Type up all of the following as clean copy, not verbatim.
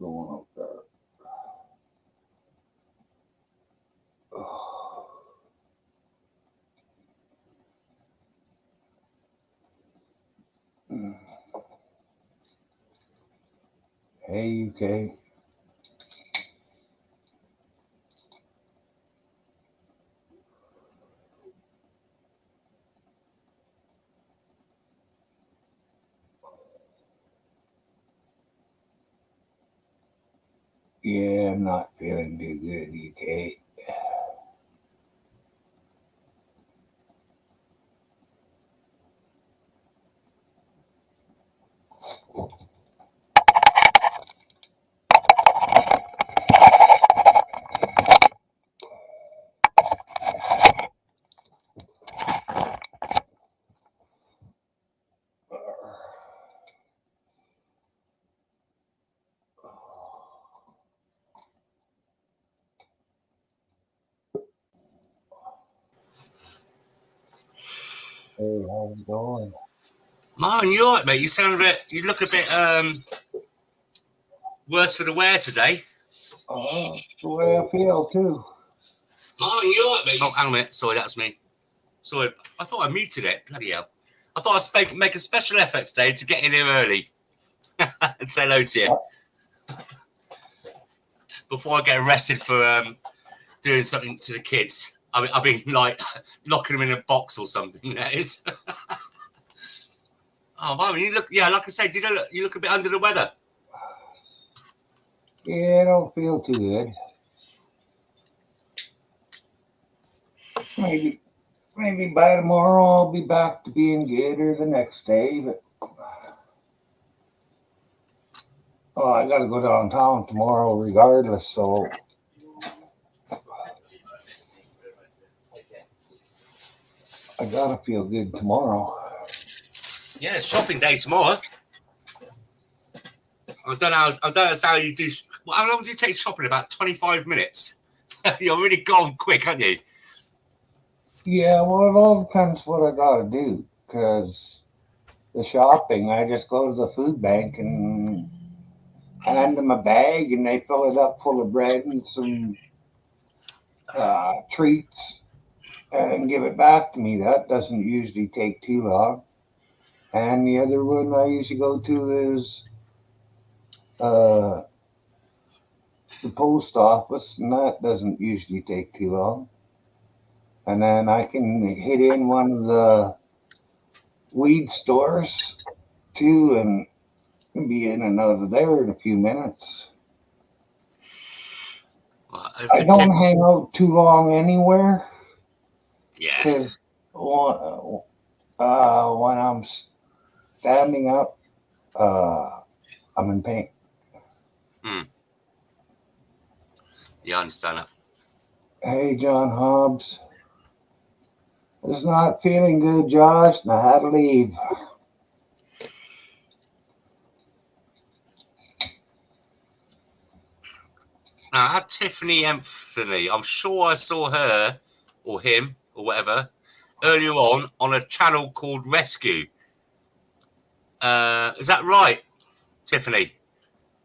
going up there. Oh. Hey, UK. Yeah, I'm not feeling too good, UK. Hey, how's it going? Martin, you alright, mate? You sound a bit. You look a bit worse for the wear today. That's the way I feel too. Martin, you alright, mate? Oh, hang on a minute. Sorry, that's me. Sorry, I thought I muted it. Bloody hell! I thought I'd make a special effort today to get in here early and say hello to you before I get arrested for doing something to the kids. I've been like locking them in a box or something. That is. Oh, Martin, you look. Yeah, like I said, you look a bit under the weather. Yeah, I don't feel too good. Maybe by tomorrow I'll be back to being good, or the next day, but I gotta go downtown tomorrow regardless, so I gotta feel good tomorrow. Yeah, it's shopping day tomorrow. I don't know how you do. Well, how long do you take shopping? About 25 minutes. You're really gone quick, aren't you? Yeah, well, it all depends what I gotta do, because the shopping, I just go to the food bank and hand them a bag, and they fill it up full of bread and some treats and give it back to me. That doesn't usually take too long. And the other one I usually go to is the post office, and that doesn't usually take too long. And then I can hit in one of the weed stores too, and be in and out of there in a few minutes. Well, I don't hang out too long anywhere. Yeah. Because when I'm standing up, I'm in pain. Yeah, I understand that. Hey, John Hobbs. It's not feeling good, Josh, and I had to leave. Now, I had Tiffany Anthony. I'm sure I saw her or him or whatever earlier on a channel called Rescue. Is that right, Tiffany?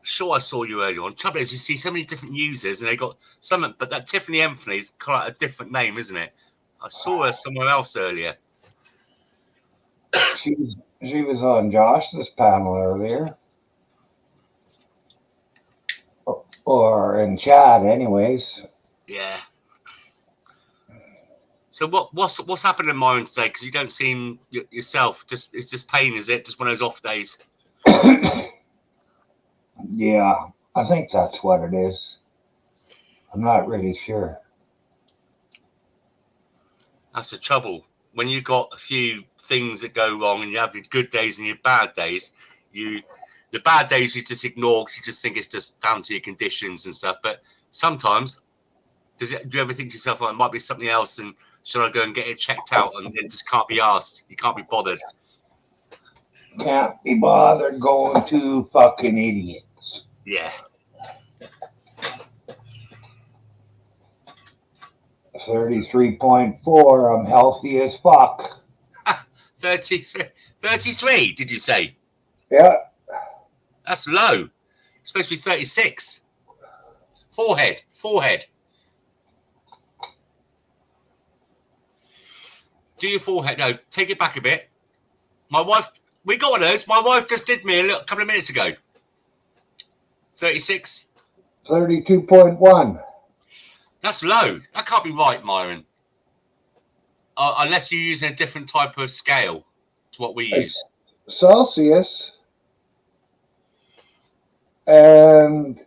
Sure, I saw you earlier on. Trouble is, you see so many different users, and they got some, but that Tiffany Anthony is quite a different name, isn't it? I saw her somewhere else earlier. She was on Josh's panel earlier. Or in chat, anyways. Yeah. So what's happened in mine today? Because you don't seem yourself. It's just pain, is it? Just one of those off days. Yeah, I think that's what it is. I'm not really sure. That's the trouble. When you've got a few things that go wrong, and you have your good days and your bad days, the bad days you just ignore because you just think it's just down to your conditions and stuff. But sometimes, do you ever think to yourself, it might be something else, and should I go and get it checked out? And it just can't be asked. You can't be bothered. Can't be bothered going to fucking idiots. Yeah. 33.4. I'm healthy as fuck. 33, did you say? Yeah. That's low. It's supposed to be 36. Forehead. Do your forehead. No, take it back a bit. My wife, we got one of those. My wife just did me a couple of minutes ago. 36. 32.1. That's low. That can't be right, Myron. Unless you're using a different type of scale to what we use. Celsius. And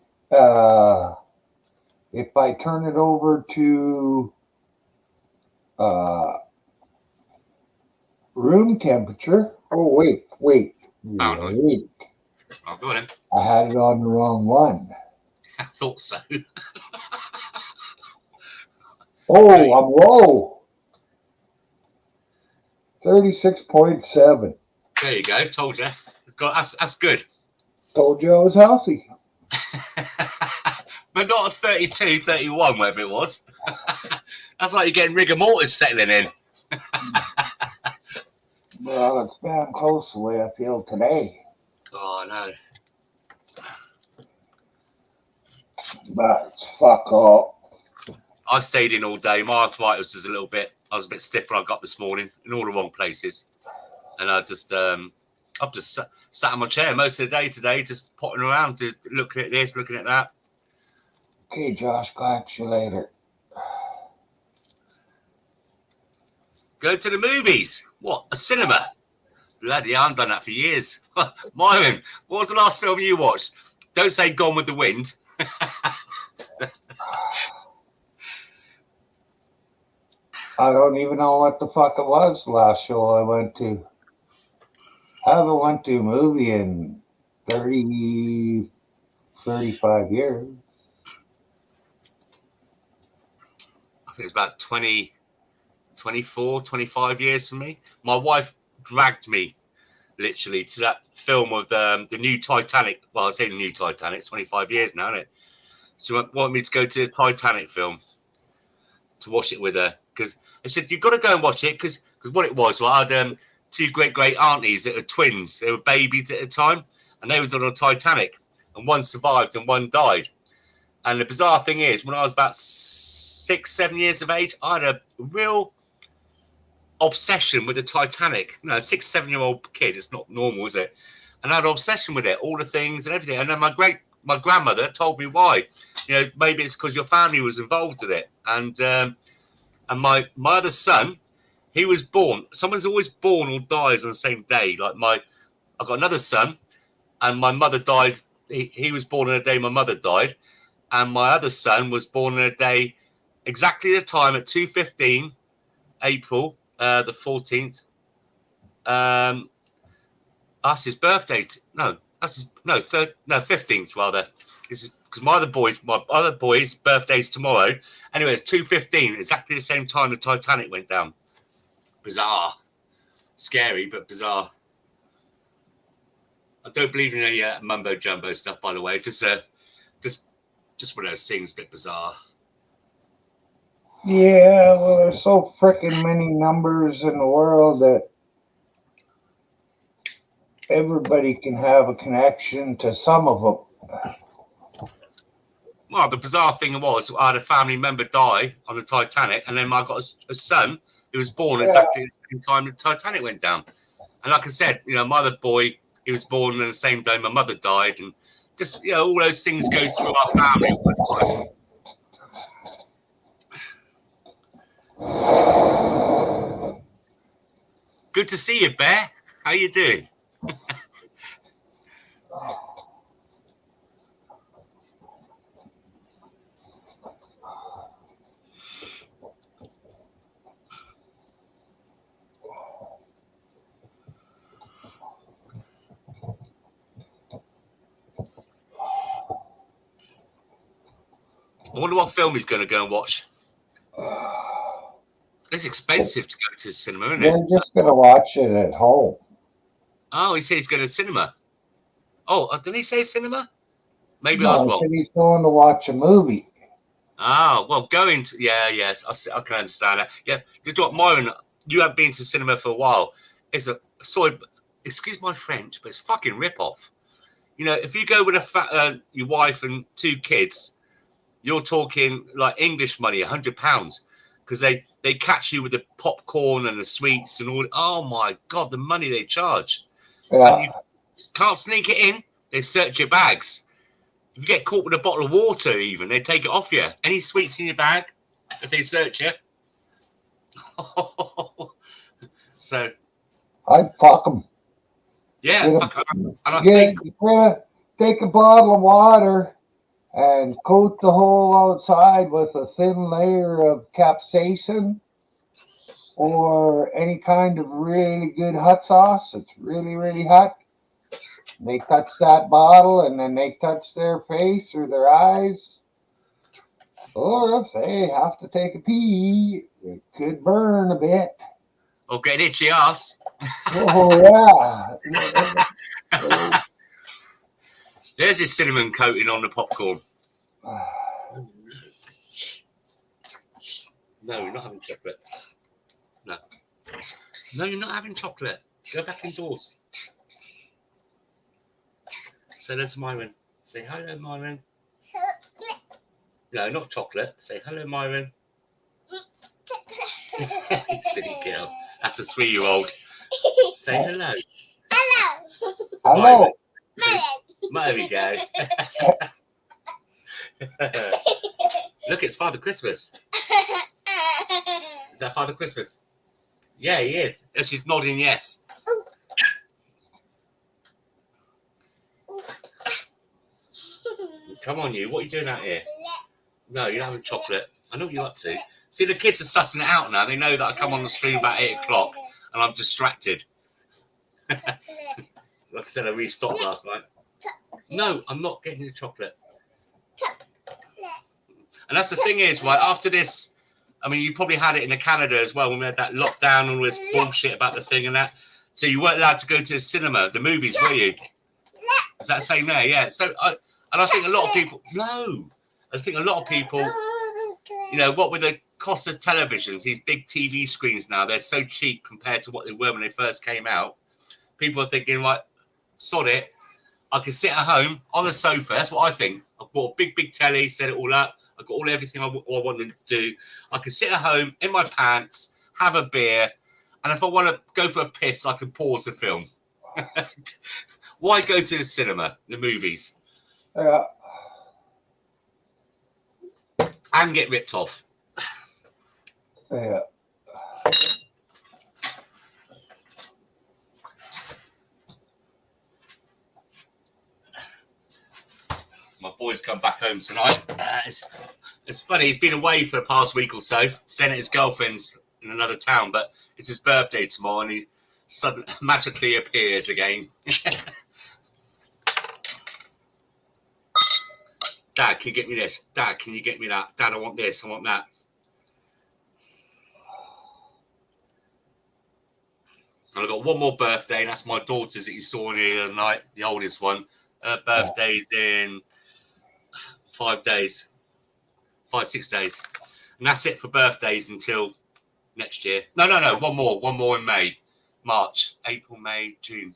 if I turn it over to room temperature. Oh, wait. Fahrenheit. I'll go in. I had it on the wrong one. I thought so. Oh, I'm low. 36.7. There you go. Told you. That's good. Told you I was healthy. But not a 32, 31, whatever it was. That's like you're getting rigor mortis settling in. Well, it's damn close the way I feel today. Oh, no. But fuck all. I stayed in all day. My arthritis was I was a bit stiff when I got this morning in all the wrong places. And I've just sat in my chair most of the day today, just potting around, looking at this, looking at that. Okay, Josh, catch you later. Go to the movies. What? A cinema? Bloody, I haven't done that for years. Myron, what was the last film you watched? Don't say Gone with the Wind. I don't even know what the fuck it was the last show I went to. I haven't went to a movie in 35 years. I think it's about 20, 24, 25 years for me. My wife dragged me literally to that film of the new Titanic. Well, I say the new Titanic. It's 25 years now, isn't it? She wanted me to go to the Titanic film to watch it with her. Because I said, you've got to go and watch it. Because what it was, well, I had two great aunties that were twins. They were babies at the time. And they was on a Titanic. And one survived and one died. And the bizarre thing is, when I was about 6, 7 years of age, I had a real obsession with the Titanic. You know, a 6, 7-year-old kid, it's not normal, is it? And I had an obsession with it, all the things and everything. And then my grandmother told me why. You know, maybe it's because your family was involved with it. And my other son, he was born. Someone's always born or dies on the same day. Like I've got another son, and my mother died. He was born on a day my mother died. And my other son was born on a day, exactly the time at 2:15, April the 14th. That's his birthday. No, that's his, no, 15th rather. This is because my other boy's birthday's tomorrow. Anyway, it's 2:15, exactly the same time the Titanic went down. Bizarre, scary, but bizarre. I don't believe in any mumbo jumbo stuff, by the way. Just one of those things, a bit bizarre. Yeah, well, there's so freaking many numbers in the world that everybody can have a connection to some of them. Well, the bizarre thing was, I had a family member die on the Titanic, and then I got a son who was born exactly at the same time the Titanic went down. And like I said, you know, my other boy, he was born on the same day my mother died, and just, you know, all those things go through our family all the time. Good to see you, Bear. How you doing? I wonder what film he's going to go and watch. It's expensive to go to the cinema, isn't it? They're just going to watch it at home. Oh, he said he's going to cinema. Oh, didn't he say cinema? Maybe No, I was wrong. said he's going to watch a movie. Oh, well, yes, I can understand that. Yeah, you know what, Myron, you have been to cinema for a while. Excuse my French, but it's fucking rip-off. You know, if you go with your wife and 2 kids, you're talking like English money, £100, because they catch you with the popcorn and the sweets and all. Oh my God, the money they charge. Yeah. And you can't sneak it in. They search your bags. If you get caught with a bottle of water, even, they take it off you. Any sweets in your bag, if they search you. So I'd fuck them. yeah, fuck. And I Get, think take a bottle of water and coat the whole outside with a thin layer of capsaicin or any kind of really good hot sauce. It's really, really hot. They touch that bottle and then they touch their face or their eyes. Or if they have to take a pee, it could burn a bit. or get an itchy ass. Oh, yeah. There's your cinnamon coating on the popcorn. No, you're not having chocolate. No. No, you're not having chocolate. Go back indoors. Say hello to Myron. Say hello, Myron. Chocolate. No, not chocolate. Say hello, Myron. Silly girl. That's a 3-year-old. Say hello. Hello. Myron. There we go. Look, it's Father Christmas. Is that Father Christmas? Yeah, he is. Oh, she's nodding yes. Come on, you. What are you doing out here? No, you're not having chocolate. I know what you're up to. See, the kids are sussing it out now. They know that I come on the stream about 8 o'clock and I'm distracted. Like I said, I restocked last night. No, I'm not getting you chocolate. And that's the thing is, right, after this, I mean, you probably had it in Canada as well when we had that lockdown and all this bullshit about the thing and that. So you weren't allowed to go to the cinema, the movies, were you? Is that saying there? Yeah. So, I think a lot of people, you know, what with the cost of televisions, these big TV screens now, they're so cheap compared to what they were when they first came out. People are thinking, like, sod it. I can sit at home on the sofa. That's what I think. I bought a big telly, set it all up. I've got everything I wanted to do. I can sit at home in my pants, have a beer, and if I want to go for a piss, I can pause the film. Why go to the cinema, the movies? Yeah. And get ripped off. Yeah. My boy's come back home tonight. It's funny. He's been away for the past week or so, staying at his girlfriend's in another town. But it's his birthday tomorrow, and he suddenly magically appears again. Dad, can you get me this? Dad, can you get me that? Dad, I want this. I want that. And I've got one more birthday, and that's my daughter's that you saw the other night, the oldest one. Her birthday's in 5 days. 5-6 days. And that's it for birthdays until next year. No. One more in May. March, April, May, June.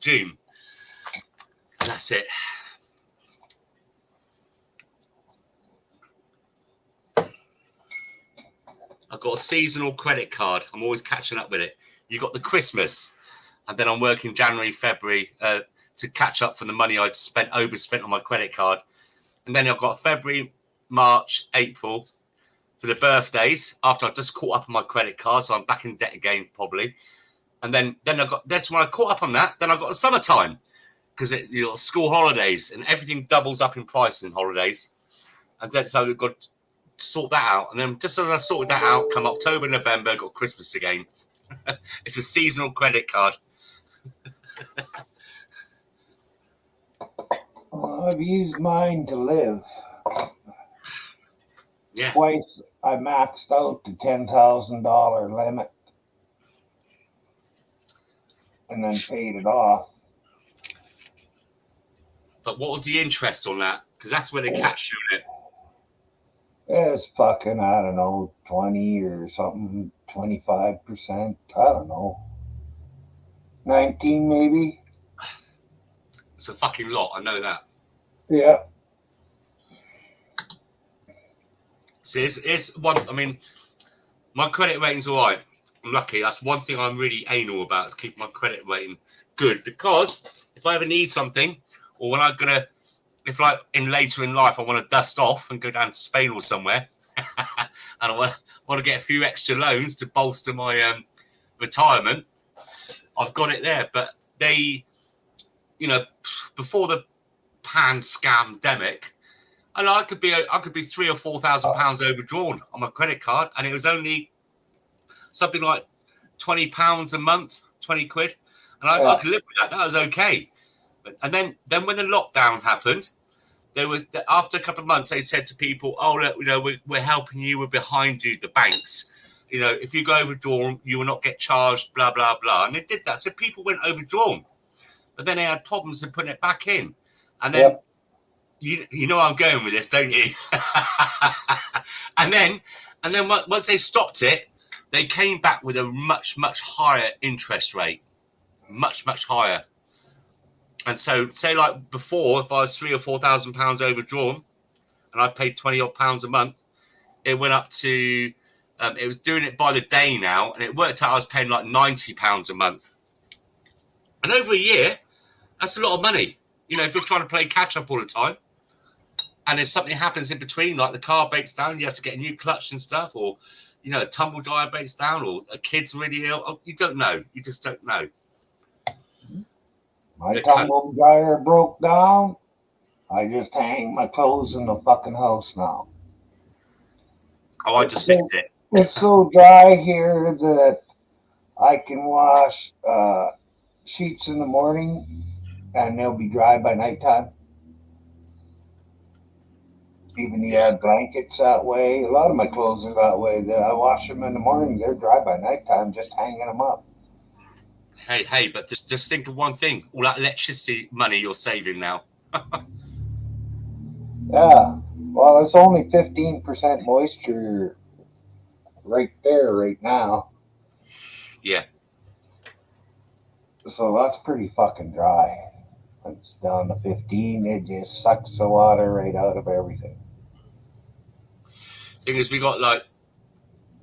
And that's it. I've got a seasonal credit card. I'm always catching up with it. You got the Christmas. And then I'm working January, February to catch up for the money I'd overspent on my credit card. And then I've got February, March, April for the birthdays after I've just caught up on my credit card. So I'm back in debt again, probably. And then that's when I caught up on that. Then I've got the summertime because school holidays and everything doubles up in price in holidays. And then so we've got to sort that out. And then just as I sorted that out, come October, November, got Christmas again. It's a seasonal credit card. I've used mine to live. Yeah. Twice I maxed out the $10,000 limit and then paid it off. But what was the interest on that? Because that's where they catch you in it. It's fucking, I don't know, 20 or something, 25%. I don't know. 19 maybe. It's a fucking lot. I know that. Yeah. See, it's one. I mean, my credit rating's all right. I'm lucky. That's one thing I'm really anal about, is keeping my credit rating good. Because if I ever need something, or when I'm gonna, if like later in life I want to dust off and go down to Spain or somewhere, and I want to get a few extra loans to bolster my retirement, I've got it there. But they, before the scamdemic, and I could be £3,000 or £4,000 overdrawn on my credit card, and it was only something like £20 a month, 20 quid, and I could live with that. That was okay. And then when the lockdown happened, there was, after a couple of months, they said to people, "Oh, look, we're helping you. We're behind you, the banks. If you go overdrawn, you will not get charged. Blah blah blah." And they did that, so people went overdrawn, but then they had problems in putting it back in, and then. Yep. You know where I'm going with this, don't you? and then once they stopped it, they came back with a much, much higher interest rate, much, much higher. And so, say like before, if I was £3,000 or £4,000 overdrawn, and I paid £20 a month, it went up to, it was doing it by the day now, and it worked out I was paying like £90 a month. And over a year, that's a lot of money. If you're trying to play catch up all the time. And if something happens in between, like the car breaks down, you have to get a new clutch and stuff, or, a tumble dryer breaks down, or a kid's really ill. You don't know. You just don't know. My tumble dryer broke down. I just hang my clothes in the fucking house now. Oh, I just fixed it. It's so dry here that I can wash sheets in the morning, and they'll be dry by nighttime. Even the blankets that way. A lot of my clothes are that way. I wash them in the morning. They're dry by nighttime, just hanging them up. Hey, but just think of one thing. All that electricity money you're saving now. Yeah. Well, it's only 15% moisture right there right now. Yeah. So that's pretty fucking dry. It's down to 15. It just sucks the water right out of everything. Thing is, we got like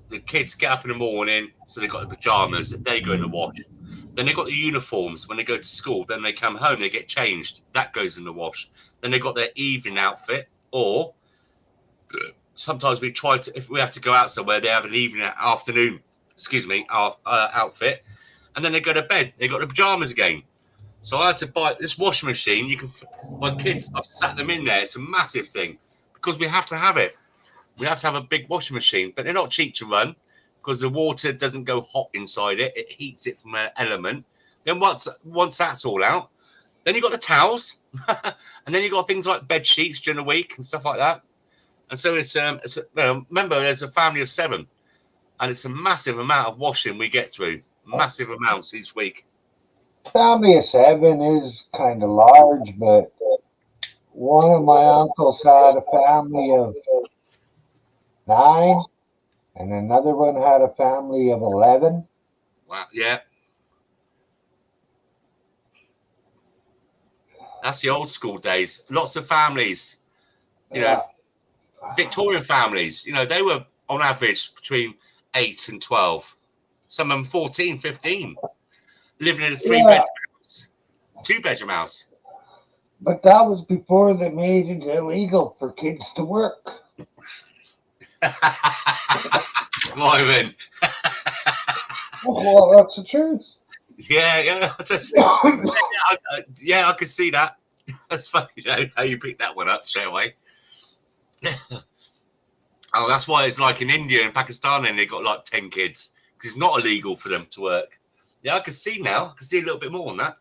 the kids get up in the morning, so they got the pajamas, they go in the wash. Then they got the uniforms when they go to school. Then they come home, they get changed. That goes in the wash. Then they got their evening outfit, or sometimes we try to, if we have to go out somewhere, they have an afternoon outfit, and then they go to bed. They got the pajamas again. So I had to buy this washing machine. My kids, I've sat them in there. It's a massive thing because we have to have it. We have to have a big washing machine, but they're not cheap to run because the water doesn't go hot inside it. It heats it from an element. Then once that's all out, then you got the towels, and then you got things like bed sheets during the week and stuff like that. And so remember, there's a family of 7, and it's a massive amount of washing we get through. Massive amounts each week. Family of 7 is kind of large, but one of my uncles had a family of 9, and another one had a family of 11. Wow, yeah. That's the old school days. Lots of families, Victorian families, they were on average between 8 and 12. Some of them 14, 15. Living in a 3-bedroom house, 2-bedroom house. But that was before they made it illegal for kids to work. Lyman. Well, that's the truth. Yeah. I can see that. That's funny how you picked that one up straight away. Oh, that's why it's like in India and Pakistan, and they got like 10 kids because it's not illegal for them to work. Yeah, I can see now. I can see a little bit more on that.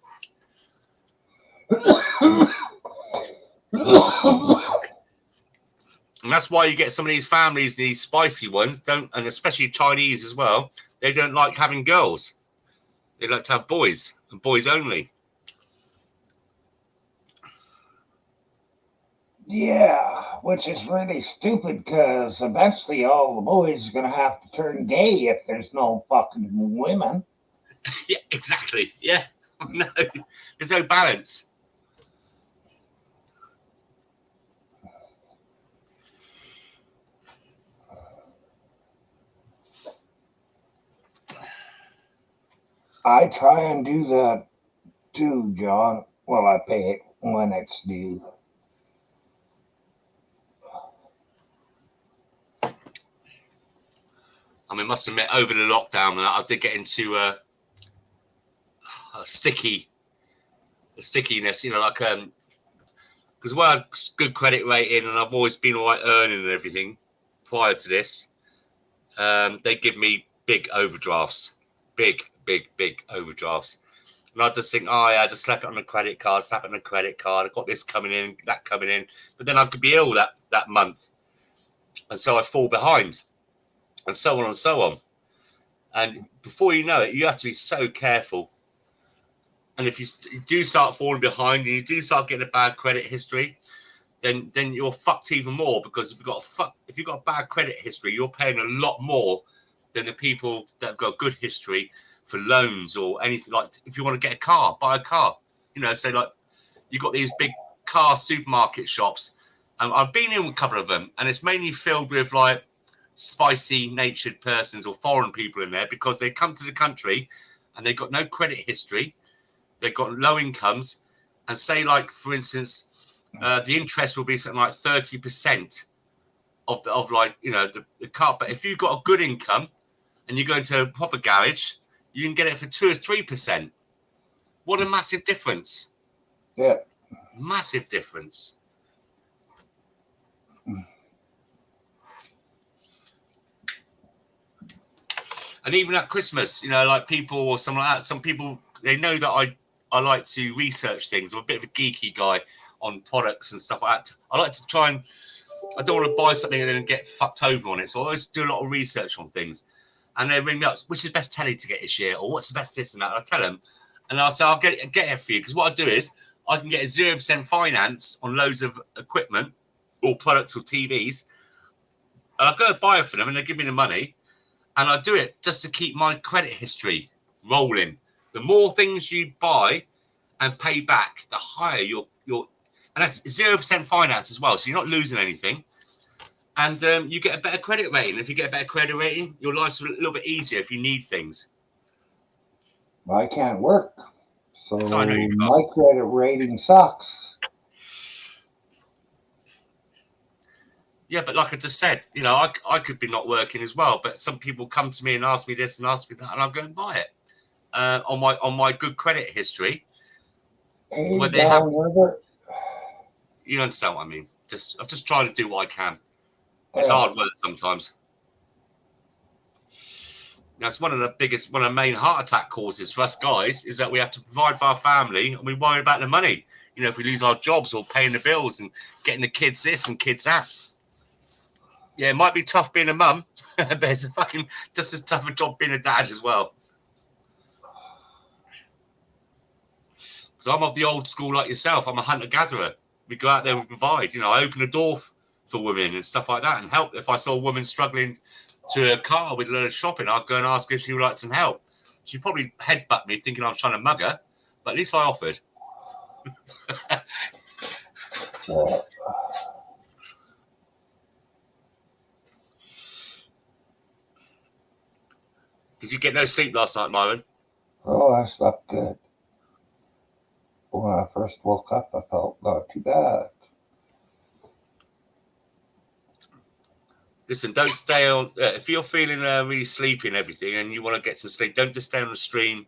And that's why you get some of these families, these spicy ones, and especially Chinese as well, they don't like having girls. They like to have boys, and boys only. Yeah, which is really stupid because eventually all the boys are going to have to turn gay if there's no fucking women. Yeah, exactly. Yeah. No, there's no balance. I try and do that too, John. Well, I pay it when it's due. I mean, must admit, over the lockdown, I did get into a stickiness, like because I had good credit rating and I've always been all right earning and everything prior to this. They give me big overdrafts, big overdrafts. And I just think, oh yeah, just slap it on a credit card, slap it on a credit card. I've got this coming in, that coming in. But then I could be ill that month. And so I fall behind. And so on and so on. And before you know it, you have to be so careful. And if you do start falling behind and you do start getting a bad credit history, then you're fucked even more, because if you've got a bad credit history, you're paying a lot more than the people that have got good history for loans or anything. Like if you want to get a car, buy a car. Say like you've got these big car supermarket shops. I've been in a couple of them, and it's mainly filled with like spicy natured persons or foreign people in there, because they come to the country and they've got no credit history. They've got low incomes, and say like, for instance, the interest will be something like 30% of like, the car. But if you've got a good income and you go into a proper garage, you can get it for 2 or 3%. What a massive difference. Yeah. Massive difference. And even at Christmas, like people or something like that, some people, they know that I like to research things. I'm a bit of a geeky guy on products and stuff like that. I like to try and, I don't want to buy something and then get fucked over on it. So I always do a lot of research on things. And they ring me up, which is the best telly to get this year? Or what's the best this and that? And I tell them, and I'll say, I'll get it for you. Because what I do is, I can get a 0% finance on loads of equipment or products or TVs. And I go and buy it for them and they give me the money. And I do it just to keep my credit history rolling. The more things you buy and pay back, the higher your and that's 0% finance as well. So you're not losing anything. And you get a better credit rating. If you get a better credit rating, your life's a little bit easier if you need things. I can't work. So I know you can't. My credit rating sucks. Yeah, but like I just said, I could be not working as well. But some people come to me and ask me this and ask me that, and I'll go and buy it on my good credit history. Hey, Where they have, Robert. you understand what I mean? I've just tried to do what I can. It's hard work sometimes. That's one of the main heart attack causes for us guys, is that we have to provide for our family and we worry about the money. If we lose our jobs or paying the bills and getting the kids this and kids that. Yeah, it might be tough being a mum, but it's just as tough a job being a dad as well. Because I'm of the old school like yourself. I'm a hunter-gatherer. We go out there and provide. I open a door for women and stuff like that and help. If I saw a woman struggling to a car with a load of shopping, I'd go and ask if she would like some help. She'd probably headbutt me thinking I was trying to mug her, but at least I offered. Did you get no sleep last night, Myron? Oh, I slept good. When I first woke up, I felt not too bad. Listen, don't stay on. If you're feeling really sleepy and everything and you want to get some sleep, don't just stay on the stream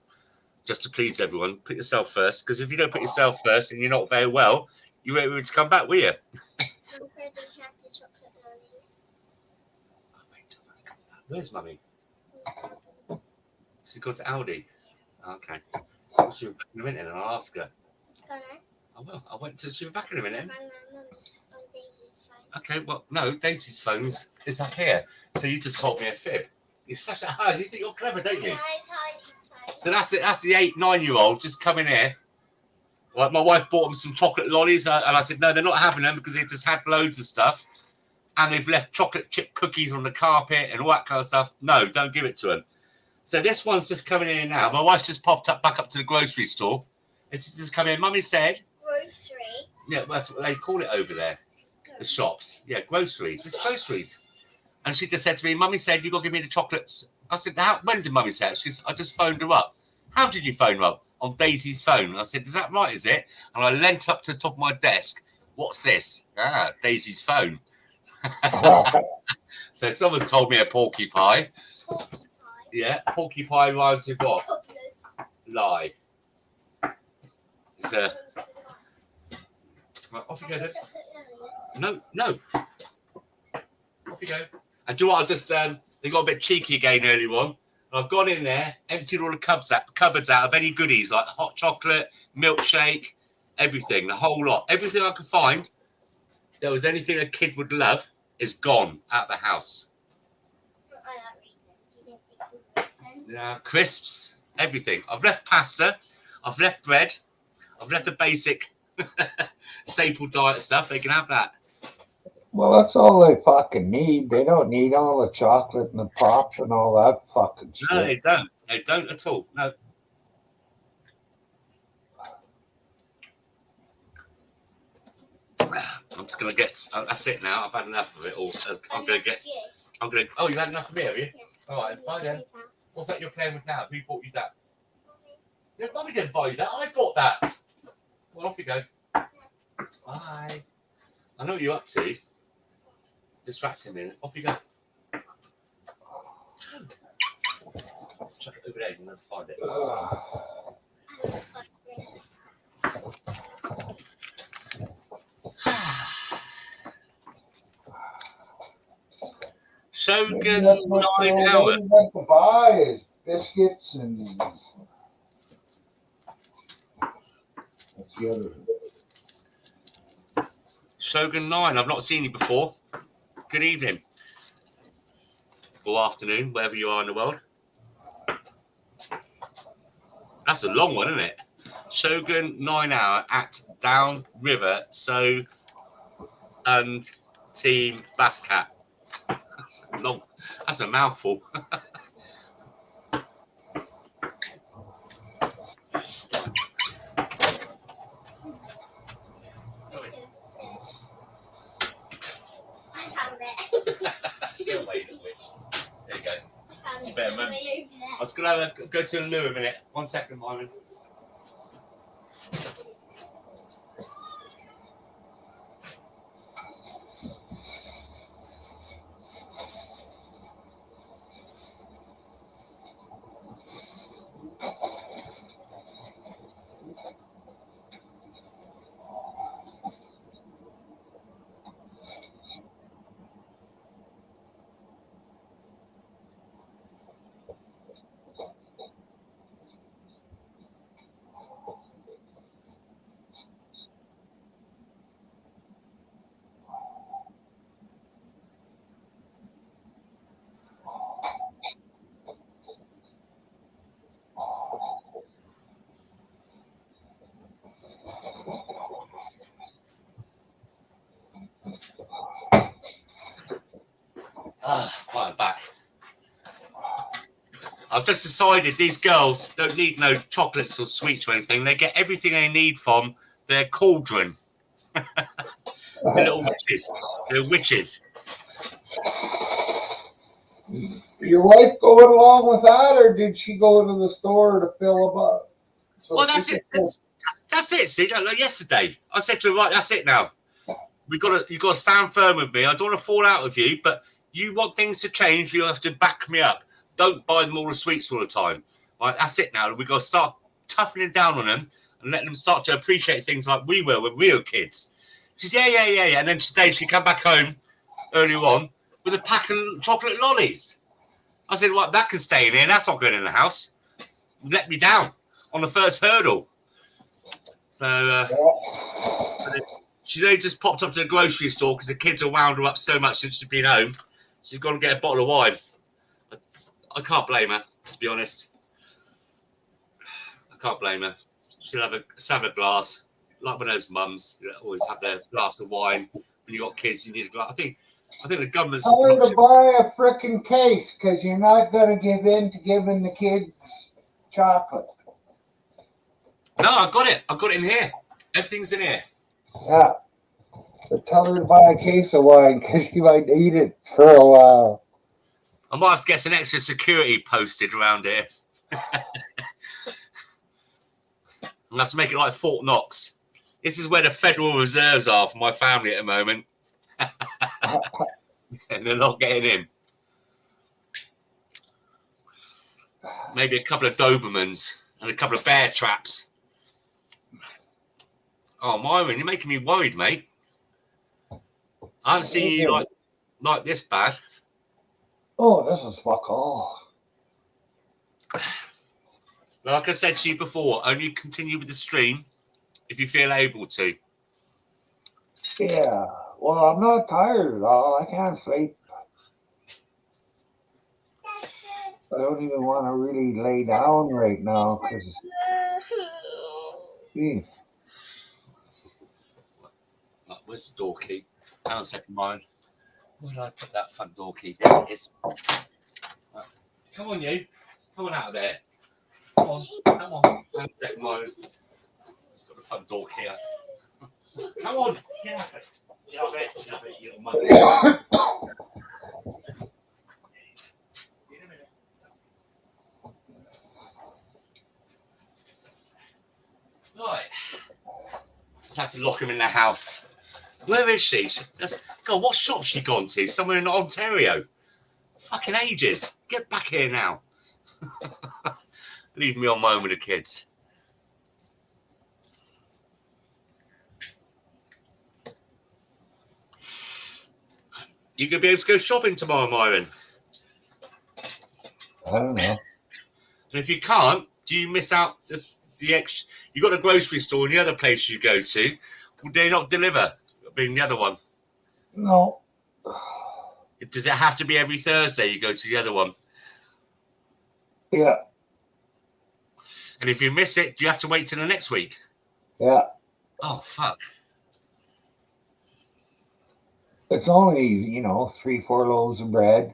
just to please everyone. Put yourself first, because if you don't put yourself first and you're not very well, you won't be able to come back, will you? Where's Mummy? She's gone to Aldi. Okay. She'll be back in a minute and I'll ask her. I will. She'll be back in a minute. Okay, well, no, Daisy's phone is up here. So you just told me a fib. You're such a hard. You think you're clever, don't you? So that's it. That's the 8-9-year-old just coming here. Like my wife bought them some chocolate lollies, and I said no, they're not having them because they just had loads of stuff, and they've left chocolate chip cookies on the carpet and all that kind of stuff. No, don't give it to them. So this one's just coming in now. My wife's just popped back up to the grocery store, and she's just come in. Mummy said, "Grocery." Yeah, that's what they call it over there. The shops. Yeah, groceries. It's groceries. And she just said to me, Mummy said, you've got to give me the chocolates. I said, when did Mummy say it? I just phoned her up. how did you phone up? On Daisy's phone. And I said, is that right, is it? And I leant up to the top of my desk. What's this? Ah, Daisy's phone. So someone's told me a porcupine. Yeah, porcupine rhymes with what? Lie. It's a... Right, off you go then. No. Off you go. And do you know what? I just they got a bit cheeky again earlier on. I've gone in there, emptied all the cupboards out of any goodies like hot chocolate, milkshake, everything, the whole lot. Everything I could find that was anything a kid would love is gone out of the house. Yeah, crisps, everything. I've left pasta, I've left bread, I've left the basic staple diet stuff. They can have that. Well, that's all they fucking need. They don't need all the chocolate and the pop and all that fucking shit. No, they don't. They don't at all. No. I'm just gonna get. That's it now. I've had enough of it all. I'm gonna. Oh, you had enough of me, have you? Yeah. All right. Bye then. What's that you're playing with now? Who bought you that? Yeah, Mummy didn't buy you that. I bought that. Well, off you go. Bye. I know what you're up to. Distracting me. Off you go. Chuck it over there. You'll never find it. Shogun 9 hour. What to buy is biscuits and what's the other? Shogun 9. I've not seen you before. Good evening. Or afternoon, wherever you are in the world. That's a long one, isn't it? Shogun 9 hour at Down River. So, and Team Basscat. That's long. That's a mouthful. There you go. You better remember. I was going to go to the loo a minute. 1 second, Myron. Right, I'm back. I've just decided these girls don't need no chocolates or sweets or anything. They get everything they need from their cauldron. They're little witches. They're witches. Your wife going along with that, or did she go to the store to fill them up? So well, that's it. That's it. See, like yesterday, I said to her, right, that's it now. You got to stand firm with me. I don't want to fall out with you, but you want things to change, you have to back me up. Don't buy them all the sweets all the time. Right, that's it now. We've got to start toughening down on them and letting them start to appreciate things like we were when we were kids. She said, yeah. And then today she come back home earlier on with a pack of chocolate lollies. I said, well, that can stay in here. That's not going in the house. Let me down on the first hurdle. So she's only just popped up to the grocery store because the kids have wound her up so much since she's been home. She's gone to get a bottle of wine. I can't blame her, to be honest. I can't blame her. She'll have a glass, like when those mums always have their glass of wine. When you got kids, you need a glass. I think the government's tell her to buy a frickin' case because you're not going to give in to giving the kids chocolate. No, I got it. I got it in here. Everything's in here. Yeah. But tell her to buy a case of wine because she might eat it for a while. I might have to get some extra security posted around here. I have to make it like Fort Knox. This is where the Federal Reserves are for my family at the moment. And they're not getting in. Maybe a couple of Dobermans and a couple of bear traps. Oh, Myron, you're making me worried, mate. I haven't seen you like this bad. Oh, this is fuck all. Like I said to you before, only continue with the stream if you feel able to. Yeah. Well, I'm not tired at all. I can't sleep. I don't even want to really lay down right now because, geez. Where's the door key? Hang on a second, Myron. Where did I put that front door key? There it is. Right. Come on, you. Come on out of there. Come on. Come on. Hang on a second, Myron. It's got the front door key. Come on. Get up it. Get up it. Get up it, you little monkey. See you in a minute. Right. Just had to lock him in the house. Where is she? God, what shop's she gone to? Somewhere in Ontario. Fucking ages. Get back here now. Leave me on my own with the kids. You gonna be able to go shopping tomorrow, Myron? I don't know. And if you can't, do you miss out the extra? You got a grocery store in the other place you go to. Would they not deliver? Being the other one. No. Does it have to be every Thursday you go to the other one? Yeah. And if you miss it, do you have to wait till the next week? Yeah. Oh, fuck. It's only, 3-4 loaves of bread.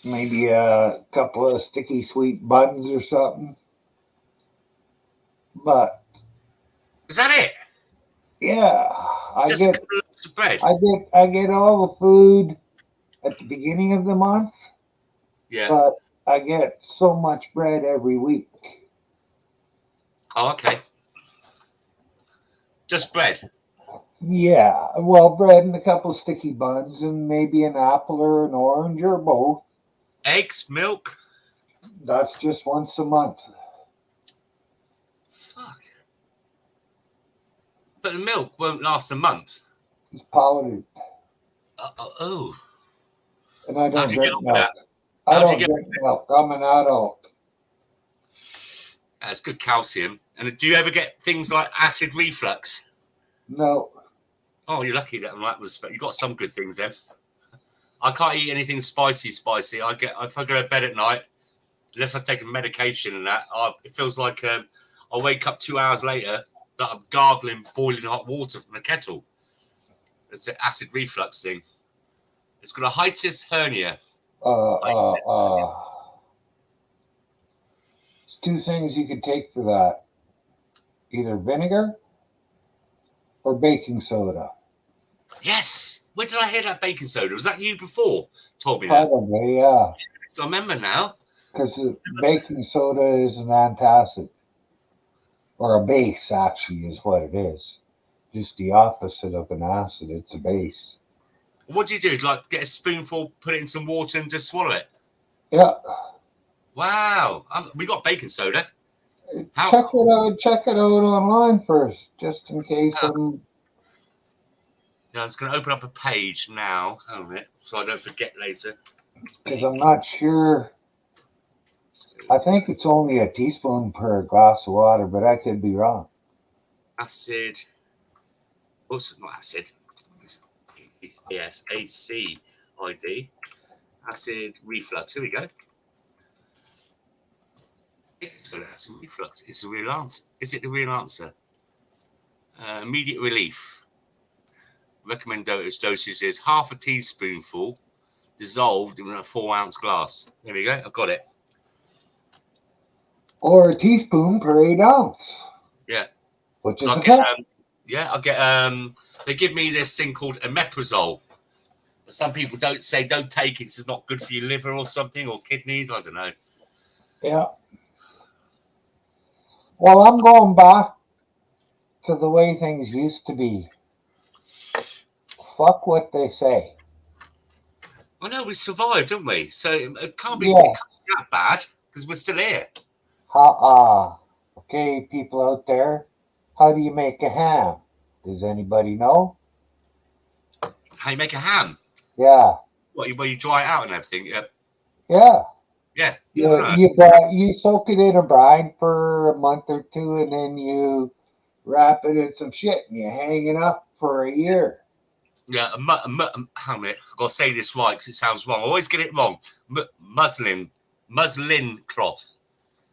Maybe a couple of sticky sweet buns or something. But Is that it? yeah, Just a couple of loaves of bread? I get all the food at the beginning of the month. Yeah. But I get so much bread every week. Oh, okay. Just bread? Yeah, well, bread and a couple sticky buns and maybe an apple or an orange or both. Eggs, milk? That's just once a month. Fuck. But the milk won't last a month. It's powdered. Oh. And I don't drink milk. That? I don't drink milk. I'm an adult. That's good calcium. And do you ever get things like acid reflux? No. Oh, you're lucky that was. You got some good things then. I can't eat anything spicy. If I go to bed at night, unless I take a medication and that, it feels like I wake up 2 hours later that I'm gargling boiling hot water from a kettle. It's the acid reflux thing. It's got a hiatus hernia. There's 2 things you could take for that. Either vinegar or baking soda. Yes. Where did I hear that baking soda? Was that you before? Told me Probably, yeah. So I remember now. Because baking soda is an antacid. Or a base, actually, is what it is. Just the opposite of an acid. It's a base. What do you do? Like get a spoonful, put it in some water and just swallow it? Yeah. Wow. We got baking soda. Check it out online first, just in case. Yeah, I'm just going to open up a page now, so I don't forget later. Because I'm not sure. I think it's only a teaspoon per glass of water, but I could be wrong. Acid. What's not acid? Yes, ACID. Acid reflux. Here we go. Acid reflux. It's the real answer. Is it the real answer? Immediate relief. Recommended dosage is half a teaspoonful dissolved in a 4-ounce glass. There we go. I've got it. Or a teaspoon per 8 ounce. Yeah. Which is I'll get. They give me this thing called omeprazole. But some people don't take it. It's not good for your liver or something or kidneys. I don't know. Yeah. Well, I'm going back to the way things used to be. Fuck what they say. I know we survived, didn't we? So it can't be Yeah. that bad because we're still here. Okay, people out there, how do you make a ham? Does anybody know? How you make a ham? Yeah. You dry it out and everything? Yeah. Yeah. You soak it in a brine for a month or two, and then you wrap it in some shit and you hang it up for a year. Yeah, hang on a minute. I've got to say this right because it sounds wrong. I always get it wrong. Muslin cloth.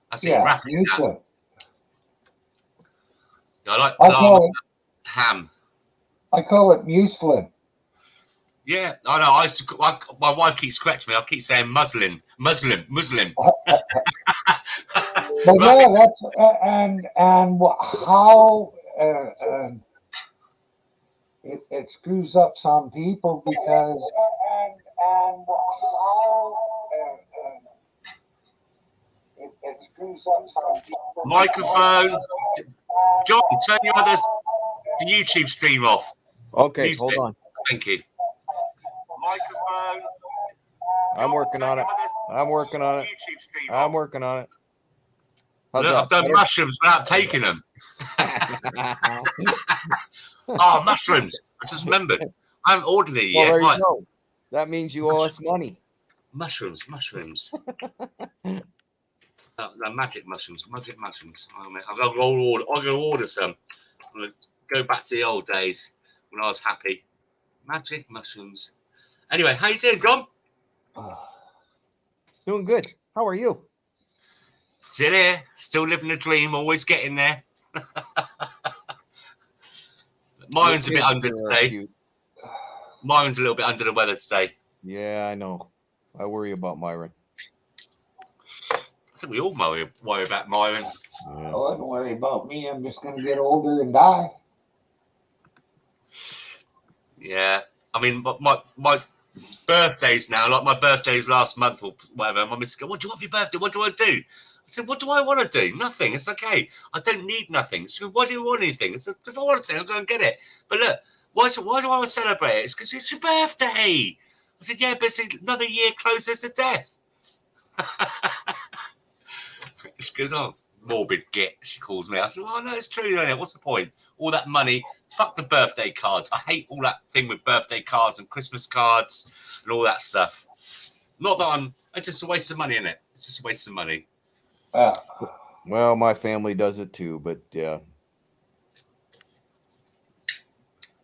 That's it. Yeah, Wrap it in that. muslin. Yeah, I like ham. I call it muslin. Yeah, I know. My wife keeps correcting me. I keep saying muslin. But yeah, that's and how it screws up some people because it screws up some people. Microphone. John, turn the YouTube stream off. Okay, hold on. Thank you. Microphone. I'm working on it. I'm working on it. I'm working on it. How's that? I've done mushrooms without taking them. Oh, mushrooms. I just remembered. I haven't ordered it yet. Well, there you go. That means you owe us money. Mushrooms. Magic mushrooms. Oh, I'm going to order some. I'm going to go back to the old days when I was happy. Magic mushrooms. Anyway, how you doing, John? Doing good. How are you? Still here. Still living the dream. Always getting there. Myron's a bit under today. Cute. Myron's a little bit under the weather today. Yeah, I know. I worry about Myron. I think we all worry about Myron. Yeah. Oh, don't worry about me. I'm just going to get older and die. Yeah. I mean, my birthdays now, like my birthday's last month or whatever, my missus goes, what do you want for your birthday? What do I do? I said, what do I want to do? Nothing. It's okay. I don't need nothing. She goes, why do you want anything? I said, if I want something, I'll go and get it. But look, why do I want to celebrate it? It's because it's your birthday. I said, yeah, but it's another year closer to death. She goes, oh, morbid git, she calls me. I said, well, no, it's true, isn't it? What's the point? All that money, fuck the birthday cards. I hate all that thing with birthday cards and Christmas cards and all that stuff. Not that it's just a waste of money, isn't it? It's just a waste of money. Well, my family does it too, but yeah.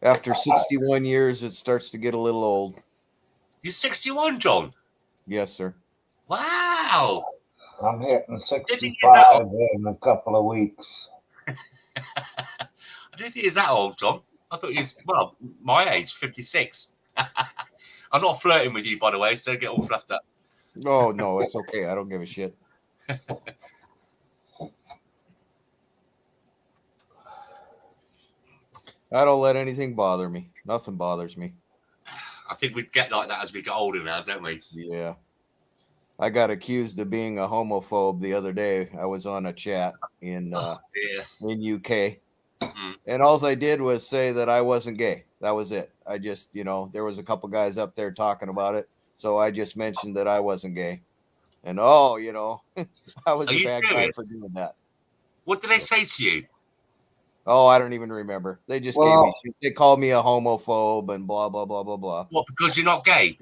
After 61 years, it starts to get a little old. You're 61, John? Yes, sir. Wow. I'm hitting 65 in a couple of weeks. I don't think he's that old, John. I thought he was, well, my age, 56. I'm not flirting with you, by the way, so don't get all fluffed up. Oh, no, it's okay. I don't give a shit. I don't let anything bother me. Nothing bothers me. I think we'd get like that as we get older now, don't we? Yeah. I got accused of being a homophobe the other day. I was on a chat in UK. Mm-hmm. And all I did was say that I wasn't gay. That was it. I just, there was a couple guys up there talking about it. So I just mentioned that I wasn't gay. And I was a bad guy for doing that. What did they say to you? Oh, I don't even remember. They just gave me shit. They called me a homophobe and blah, blah, blah, blah, blah. What, because you're not gay?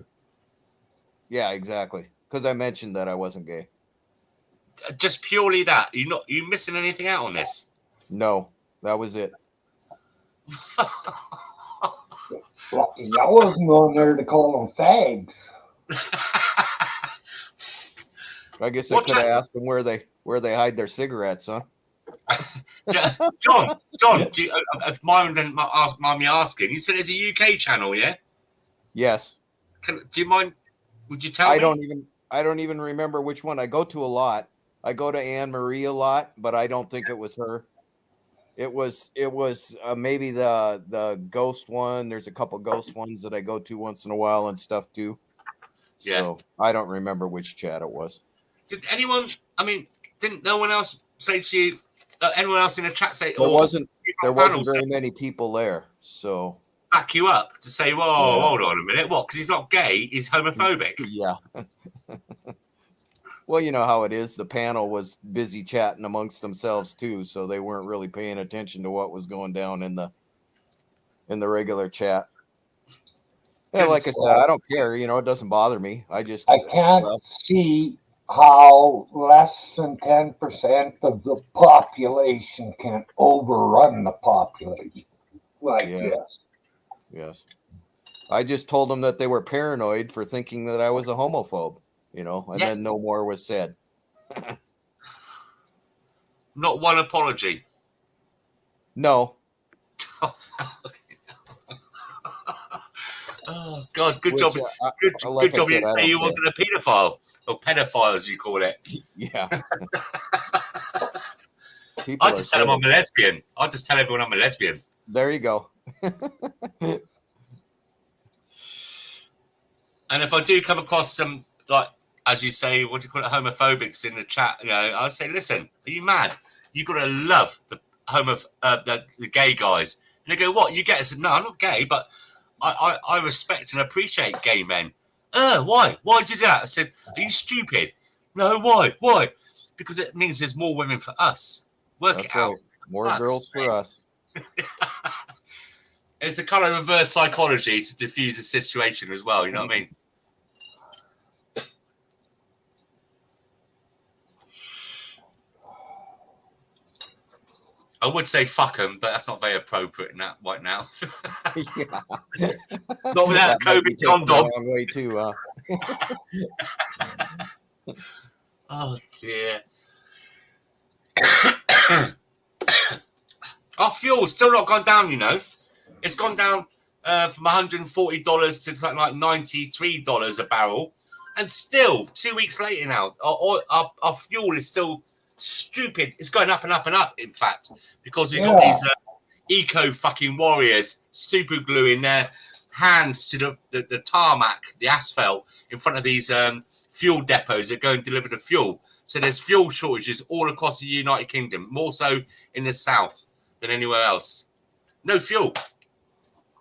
Yeah, exactly. Because I mentioned that I wasn't gay. Just purely that? You missing anything out on this? No, that was it. I wasn't on there to call them fags. I guess I could have asked them where they hide their cigarettes, huh? John, if Myron didn't mind me asking, you said it's a UK channel, yeah? Yes. Do you mind? Would you tell me? I don't even remember which one. I go to a lot. I go to Anne Marie a lot, but I don't think it was her. It was maybe the ghost one. There's a couple ghost ones that I go to once in a while and stuff too. Yeah. So I don't remember which chat it was. Didn't no one else say to you, anyone else in the chat say, There wasn't panel very many people there, so back you up to say, whoa, hold on a minute. What? Because he's not gay, he's homophobic. Yeah. Well, you know how it is. The panel was busy chatting amongst themselves too, so they weren't really paying attention to what was going down in the regular chat. Yeah, like I said, I don't care. You know, it doesn't bother me. I can't see how less than 10% of the population can overrun the population like this. Yes. I just told them that they were paranoid for thinking that I was a homophobe, you know, and then no more was said. Not one apology. No. Oh God! Good job. Good job. You didn't say you wasn't a pedophile or pedophile, as you call it. Yeah. I just tell them I'm a lesbian. I just tell everyone I'm a lesbian. There you go. And if I do come across some, like, as you say, what do you call it, homophobics in the chat, you know, I'll say, listen, are you mad? You got to love the the gay guys. And they go, what? You get it? I said, no, I'm not gay, but I respect and appreciate gay men. Why? Why did you do that? I said, are you stupid? No, why? Why? Because it means there's more women for us. Work it out. More girls for us. It's a kind of reverse psychology to diffuse a situation as well. You know what I mean? I would say fuck them, but that's not very appropriate in that right now. Not without COVID condom. Wrong way too, huh? Oh dear. Our fuel's still not gone down, you know. It's gone down from $140 to something like $93 a barrel. And still, 2 weeks later now, our fuel is still stupid. It's going up and up and up, in fact, because we've got these eco fucking warriors super gluing their hands to the tarmac, the asphalt, in front of these fuel depots that go and deliver the fuel. So there's fuel shortages all across the United Kingdom, more so in the south than anywhere else. No fuel.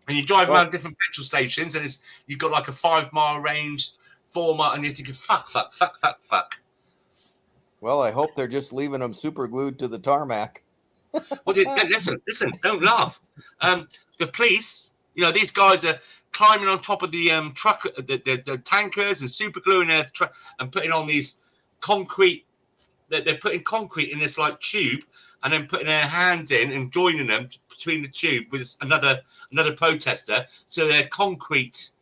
And you drive around different petrol stations and you've got like a 5 mile range, 4 mile, and you're thinking, fuck. Well, I hope they're just leaving them super glued to the tarmac. Well, listen, don't laugh. The police, you know, these guys are climbing on top of the truck, the tankers, and super gluing their truck and putting on these concrete. They're putting concrete in this like tube, and then putting their hands in and joining them between the tube with another protester. So their concrete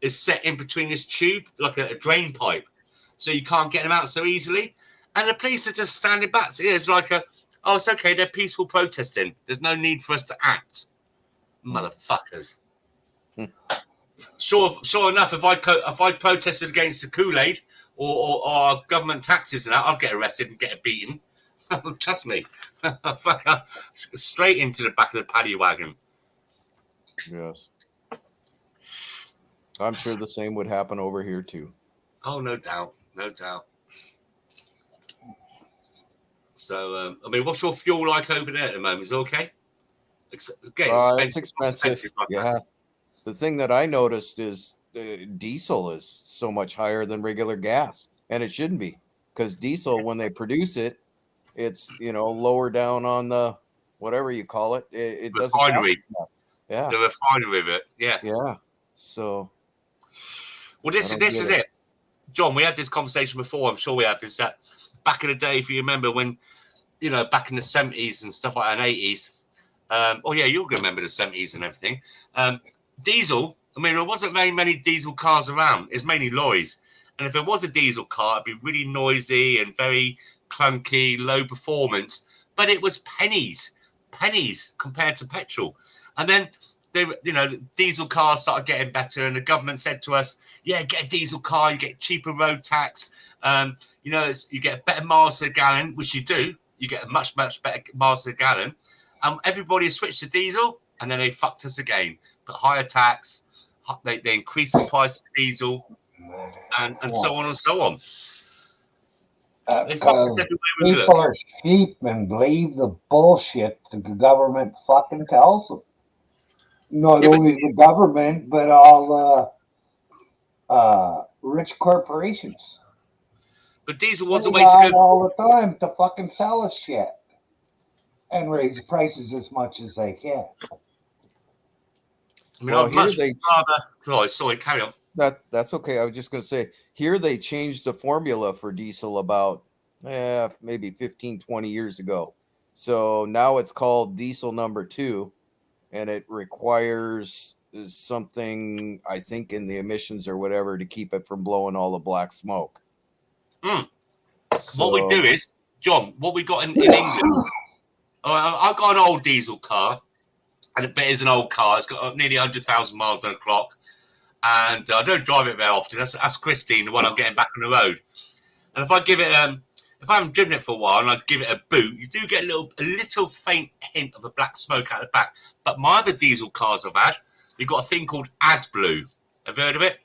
is set in between this tube like a drain pipe, so you can't get them out so easily. And the police are just standing back. So it's like it's okay. They're peaceful protesting. There's no need for us to act, motherfuckers. Sure enough, if I protested against the Kool-Aid or government taxes and that, I'd get arrested and get beaten. Trust me. Straight into the back of the paddy wagon. Yes. I'm sure the same would happen over here too. Oh, no doubt. So, I mean, what's your fuel like over there at the moment? Is it okay? It's expensive. Yeah. The thing that I noticed is diesel is so much higher than regular gas, and it shouldn't be, because diesel, when they produce it, it's, you know, lower down on the whatever you call it. It doesn't. Refinery. Yeah. The refinery of it. Yeah. Yeah. So. Well, this is it, John. We had this conversation before. I'm sure we have. Is that back in the day, if you remember, when, you know, back in the 70s and stuff like that, and 80s. You'll remember the 70s and everything. Diesel, I mean, there wasn't very many diesel cars around. It's mainly lorries. And if it was a diesel car, it'd be really noisy and very clunky, low performance. But it was pennies compared to petrol. And then, diesel cars started getting better. And the government said to us, yeah, get a diesel car, you get cheaper road tax. You get better miles per gallon, which you do. You get a much, much better miles per gallon. Everybody switched to diesel, and then they fucked us again. But higher tax, they increased the price of diesel, and so on and so on. They fuck us Because everywhere we people look. are sheep and believe the bullshit the government fucking tells them. Not Yeah, but only the government, but all rich corporations. diesel was the They way to lie go. all the time to fucking sell us shit and raise the prices as much as they can. I mean, Well, I'd here much they rather. Oh, sorry, carry on. that's okay. I was just going to say here they changed the formula for diesel about maybe 15, 20 years ago. So now it's called diesel number 2, and it requires something, I think, in the emissions or whatever to keep it from blowing all the black smoke. Mm. What we do So is, John, what we got in England. I've got an old diesel car, and it is an old car. It's got nearly 100,000 miles on the clock, and I don't drive it very often. That's Christine, the one I'm getting back on the road. And if I give it, if I haven't driven it for a while and I give it a boot, you do get a little faint hint of a black smoke out the back. But my other diesel cars I've had, you've got a thing called AdBlue. Have you heard of it?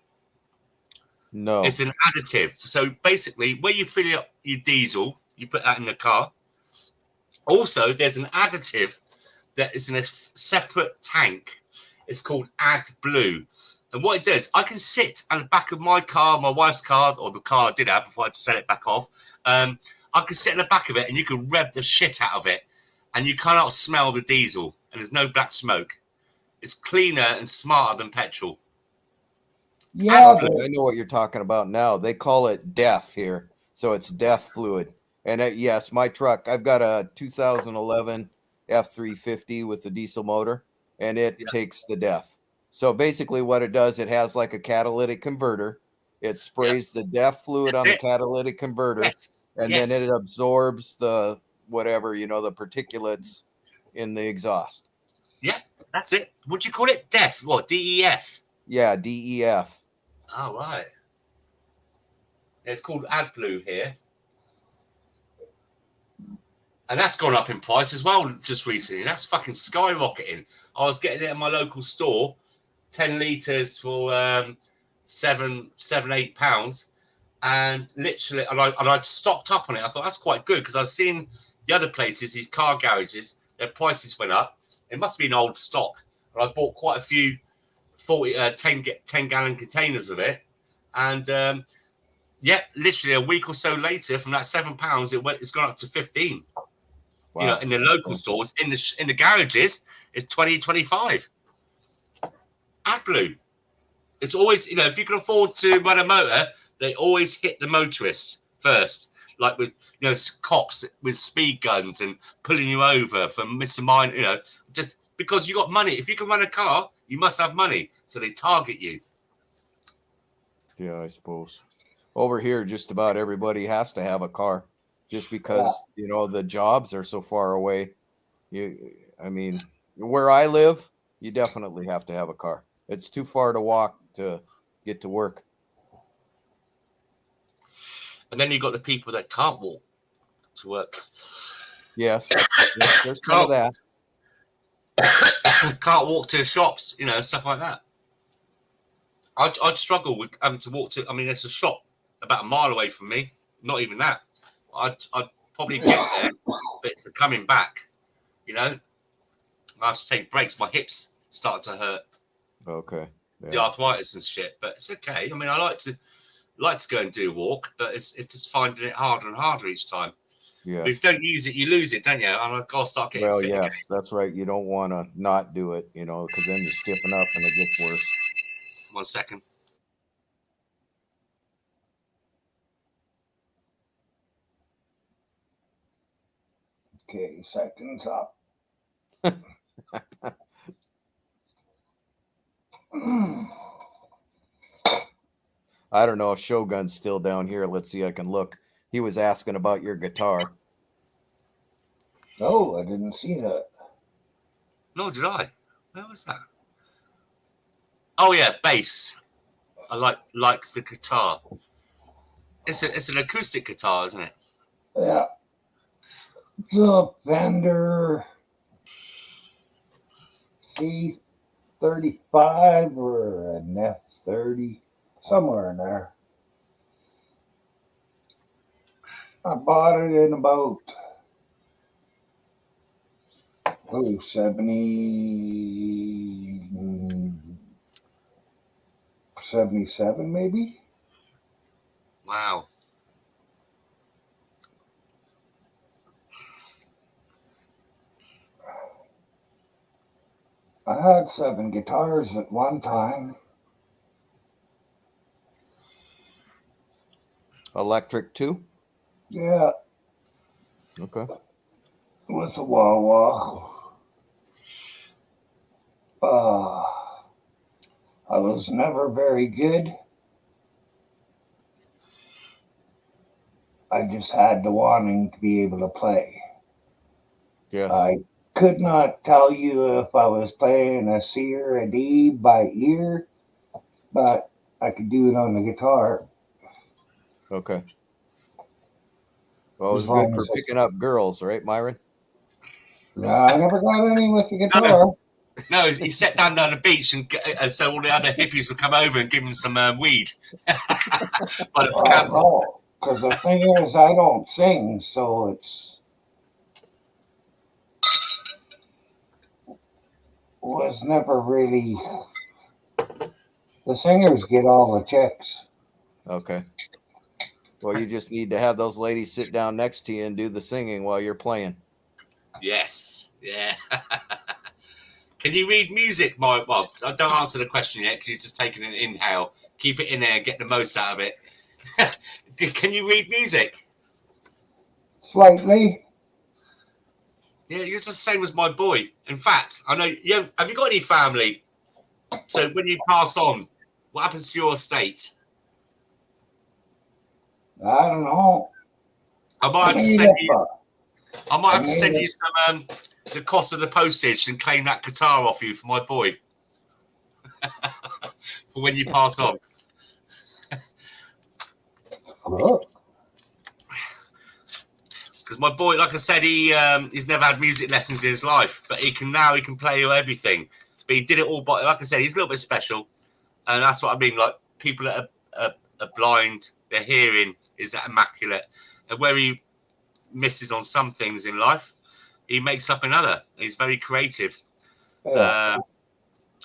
no. It's an additive. So basically, when you fill up your diesel, you put that in the car. Also, there's an additive that is in a separate tank. It's called AdBlue. And what it does, I can sit at the back of my car, my wife's car, or the car I did have before I had to sell it back off. I can sit in the back of it and you can rev the shit out of it. And you cannot smell the diesel. And there's no black smoke. It's cleaner and smarter than petrol. Yeah, Okay, I know what you're talking about now. They call it DEF here. So it's DEF fluid. And yes, my truck, I've got a 2011 F350 with the diesel motor, and it takes the DEF. So basically what it does, it has like a catalytic converter. It sprays the DEF fluid That's on the it. catalytic converter, Yes. and then it absorbs the whatever, the particulates in the exhaust. Yeah, that's it. What do you call it? DEF. What? DEF? Yeah, DEF. Oh, right. It's called AdBlue here. And that's gone up in price as well just recently. That's fucking skyrocketing. I was getting it at my local store, 10 litres for £7-8. And literally, and I stocked up on it. I thought that's quite good because I've seen the other places, these car garages, their prices went up. It must be an old stock. And I bought quite a few 10-gallon containers of it. And literally a week or so later, from that £7, it's gone up to 15. Wow. In the local stores, in the garages, it's 20-25. AdBlue. It's always, if you can afford to run a motor, they always hit the motorists first. Like with, cops with speed guns and pulling you over for misdemeanor, just because you got money. If you can run a car, you must have money. So they target you. Yeah, I suppose. Over here, just about everybody has to have a car just because, the jobs are so far away. Where I live, you definitely have to have a car. It's too far to walk to get to work. And then you've got the people that can't walk to work. Yes, there's some of that. Can't walk to the shops, stuff like that. I'd struggle with having to walk to. There's a shop about a mile away from me. Not even that. I'd probably get there, but it's coming back. I have to take breaks. My hips start to hurt. Okay. Yeah. The arthritis and shit, but it's okay. I like to go and do a walk, but it's just finding it harder and harder each time. Yes. But if you don't use it, you lose it, don't you? And I've got to start getting fit again. That's right. You don't want to not do it, because then you stiffen up and it gets worse. 1 second. Okay, seconds up. I don't know if Shogun's still down here. Let's see. I can look. He was asking about your guitar. No, I didn't see that. No, did I? Where was that? Oh yeah, bass. I like the guitar. It's an acoustic guitar, isn't it? Yeah. It's a Fender C35 or an F30, somewhere in there. I bought it in about 77 maybe. Wow. I had 7 guitars at one time. Electric too? Yeah, Okay. with a wah wah. I was never very good. I just had the wanting to be able to play. Yes. I could not tell you if I was playing a C or a D by ear, but I could do it on the guitar Okay. Well, it as was good long for as picking up girls, right, Myron? I never got any with the No, guitar. no, he sat down on the beach, and so all the other hippies would come over and give him some weed. By the Oh camp. no, because the thing is, I don't sing, so it's was never really. The singers get all the chicks. Okay. Well, you just need to have those ladies sit down next to you and do the singing while you're playing. Yes, yeah. Can you read music, Mike? Well, don't answer the question yet because you're just taking an inhale. Keep it in there, get the most out of it. Can you read music? Slightly. Yeah, you're just the same as my boy. In fact, I know you have you got any family? So when you pass on, what happens to your estate? I don't know. I might I have to made send up. you. I might I have to made send you it. some the cost of the postage and claim that guitar off you for my boy for when you pass on. Look, Because my boy, like I said, he's never had music lessons in his life, but he can play everything. But he did it all by, like I said, he's a little bit special, and that's what I mean. Like people that are blind, their hearing is immaculate, and where he misses on some things in life, he makes up another. He's very creative, yeah.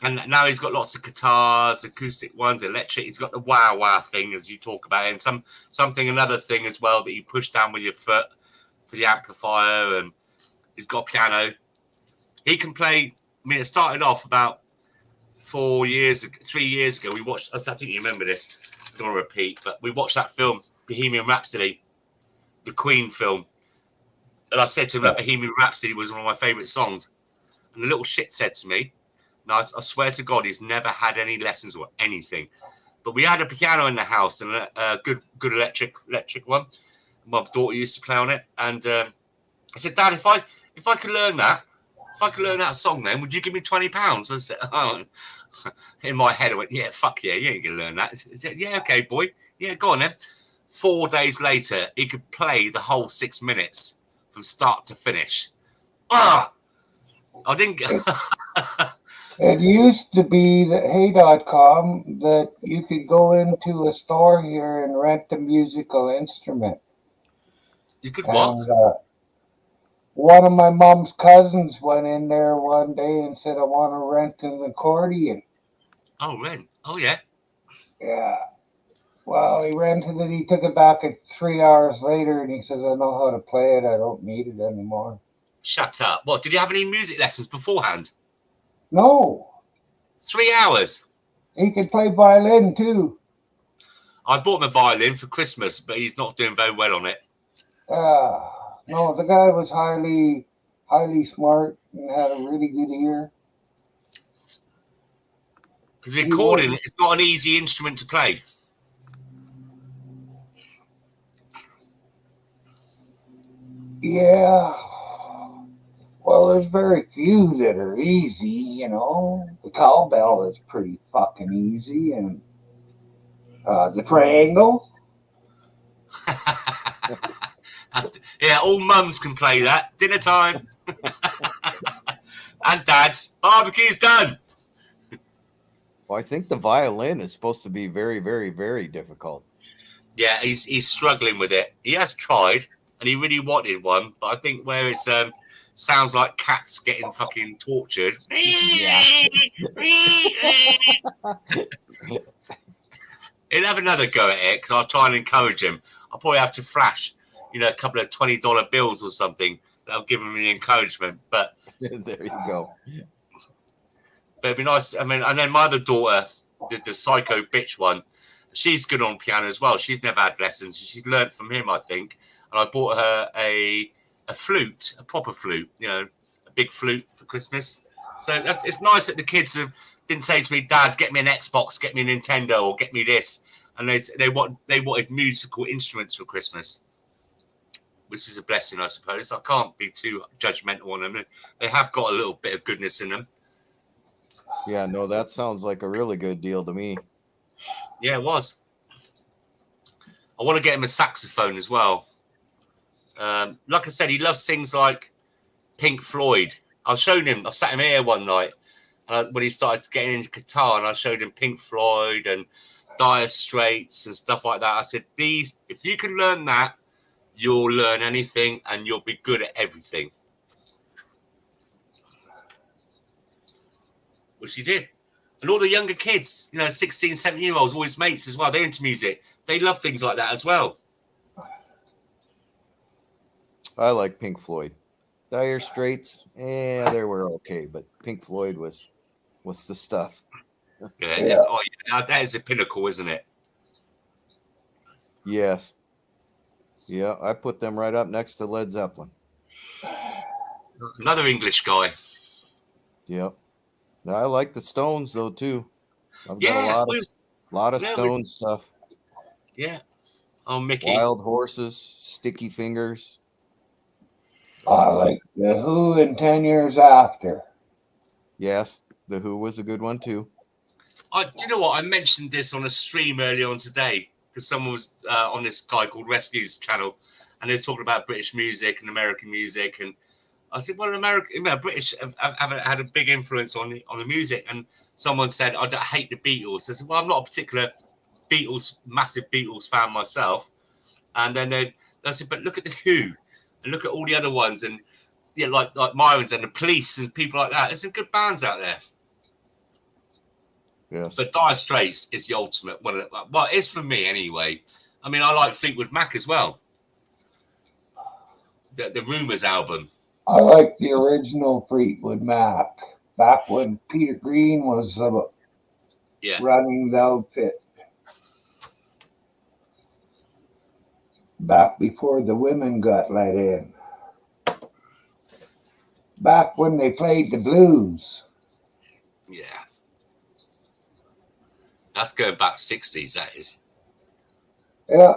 and now he's got lots of guitars, acoustic ones, electric. He's got the wow wow thing as you talk about, and another thing as well that you push down with your foot for the amplifier, and he's got a piano. He can play. I mean, it started off about 3 years ago. We watched. I think you remember this. I don't want to repeat, but we watched that film, Bohemian Rhapsody, the Queen film. And I said to him that Bohemian Rhapsody was one of my favourite songs. And the little shit said to me, "No, I swear to God, he's never had any lessons or anything." But we had a piano in the house and a good electric one. My daughter used to play on it, and I said, "Dad, if I could learn that, song, then would you give me £20?" I said, "Oh." In my head, I went, "Yeah, fuck yeah, you ain't gonna learn that." He said, "Yeah, okay, boy, yeah, go on then." 4 days later, he could play the whole 6 minutes from start to finish. Ah, I didn't get. It used to be that Hey.com that you could go into a store here and rent a musical instrument. You could what? And one of my mom's cousins went in there one day and said, "I want to rent an accordion." Oh, Ren. Oh, yeah. Yeah. Well, he rented it. He took it back at 3 hours later, and he says, "I know how to play it. I don't need it anymore." Shut up. What? Did you have any music lessons beforehand? No, 3 hours. he could play violin too. I bought him a violin for Christmas, but he's not doing very well on it. No, the guy was highly smart and had a really good ear. Because the He accordion was, is not an easy instrument to play. yeah. Well, there's very few that are easy, The cowbell is pretty fucking easy, and the triangle. Yeah, all mums can play that. Dinner time. And dads. Barbecue's done. Well, I think the violin is supposed to be very, very, very difficult. Yeah, he's struggling with it. He has tried, and he really wanted one, but I think where it's sounds like cats getting fucking tortured. Yeah. He'll have another go at it because I'll try and encourage him. I'll probably have to flash, a couple of $20 bills or something that'll give him the encouragement. But There you go. it'd be nice. I mean, and then my other daughter, the psycho bitch one, she's good on piano as well. She's never had lessons. She's learned from him, I think. And I bought her a flute, a proper flute, a big flute for Christmas. So it's nice that the kids didn't say to me, Dad, get me an Xbox, get me a Nintendo, or get me this. And they wanted musical instruments for Christmas, which is a blessing, I suppose. I can't be too judgmental on them. They have got a little bit of goodness in them. Yeah, no, that sounds like a really good deal to me. Yeah, it was. I want to get him a saxophone as well. Like I said, he loves things like Pink Floyd. I've sat him here one night when he started getting into guitar, and I showed him Pink Floyd and Dire Straits and stuff like that. I said, if you can learn that, you'll learn anything and you'll be good at everything. Which he did. And all the younger kids, 16, 17-year-olds, all his mates as well, they're into music. They love things like that as well. I like Pink Floyd. Dire Straits, they were okay, but Pink Floyd was the stuff. Yeah. Oh, yeah. That is a pinnacle, isn't it? Yes. Yeah, I put them right up next to Led Zeppelin. Another English guy. Yep. Now, I like the Stones though too. I've got a lot of Stones stuff. Yeah. Oh, Mickey. Wild Horses, Sticky Fingers. I like The Who and 10 Years After. Yes, The Who was a good one too. Do you know what? I mentioned this on a stream earlier on today because someone was on this guy called Rescue's channel, and they were talking about British music and American music, and I said, well, British have had a big influence on the music, and someone said, I hate the Beatles. I said, well, I'm not a particular massive Beatles fan myself, and then they said, but look at the Who, and look at all the other ones, and like Myron's and the Police and people like that. There's some good bands out there. Yes. But Dire Straits is the ultimate one. Well, it is for me anyway. I mean, I like Fleetwood Mac as well. The Rumours album. I like the original Fleetwood Mac. Back when Peter Green was running the outfit. Back before the women got let in. Back when they played the blues. Yeah. That's going back 60s, that is. Yeah.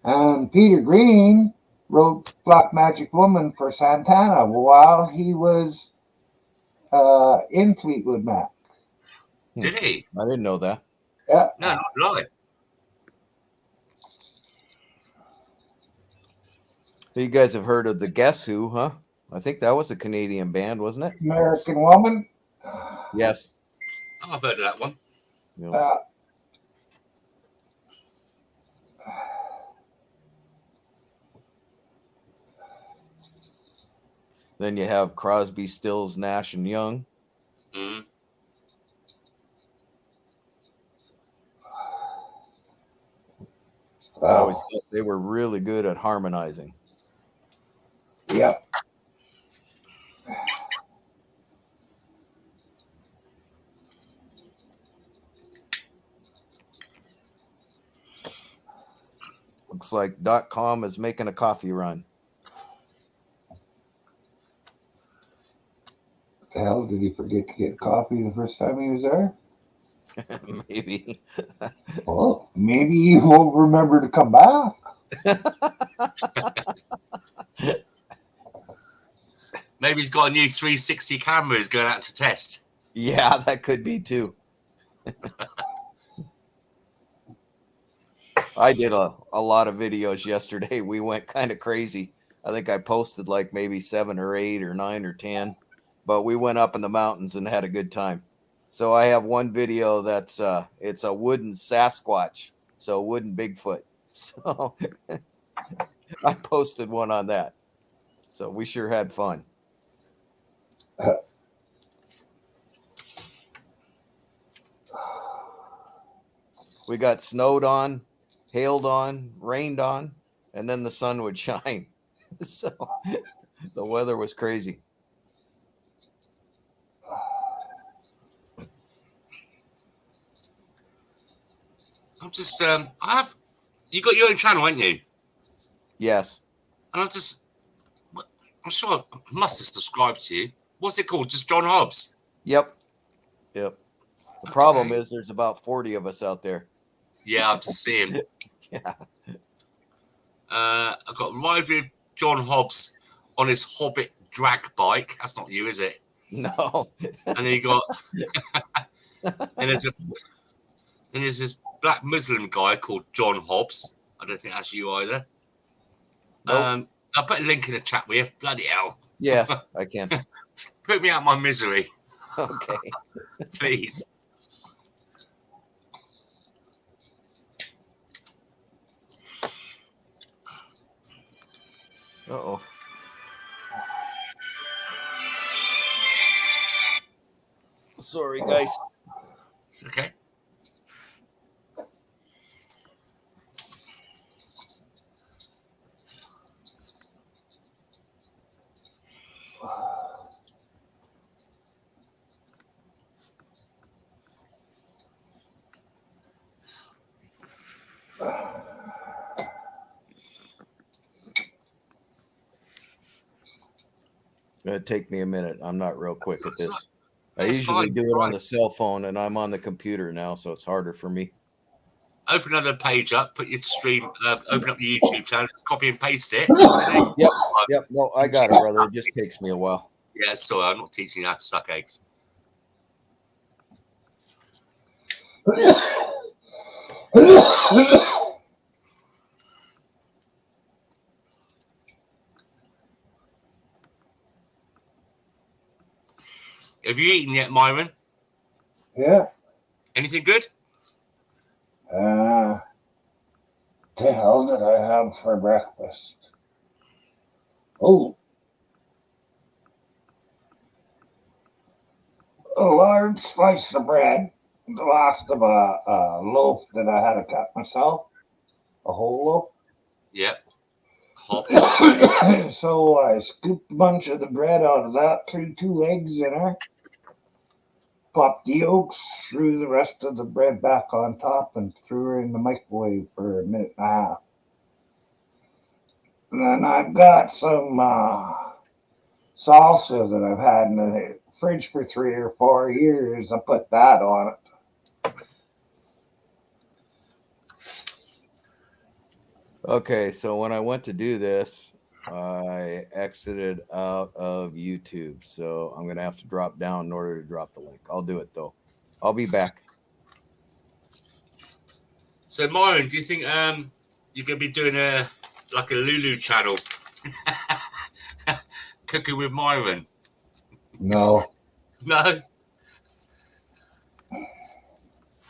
And Peter Green wrote Black Magic Woman for Santana while he was in Fleetwood Mac. Did he? I didn't know that. Yeah. No, not really. So you guys have heard of the Guess Who, huh? I think that was a Canadian band, wasn't it? American Woman. Yes. Oh, I've heard of that one. Then you have Crosby, Stills, Nash, and Young. Mm. I always thought they were really good at harmonizing. Yep. Looks like .com is making a coffee run. The hell, did he forget to get coffee the first time he was there? Maybe. Well, maybe he won't remember to come back. Maybe he's got a new 360 camera he's going out to test. Yeah, that could be too. I did a lot of videos yesterday. We went kind of crazy. I think I posted like maybe 7 or 8 or 9 or 10, but we went up in the mountains and had a good time. So I have one video that's it's a wooden Sasquatch So wooden Bigfoot. So I posted one on that. So we sure had fun. We got snowed on, hailed on, rained on, and then the sun would shine. So the weather was crazy. I'm just you got your own channel, haven't you? Yes. And I'm sure I must have subscribed to you. What's it called? Just John Hobbs? Yep. The problem is there's about 40 of us out there. Yeah, I'm just seeing. Yeah. I've got Ride with John Hobbs on his Hobbit drag bike. That's not you, is it? No. And then you got and there's this black Muslim guy called John Hobbs. I don't think that's you either. Nope. I'll put a link in the chat with you. Bloody hell. Yes, I can. Put me out of my misery. Okay. Please. Uh-oh. Sorry, guys. It's okay. It'll take me a minute. I'm not real quick at this. I That's usually fine, do it on fine. the cell phone, and I'm on the computer now, so it's harder for me. Open another page up, put your stream, open up your YouTube channel, just copy and paste it. Yep. No, I got it, brother. It just takes me a while. Yeah, sorry, I'm not teaching you how to suck eggs. Have you eaten yet, Myron? Yeah. Anything good? The hell did I have for breakfast? Oh. A large slice of bread, the last of a loaf that I had to cut myself, a whole loaf. Yep. Hop. So I scooped a bunch of the bread out of that, threw 2 eggs in her, popped the yolks, threw the rest of the bread back on top, and threw her in the microwave for a minute and a half. And then I've got some salsa that I've had in the fridge for 3 or 4 years. I put that on it. Okay, so when I went to do this, I exited out of YouTube. So I'm going to have to drop down in order to drop the link. I'll do it, though. I'll be back. So, Myron, do you think you're going to be doing a Lulu channel? Cooking with Myron? No. No?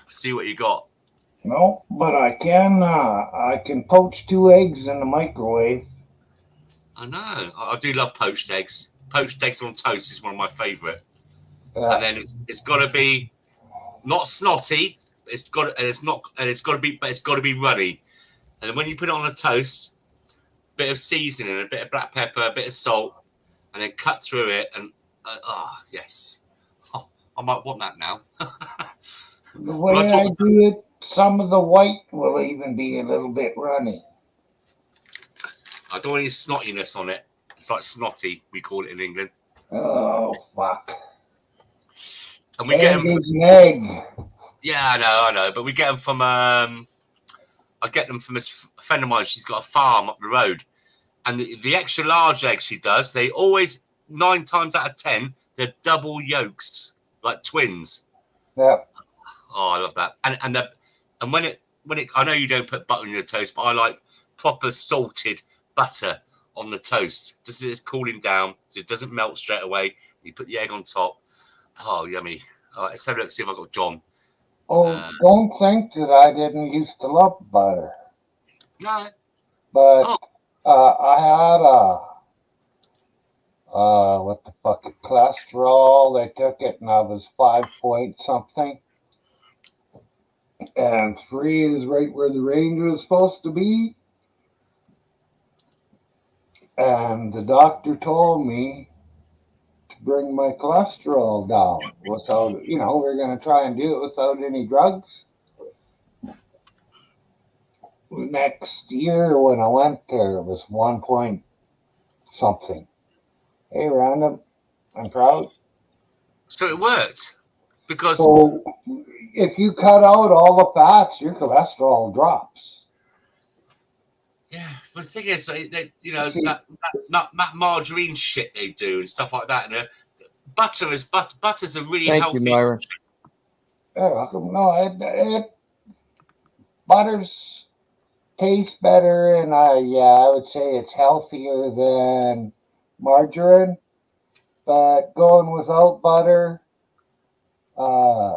See what you got. No, but I can poach 2 eggs in the microwave. I know. I do love poached eggs. Poached eggs on toast is one of my favourite. Yeah. And then it's got to be not snotty. It's got to be runny. And then when you put it on a toast, a bit of seasoning, a bit of black pepper, a bit of salt, and then cut through it. And yes, I might want that now. The way I do it, some of the white will even be a little bit runny. I don't want any snottiness on it. It's like snotty, we call it in England. Oh, fuck. And we get them from, egg. Yeah, I know. But we get them from I get them from a friend of mine. She's got a farm up the road. And the extra large eggs she does, they always, 9 times out of 10, they're double yolks, like twins. Yeah. Oh, I love that. And when it I know you don't put butter in your toast, but I like proper salted butter on the toast. Just as it's cooling down, so it doesn't melt straight away. You put the egg on top. Oh, yummy. All right, let's have a look, see if I've got John. Oh, don't think that I didn't used to love butter, No. but Oh, I had what the fuck, cholesterol. They took it, and I was 5 point something, and 3 is right where the range was supposed to be. And the doctor told me to bring my cholesterol down without, we're going to try and do it without any drugs. Next year, when I went there, it was 1 point something. Hey, Random, I'm proud. so it worked because So, if you cut out all the fats, your cholesterol drops. yeah. But the thing is, they See, that margarine shit they do and stuff like that, and butter's a really Thank you, healthy. Myra. no, butters taste better, and I would say it's healthier than margarine. But going without butter,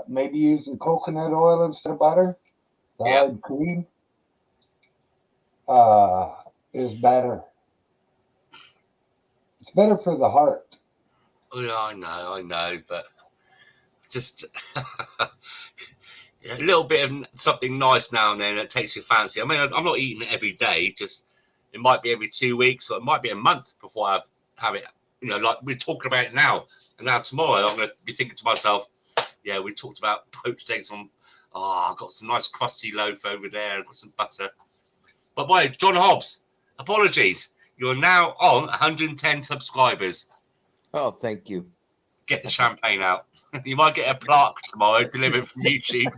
maybe using coconut oil instead of butter, the Yeah. hard cream, uh, is better. It's better for the heart. Oh, yeah, I know, but just a little bit of something nice now and then that takes your fancy. I mean, I'm not eating it every day. Just it might be every 2 weeks, or it might be a month before I have it. Like we're talking about it now, and now tomorrow I'm going to be thinking to myself, yeah, we talked about poached eggs on. Oh, I've got some nice crusty loaf over there. I've got some butter. But boy, John Hobbs, apologies. You're now on 110 subscribers. Oh, thank you. Get the champagne out. You might get a plaque tomorrow delivered from YouTube.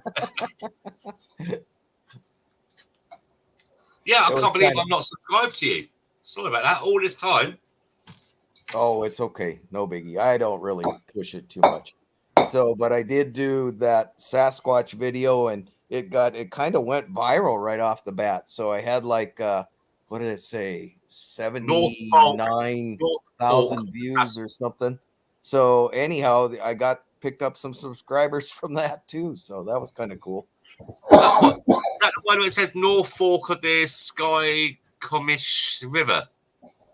Yeah, I can't believe I'm not subscribed to you. Sorry about that. All this time. Oh, it's okay. No biggie. I don't really push it too much. So, but I did do that Sasquatch video, and it kind of went viral right off the bat. So I had like what did it say? North Folk. 79,000 views or something. So anyhow, I got picked up some subscribers from that too. So that was kind of cool. What? Is that the one where it says North Fork of the Sky Comish River?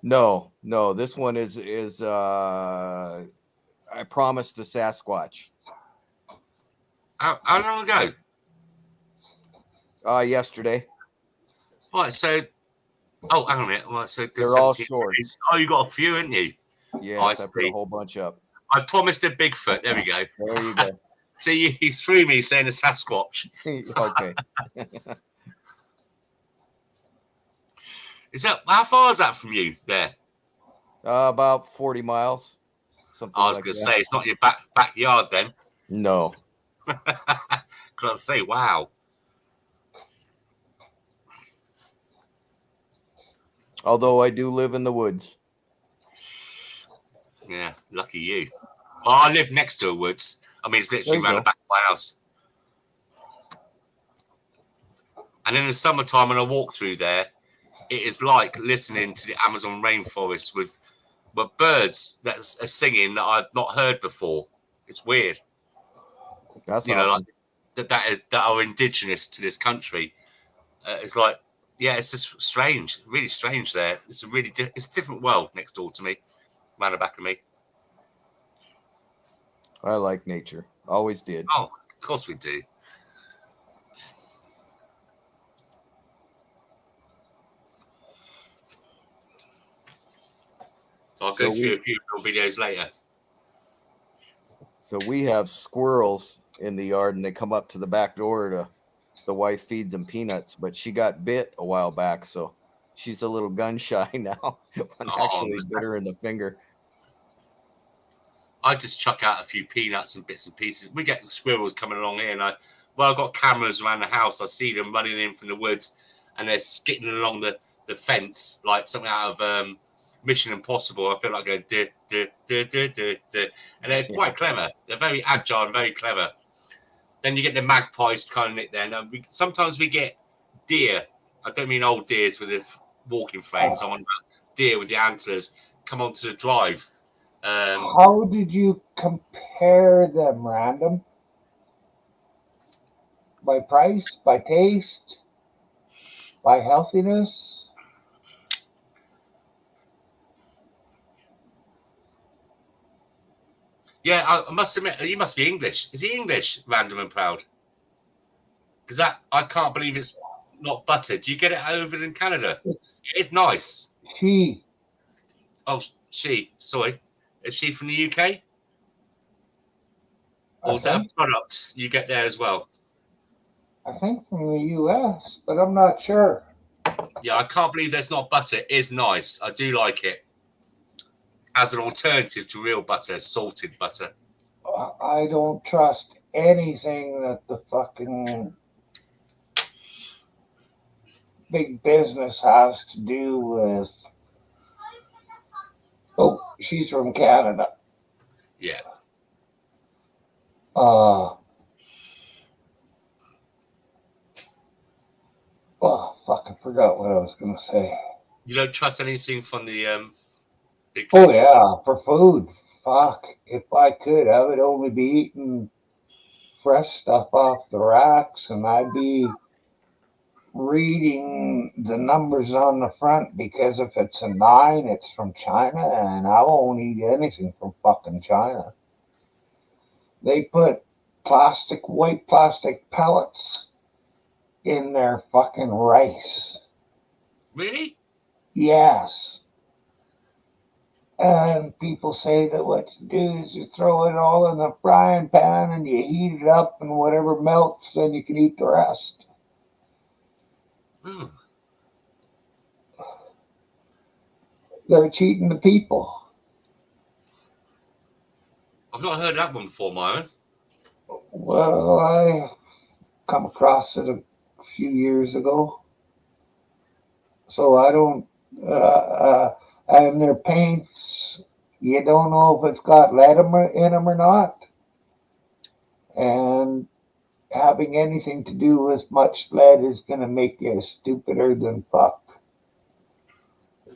No, this one is I promised the Sasquatch. How long ago? Yesterday. Right, so hang on a minute. Right, so They're all shorts. Oh, you got a few, haven't you? Yes, I put a whole bunch up. I promised a Bigfoot. There we go. There you go. See, he threw me saying a Sasquatch. Okay. How far is that from you there? About 40 miles. Something I was like going to that. say it's not your backyard then. No. Because I say, wow. Although I do live in the woods. Yeah, lucky you. Well, I live next to a woods. I mean, it's literally around the back of my house. And in the summertime, when I walk through there, it is like listening to the Amazon rainforest with birds that are singing that I've not heard before. It's weird. That's awesome. Like that are indigenous to this country. It's like, yeah, it's just strange, really strange there. It's it's a different world next door to me, around the back of me. I like nature. Always did. Oh, of course we do. So I'll go through a few videos later. So we have squirrels in the yard, and they come up to the back door the wife feeds them peanuts, but she got bit a while back, so she's a little gun shy now. Actually bit her in the finger. I just chuck out a few peanuts and bits and pieces. We get squirrels coming along here, and I've got cameras around the house. I see them running in from the woods, and they're skipping along the fence like something out of Mission Impossible. I feel like going duh, duh, duh, duh, duh, duh. And they're quite clever. They're very agile and very clever. Then you get the magpies kind of nick there. And sometimes we get deer. I don't mean old deers with the walking frames. I'm on about deer with the antlers come onto the drive. How did you compare them, Random? By price, by taste, by healthiness. Yeah, I must admit, he must be English. Is he English, Random and Proud? Because that I can't believe it's not butter. Do you get it over in Canada? It's nice. She, Oh, sorry. Is she from the UK? Or is that a product you get there as well? I think from the US, but I'm not sure. Yeah, I can't believe there's not butter. It is nice. I do like it. As an alternative to real butter, salted butter. I don't trust anything that the fucking big business has to do with. Oh, she's from Canada. Yeah. Oh, fuck, I forgot what I was going to say. You don't trust anything from the big Oh, places? yeah, for food. Fuck, if I could, I would only be eating fresh stuff off the racks, and I'd be reading the numbers on the front, because if it's a 9, it's from China, and I won't eat anything from fucking China. They put white plastic pellets in their fucking rice. Really? Yes. And people say that what you do is you throw it all in the frying pan and you heat it up, and whatever melts, then you can eat the rest. Hmm. They're cheating the people. I've not heard that one before, Myron. Well, I come across it a few years ago. So I don't, and their paints, you don't know if it's got lead in them or not. And having anything to do with much lead is going to make you stupider than fuck.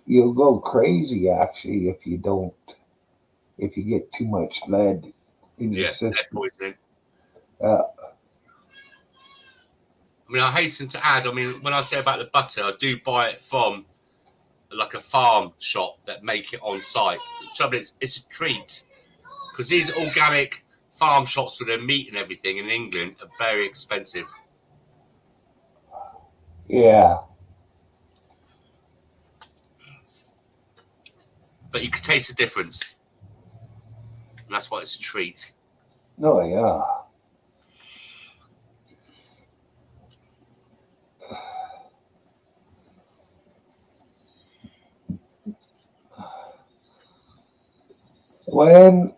You'll go crazy, actually, if you don't, if you get too much lead in your Yeah, system. lead poisoning. Uh, I mean, I hasten to add, when I say about the butter, I do buy it from like a farm shop that make it on site. The trouble is, it's a treat because these organic farm shops with their meat and everything in England are very expensive. yeah. But you can taste the difference. And that's why it's a treat. No, yeah. When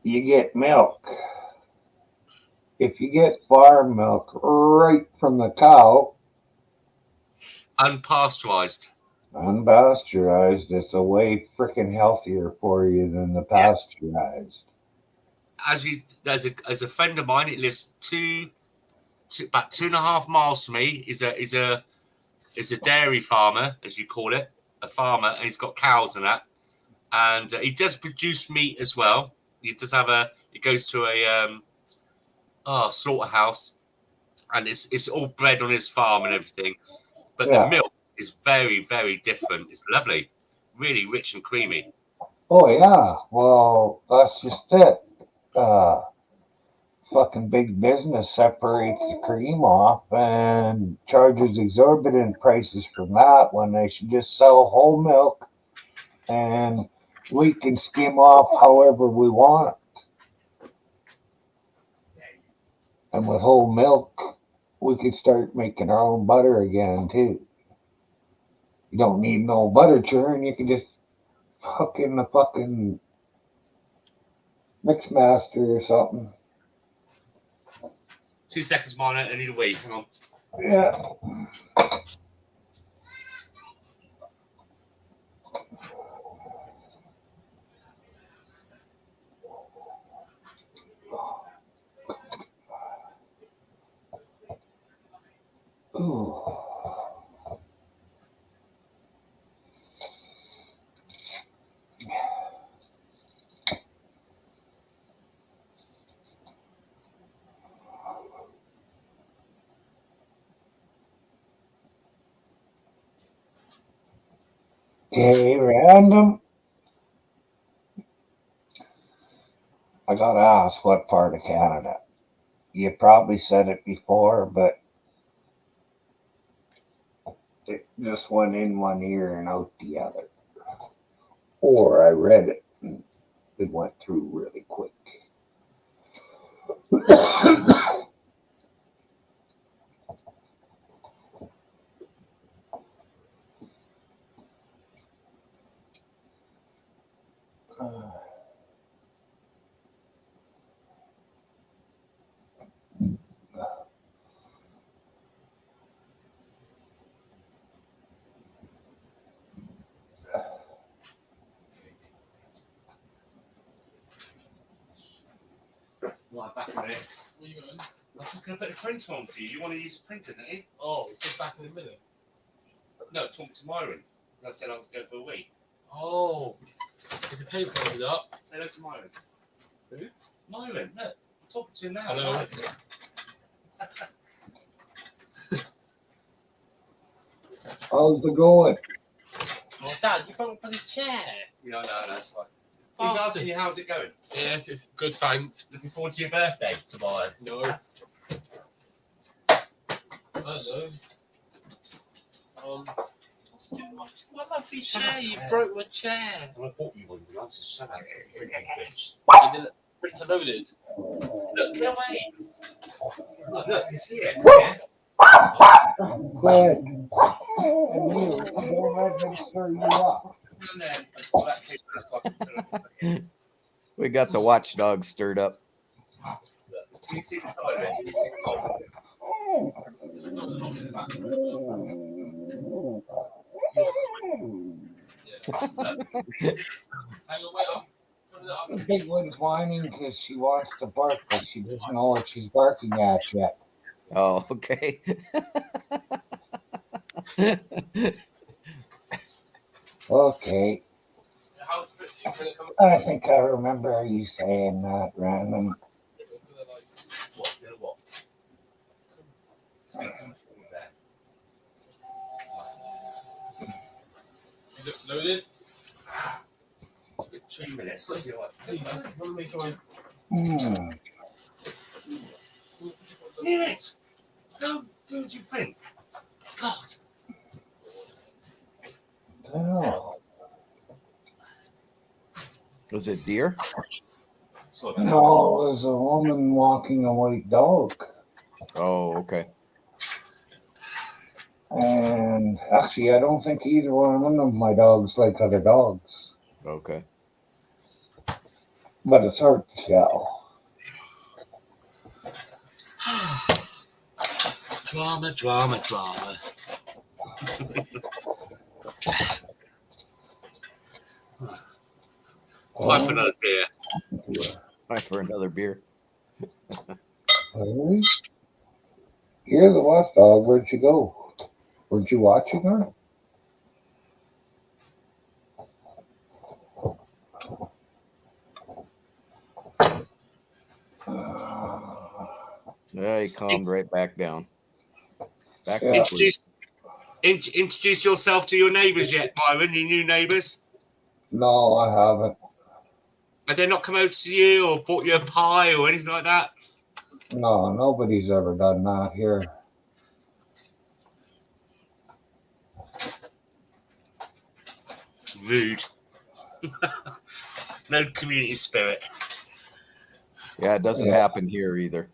you get milk, if you get farm milk right from the cow, Unpasteurized. unpasteurized, it's a way freaking healthier for you than the Yeah. pasteurized. As a friend of mine, it lives about 2.5 miles from me. Is a dairy farmer, as you call it, a farmer, and he's got cows and that. And he does produce meat as well. He does have he goes to a slaughterhouse, and it's all bred on his farm and everything. But the Yeah. milk is very, very different. It's lovely, really rich and creamy. Oh, yeah. Well, that's just it. Uh, Fucking big business separates the cream off and charges exorbitant prices from that, when they should just sell whole milk, and we can skim off however we want. And with whole milk, we could start making our own butter again, too. You don't need no butter churn. You can just hook in the fucking mix master or something. 2 seconds, Marna. I need a wee. Hang on. Yeah. Ooh. Okay, random. I gotta ask what part of Canada. You probably said it before, but it just went in one ear and out the other. Or I read it and it went through really quick. Right, back in a minute. Where you going? I'm just going to put a printer on for you. You want to use a printer, don't you? Oh, it's just back in a minute. No, talk to Myron. As I said, I was going for a week. Oh, is the paper loaded up? Say hello to Myron. Who? Myron, look. I'm talking to him now. Hello. Myron. How's it going? Oh, Dad, you broke up the chair. Yeah, no, that's fine. Oh, He's asking you, how's it going? Yes, it's good, thanks. Looking forward to your birthday tomorrow. No. I don't know. What lovely chair, you broke my chair. I bought you one, didn't I? So shut up, you bitch. And then printer loaded. Look, get away. Look, he's here. Quick. And you, don't let him stir you up. And then I got that paper so I can put it on. We got the watchdog stirred up. Look, can you see the side of it? Can you see the hole? You're sweet. Hang on, wait up. Put it up. The big one's whining because she wants to bark, but she doesn't know what she's barking at yet. Oh, okay. Okay. How's it come? I think I remember you saying that, random. What's going to what? It's going to come through there. Is it loaded? 3 minutes. Look, you're like, Please, I want to make sure I... Hmm. Damn it! Go do your print. God. Oh. Was it deer? Sorry about No, it was a woman walking a white dog. Oh, okay. And actually, I don't think either one of my dogs like other dogs. Okay. But it's hard to tell. Drama, drama, drama. Time for another beer. Time for another beer. Really? You're the watchdog. Where'd you go? Were you watching her? Yeah, he calmed right back down. Back Yeah. to sleep. Introduce yourself to your neighbours yet, Byron? Your new neighbours? No, I haven't. Have they not come over to you or bought you a pie or anything like that? No, nobody's ever done that here. Rude. No community spirit. Yeah, it doesn't happen here either.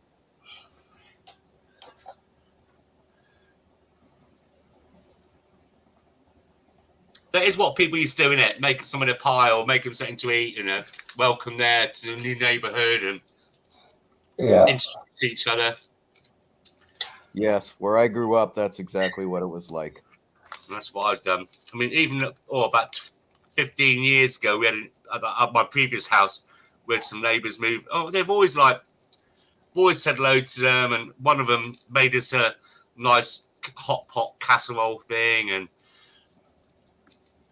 That is what people used to do, innit? Make someone a pie or make them something to eat and welcome there to a new neighbourhood and introduce each other. Yes, where I grew up, that's exactly what it was like. That's what I've done. I mean, even about 15 years ago, we had at my previous house, we had some neighbours move. Oh, they've always said hello to them, and one of them made us a nice hot pot casserole thing, and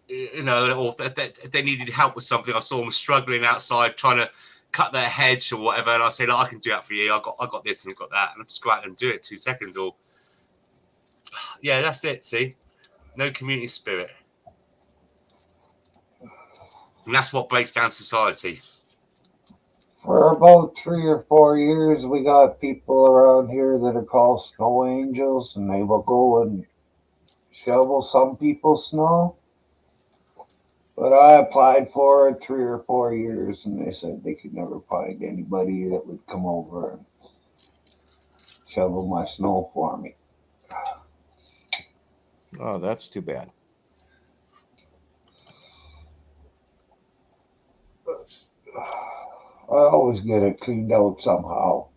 or if they needed help with something, I saw them struggling outside trying to cut their hedge or whatever, and I said, I can do that for you. I got this and I've got that, and I just go out and do it 2 seconds. Or yeah, that's it. See, no community spirit. And that's what breaks down society. For about 3 or 4 years, we got people around here that are called snow angels, and they will go and shovel some people's snow. But I applied for it 3 or 4 years, and they said they could never find anybody that would come over and shovel my snow for me. Oh, that's too bad. I always get it cleaned out somehow.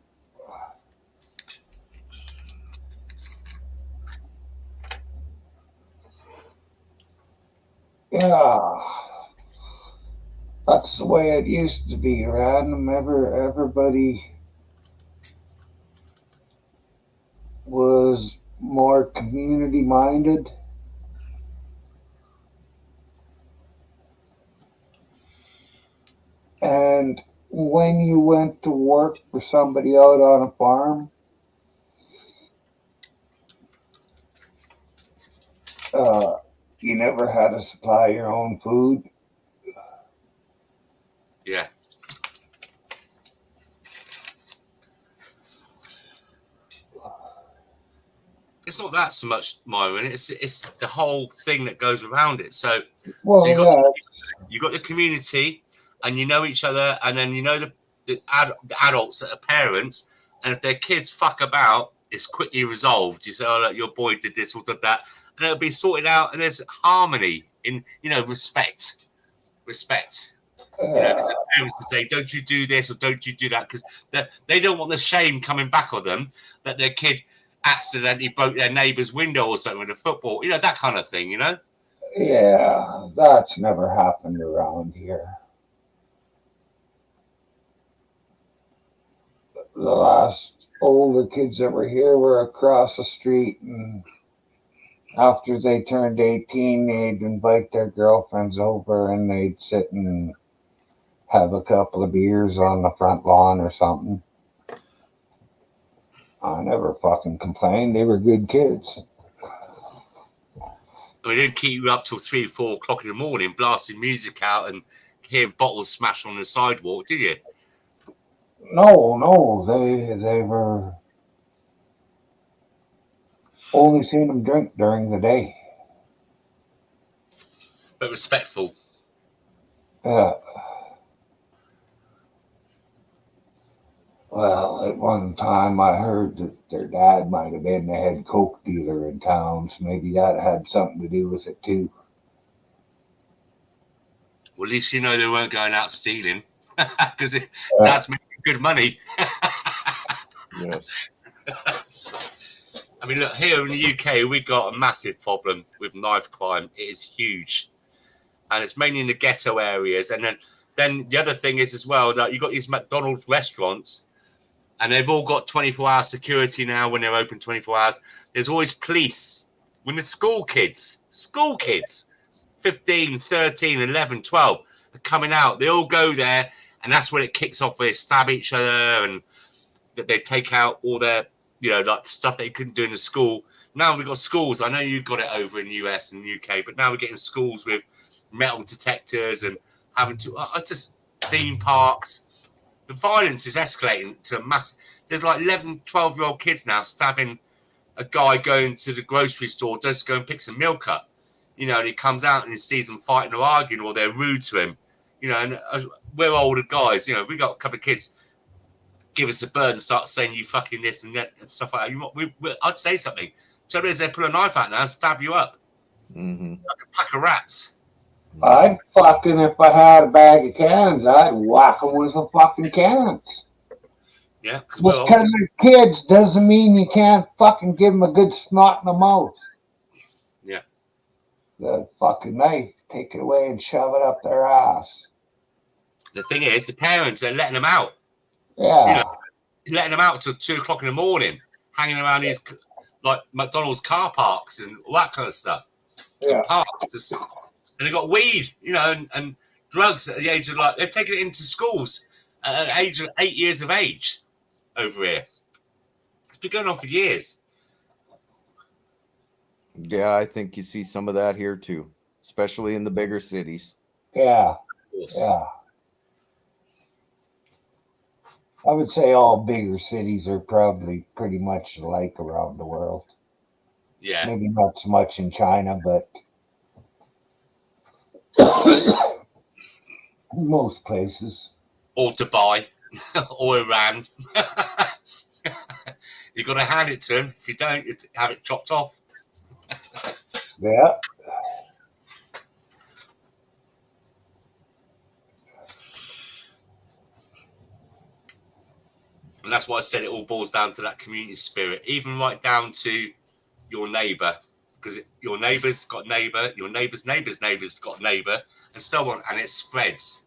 Yeah, that's the way it used to be, random. Everybody was more community minded. And when you went to work for somebody out on a farm, uh, you never had to supply your own food. Yeah. It's not that so much, Myron. It's the whole thing that goes around it. So Well, yeah, you got the community, and you know each other, and then you know the adults that are parents, and if their kids fuck about, it's quickly resolved. You say, "Oh, look, your boy did this or did that," and it'll be sorted out, and there's harmony in respect. Because the parents will say, "Don't you do this or don't you do that?" Because they don't want the shame coming back on them that their kid accidentally broke their neighbour's window or something with a football. That kind of thing. yeah, that's never happened around here. The last older kids that were here were across the street, and after they turned 18, they'd invite their girlfriends over and they'd sit and have a couple of beers on the front lawn or something. I never fucking complained. They were good kids. I mean, they didn't keep you up till 3, 4 o'clock in the morning, blasting music out and hearing bottles smashed on the sidewalk, did you? No, they were only seen them drink during the day. But respectful. Yeah. Well, at one time I heard that their dad might have been the head coke dealer in town, so maybe that had something to do with it too. Well, at least you know they weren't going out stealing, because Dad's making good money. Yes. I mean, look, here in the UK, we've got a massive problem with knife crime. It is huge. And it's mainly in the ghetto areas. And then the other thing is as well that you've got these McDonald's restaurants, and they've all got 24-hour security now when they're open 24 hours. There's always police. When the school kids, 15, 13, 11, 12, are coming out, they all go there, and that's when it kicks off where they stab each other and they take out all their, like stuff they couldn't do in the school. Now we've got schools. I know you've got it over in the US and the UK, but now we're getting schools with metal detectors and having to, just theme parks. The violence is escalating to a mass. There's like 11, 12-year-old kids now stabbing a guy going to the grocery store just to go and pick some milk up. And he comes out and he sees them fighting or arguing or they're rude to him. And we're older guys. We got a couple of kids give us a bird and start saying you fucking this and that and stuff like that. I'd say something. So they pull a knife out now and stab you up. Mm-hmm. Like a pack of rats. I'd fucking, if I had a bag of cans, I'd whack them with some fucking cans. Yeah. Just because they're kids doesn't mean you can't fucking give them a good snot in the mouth. Yeah. The fucking knife, take it away and shove it up their ass. The thing is, the parents are letting them out. Yeah. Letting them out till 2 o'clock in the morning, hanging around these like McDonald's car parks and all that kind of stuff. Yeah. And parks. And they got weed, and drugs at the age of they're taking it into schools at the age of 8 years of age over here. It's been going on for years. Yeah, I think you see some of that here too, especially in the bigger cities. Yeah. course. Yeah. I would say all bigger cities are probably pretty much alike around the world. Yeah. Maybe not so much in China, but most places. Or Dubai, or Iran. You got to hand it to them. If you don't, you have it chopped off. Yeah. And that's why I said it all boils down to that community spirit, even right down to your neighbour, because your neighbour's got neighbour, your neighbour's neighbour's got neighbour, and so on, and it spreads,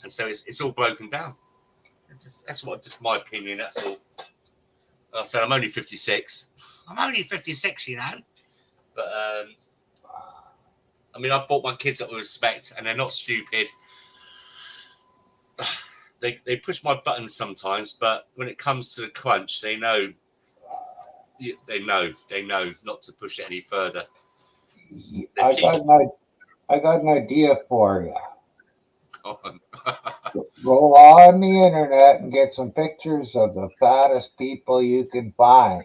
and so it's all broken down. That's just my opinion. That's all. Like I said I'm only 56. I'm only 56, you know, but I mean, I brought my kids up with respect, and they're not stupid. They push my buttons sometimes, but when it comes to the crunch, they know not to push it any further. I got an idea for you. Go on the internet and get some pictures of the fattest people you can find.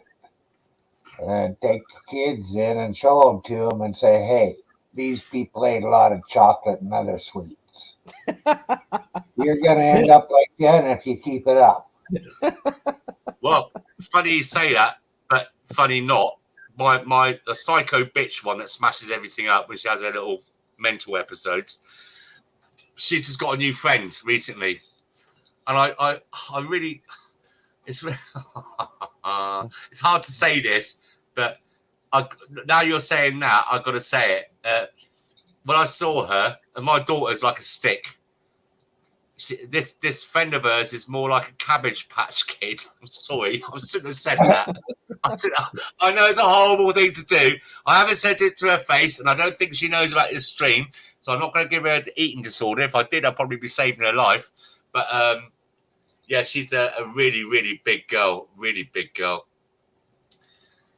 And take the kids in and show them to them and say, hey, these people ate a lot of chocolate and other sweets. You're going to end up like that if you keep it up. Well, funny you say that, but funny not. My psycho bitch one that smashes everything up, which has her little mental episodes. She just got a new friend recently, and I really, it's it's hard to say this, but now you're saying that, I've got to say it. When I saw her, and my daughter's like a stick. This friend of hers is more like a Cabbage Patch Kid. I'm sorry, I shouldn't have said that. I know it's a horrible thing to do. I haven't said it to her face, and I don't think she knows about this stream, so I'm not going to give her an eating disorder. If I did, I'd probably be saving her life. But yeah, she's a really, really big girl, really big girl.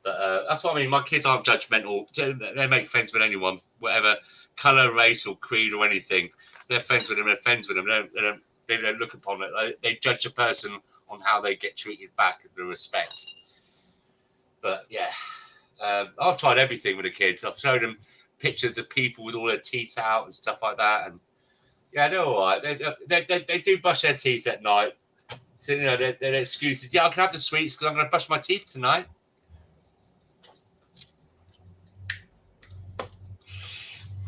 But that's what I mean. My kids aren't judgmental. They make friends with anyone, whatever colour, race, or creed, or anything. They're friends with them. They're friends with them. They don't look upon it. They judge a person on how they get treated back with respect. But yeah, I've tried everything with the kids. I've showed them pictures of people with all their teeth out and stuff like that. And yeah, they're all right. They do brush their teeth at night. So, you know, their excuses. Yeah, I can have the sweets because I'm going to brush my teeth tonight.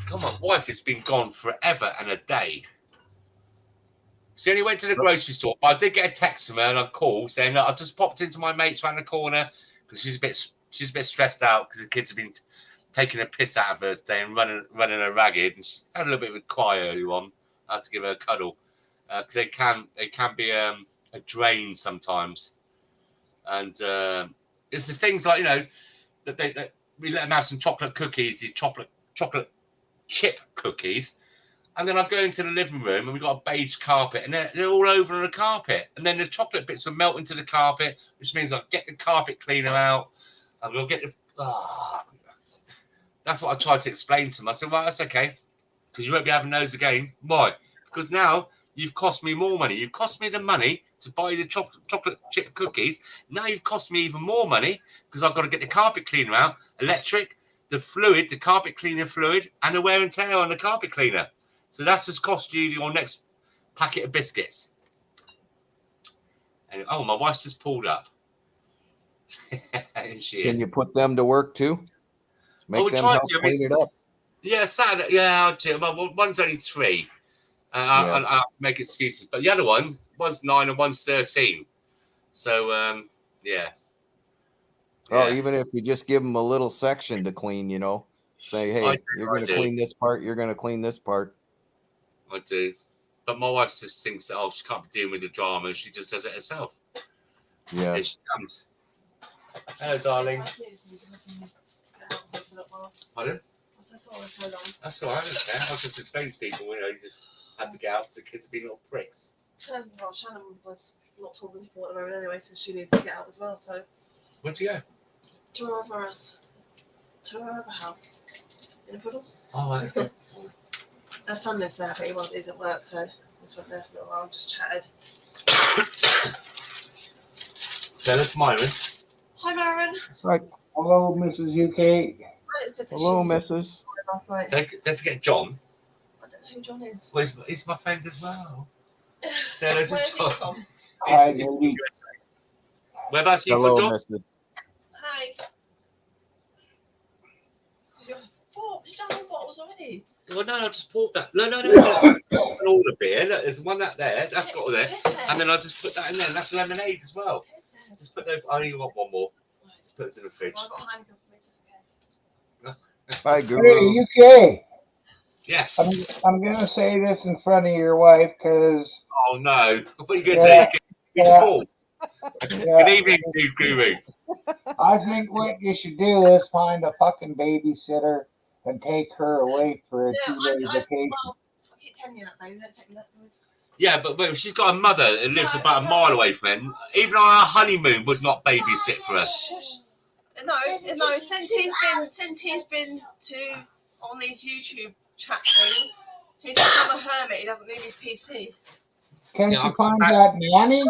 God, my wife has been gone forever and a day. She only went to the grocery store, but I did get a text from her and a call saying that I just popped into my mate's around the corner because she's a bit stressed out because the kids have been taking a piss out of her today and running her ragged. And she had a little bit of a cry early on. I had to give her a cuddle because they can be a drain sometimes. And it's the things like, you know, that we let them have some chocolate cookies, the chocolate chip cookies, and then I go into the living room and we've got a beige carpet and they're all over on the carpet, and then the chocolate bits will melt into the carpet, which means I'll get the carpet cleaner out and we'll get that's what I tried to explain to them. I said, well, that's okay, because you won't be having those again. Why? Because now you've cost me more money. You've cost me the money to buy the chocolate chip cookies. Now you've cost me even more money because I've got to get the carpet cleaner out, electric, the fluid, the carpet cleaner fluid, and the wear and tear on the carpet cleaner. So that's just cost you your next packet of biscuits. And my wife's just pulled up. She is. Can you put them to work too? Make them help clean it up. Yeah, Saturday. Yeah, I'll do. Well, one's only 3. Yes. I'll make excuses, but the other one's 9 and one's 13. So yeah. Oh, even if you just give them a little section to clean, you know, say, hey, you're going to clean this part. You're going to clean this part. I do. But my wife just thinks that, she can't be dealing with the drama. She just does it herself. Yeah. Here she comes. Hello, darling. Pardon? That's all right. I don't care. I was just explaining to people, you know, you just had to get out because the kids have been little pricks. Well, Shannon was not talking for at the moment anyway, so she needed to get out as well. So where'd you go? To her other house. In the Puddles. Oh, right. Her son lives there, but he's at work, so just went there for a little while, just chatted. So that's Myron. Hi, Maren. Hello, Mrs. UK. Hello, Mrs. Last night. Don't forget John. I don't know who John is. Well, he's my friend as well. Say hello to Where's he John. from? Hi, He's from lady. USA. Whereabouts are you Hello, from, John? Mrs. Hi. You've done all bottles already. Well, no, I just poured that. No. An order beer. Look, there's one that there. That's got there. And then I just put that in there. And that's lemonade as well. Just put those. I only want one more. Just put it in the fridge. Well, I've got a handcuff for me just in case. Hi, Guru. Hey, UK. Yes. I'm gonna say this in front of your wife because Oh no. What are you gonna Yeah. do? Yeah. Good evening, dude Guru. I think what you should do is find a fucking babysitter and take her away for a 2-day vacation. Well, I keep telling you that, baby. Don't take me that. Yeah, but she's got a mother who lives about a mile away from him. Even on our honeymoon, would not babysit for us. No. Since he's been to on these YouTube chat things, he's become a hermit. He doesn't leave his PC. Can't Yeah, you find that nanny?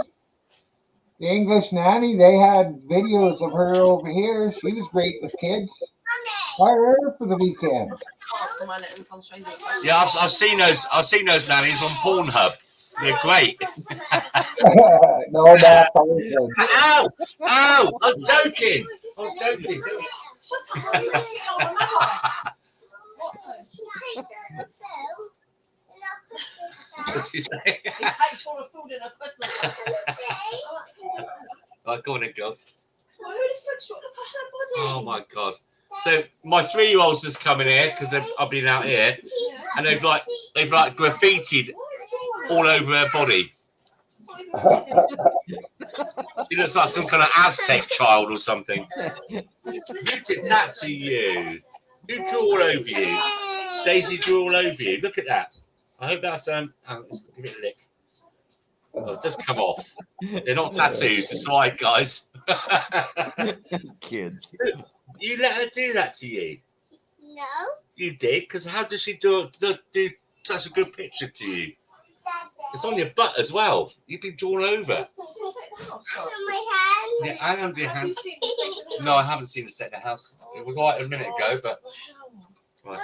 The English nanny? They had videos of her over here. She was great with kids. Hire her for the weekend. Answer my letters on Stranger Things. Yeah, I've seen those. I've seen those nannies on Pornhub. They're great. No, that's all. Ow! I was joking. Shut up. What's she saying? He takes all the food in a Christmas. Right, go on then, girls. Well, who the frick's got to put her body? Oh my god. So my 3-year-old's just coming here because I've been out here, and they've like graffitied all over her body. She looks like some kind of Aztec child or something. Who did that to you? Who drew all over you? Daisy drew all over you. Look at that. I hope that's let's give it a lick. Oh, it does come off. They're not tattoos. It's all right, guys. Kids. You let her do that to you? No. You did? Because how does she do such a good picture to you? It's on your butt as well. You've been drawn over. My hand. Yeah, I under your hands. No, I haven't seen the state of the house. It was like a minute ago, but right.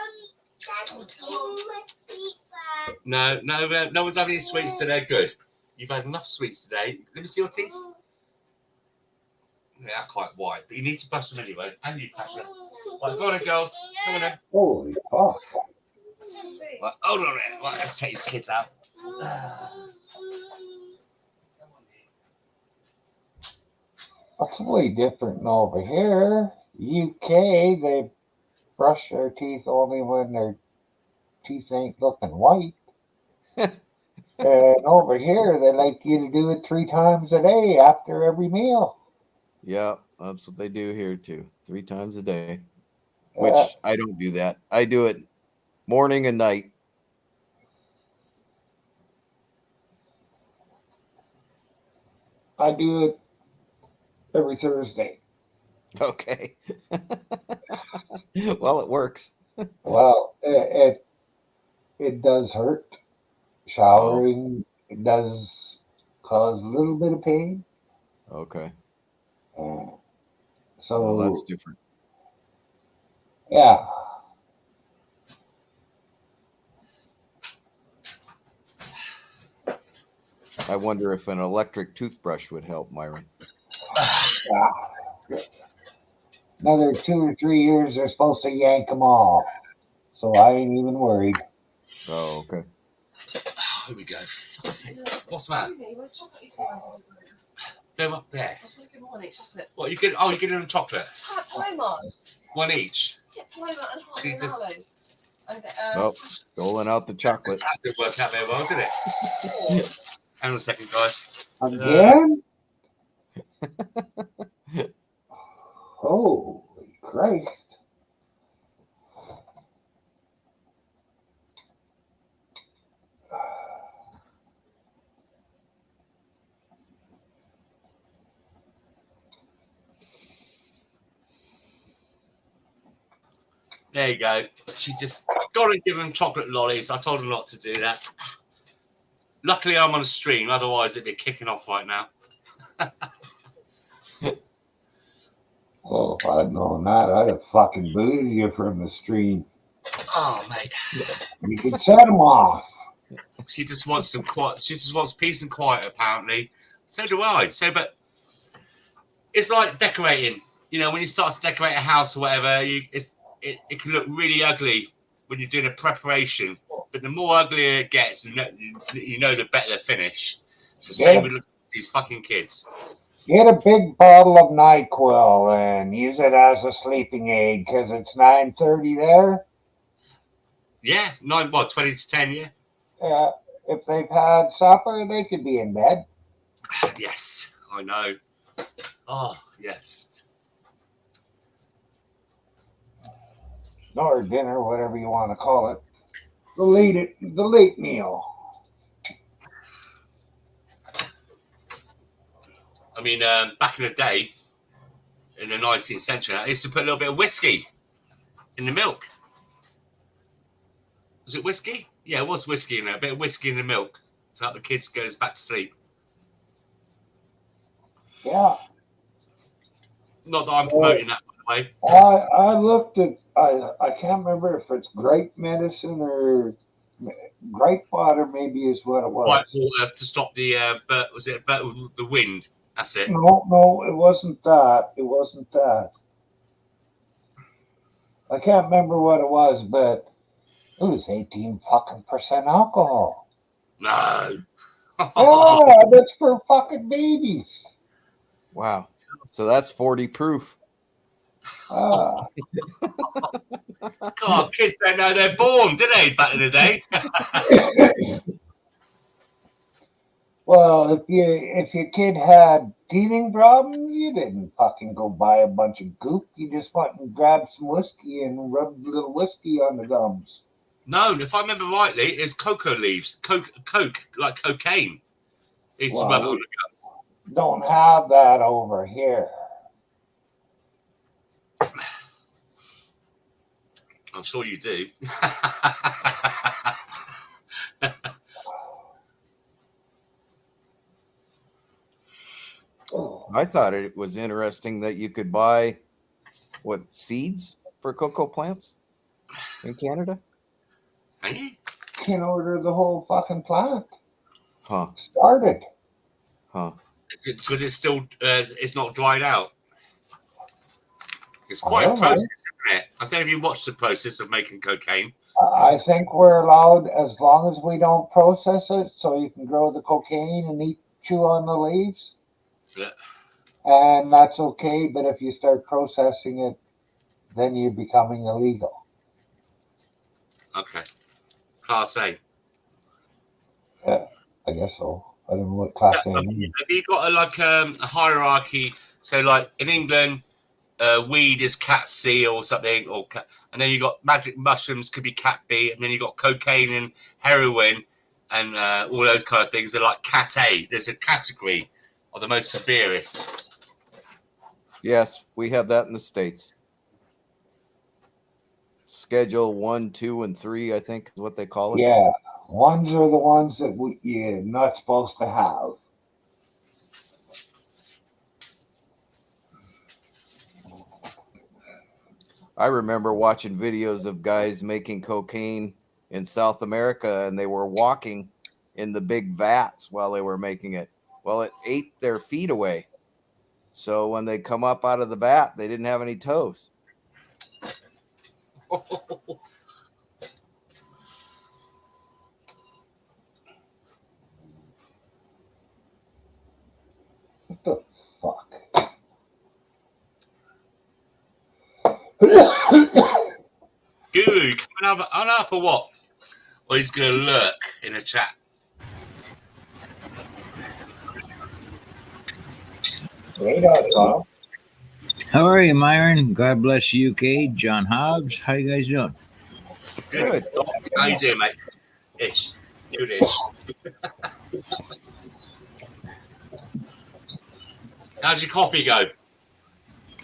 No one's having any sweets today. Good. You've had enough sweets today. Let me see your teeth. They are quite white, but you need to brush them anyway. And you, Pasha. Right, go on, girls. Come on then. Holy fuck. Right, hold on a minute. Right, let's take these kids out. That's way different than over here. UK, they brush their teeth only when their teeth ain't looking white. And over here, they like you to do it 3 times a day after every meal. Yeah, that's what they do here too. 3 times a day. Which Uh, I don't do that. I do it morning and night. I do it every Thursday. Okay. Well, it works. Well, it does hurt. Showering, it does cause a little bit of pain. Okay. So Well, that's different. yeah. I wonder if an electric toothbrush would help, Myron. Another 2 or 3 years, they're supposed to yank them all. So I ain't even worried. Oh, okay. Here we go. Fuck's sake. What's that? They're up there. What, you get? Oh, you get them chocolate. Paloma. One each. Get Paloma and She just- Oh, doling out the chocolate. That didn't work out very well, did it? Hang on a second, guys. Again? Holy Christ. There you go. She just Got to give them chocolate lollies. I told them not to do that. Luckily, I'm on a stream. Otherwise, it'd be kicking off right now. Oh, if I'd known that, I'd have fucking booted you from the stream. Oh, mate. You could set them off. She just wants some quiet. She just wants peace and quiet, apparently. So do I. So, but it's like decorating. You know, when you start to decorate a house or whatever, it can look really ugly when you're doing a preparation. But the more uglier it gets, you know the better the finish. It's the same with these fucking kids. Get a big bottle of NyQuil and use it as a sleeping aid because it's 9:30 there. Yeah, 20 to 10, yeah. If they've had supper, they could be in bed. Yes, I know. Oh, yes. Or dinner, whatever you want to call it. The late meal. I mean, back in the day, in the 19th century, I used to put a little bit of whiskey in the milk. Was it whiskey? Yeah, it was whiskey in there. A bit of whiskey in the milk to help the kids goes back to sleep. Yeah. Not that I'm promoting that, by the way. I looked at, I can't remember if it's grape medicine or grape water, maybe is what it was. White water to stop the, was it the wind? That's it. No, it wasn't that. It wasn't that. I can't remember what it was, but it was 18% alcohol. No. Yeah, that's for fucking babies. Wow. So that's 40 proof. God, kids don't know they're born, do they, back in the day? Well, if your kid had teething problems, you didn't fucking go buy a bunch of goop. You just went and grabbed some whiskey and rubbed a little whiskey on the gums. No, if I remember rightly, it's cocoa leaves. Coke like cocaine. They used to rub it on the gums. Don't have that over here. I'm sure you do. I thought it was interesting that you could buy seeds for cocoa plants in Canada. You can order the whole fucking plant. Huh. Started. Huh. Because it's still it's not dried out. It's quite a process, isn't it? I don't know if you watched the process of making cocaine. I think we're allowed, as long as we don't process it, so you can grow the cocaine and chew on the leaves. Yeah. And that's okay, but if you start processing it, then you're becoming illegal. Okay. Class A. Yeah, I guess so. I don't know what class A means. Have you got a hierarchy? So, like in England, weed is cat C or something, and then you got magic mushrooms could be cat B, and then you got cocaine and heroin and all those kind of things. They're like cat A. There's a category of the most severest. Yes, we have that in the States. Schedule 1, 2, and 3, I think is what they call it. Yeah, ones are the ones that you're not supposed to have. I remember watching videos of guys making cocaine in South America, and they were walking in the big vats while they were making it. Well, it ate their feet away. So when they come up out of the vat, they didn't have any toes. What the fuck? Guru, coming up or what? Or he's going to lurk in a chat. How are you, Myron? God bless UK. John Hobbs. How you guys doing? Good. How you doing, mate? Ish. Good-ish. How's your coffee go?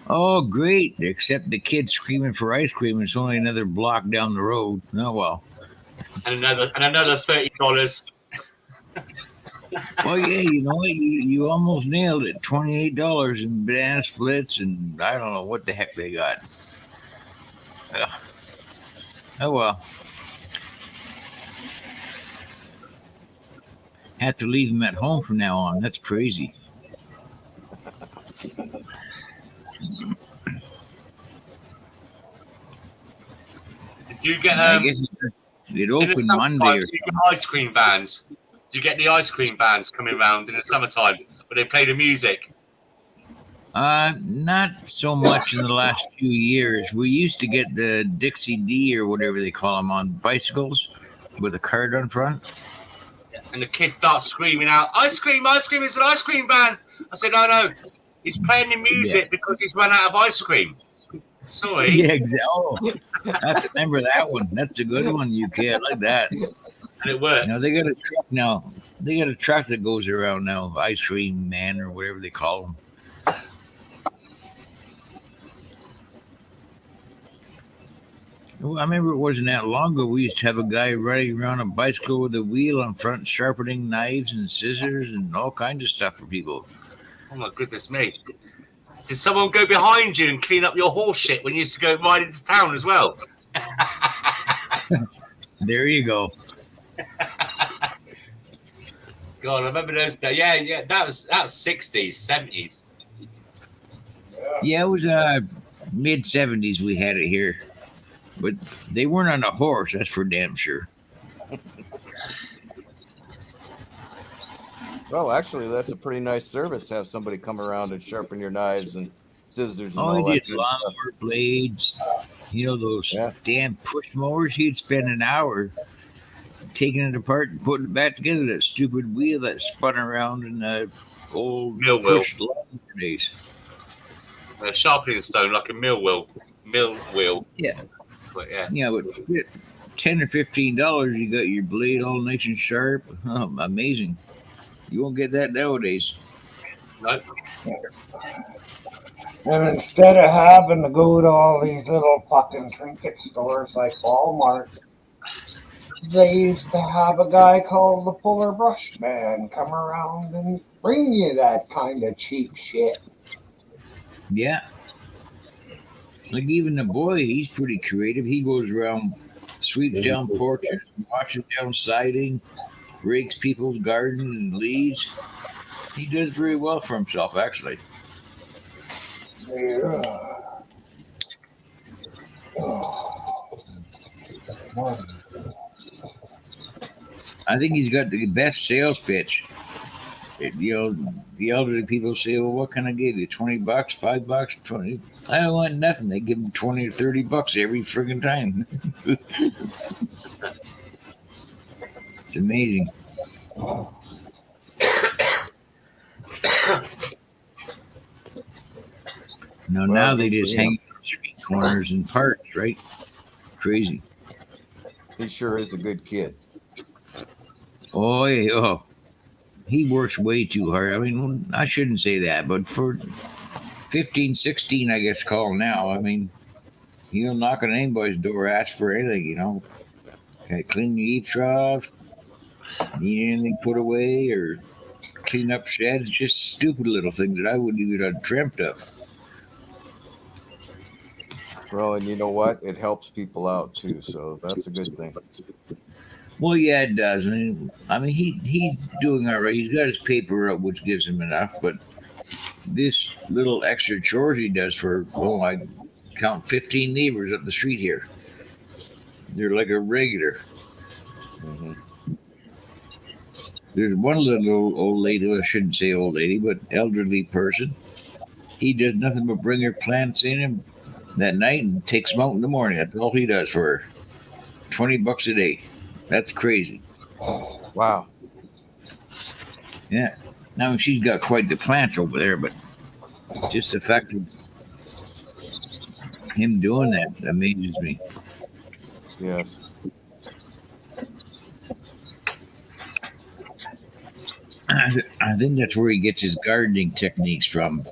Oh, great! Except the kid screaming for ice cream. It's only another block down the road. Oh well. And another $30. Well, yeah, you know what? You almost nailed it. $28 in banana splits, and I don't know what the heck they got. Ugh. Oh well. Have to leave him at home from now on. That's crazy. You get I guess it in the opened Monday summertime, or you get something. ice cream vans. You get the ice cream vans coming around in the summertime, where they play the music. Not so much in the last few years. We used to get the Dixie D or whatever they call them on bicycles with a card on front. And the kids start screaming out, "Ice cream! Ice cream! It's an ice cream van!" I said, "No, he's playing the music because he's run out of ice cream." Sorry. Yeah, exactly. Oh, I have to remember that one. That's a good one, UK. I like that. And it works. Now they got a truck now. They got a truck that goes around now, ice cream man or whatever they call them. Well, I remember it wasn't that long ago. We used to have a guy riding around a bicycle with a wheel on front, sharpening knives and scissors and all kinds of stuff for people. Oh my goodness me. Did someone go behind you and clean up your horse shit when you used to go ride into town as well? There you go. God, I remember those days. Yeah, that was 60s, 70s. Yeah, it was mid 70s we had it here. But they weren't on a horse, that's for damn sure. Well, actually, that's a pretty nice service. Have somebody come around and sharpen your knives and scissors and Oh, all he that. did good lawnmower blades. You know, those Yeah. damn push mowers? He'd spend an hour taking it apart and putting it back together. That stupid wheel that spun around in the old Mill wheel. push lawnmower days. A sharpening stone like a mill wheel. Yeah. But yeah. Yeah, but $10 or $15, you got your blade all nice and sharp. Oh, amazing. You won't get that nowadays. No. And instead of having to go to all these little fucking trinket stores like Walmart, they used to have a guy called the Puller Brush Man come around and bring you that kind of cheap shit. Yeah. Like even the boy, he's pretty creative. He goes around, sweeps down porches, washes down siding, rakes people's gardens and leaves. He does very well for himself, actually. Yeah. I think he's got the best sales pitch. The elderly people say, "Well, what can I give you? $20, $5, 20." I don't want nothing. They give him $20 or $30 every friggin' time. It's amazing. Now they just hang on street corners and parks, right? Crazy. He sure is a good kid. Oh, yeah. Oh. He works way too hard. I mean, I shouldn't say that, but for 15, 16, I guess, call now. I mean, he'll knock on anybody's door, ask for anything, you know. Can I clean your eave trough? Need anything put away or clean up sheds? Just stupid little things that I wouldn't even have dreamt of. Well, and you know what? It helps people out too, so that's a good thing. Well, yeah, it does. I mean, he's doing all right. He's got his paper up, which gives him enough. But this little extra chores he does for, I count 15 neighbors up the street here. They're like a regular. Mm-hmm. There's one little old lady, well, I shouldn't say old lady, but elderly person. He does nothing but bring her plants in that night and takes them out in the morning. That's all he does for her. $20 a day. That's crazy. Wow. Yeah. Now she's got quite the plants over there, but just the fact of him doing that amazes me. Yes. I think that's where he gets his gardening techniques from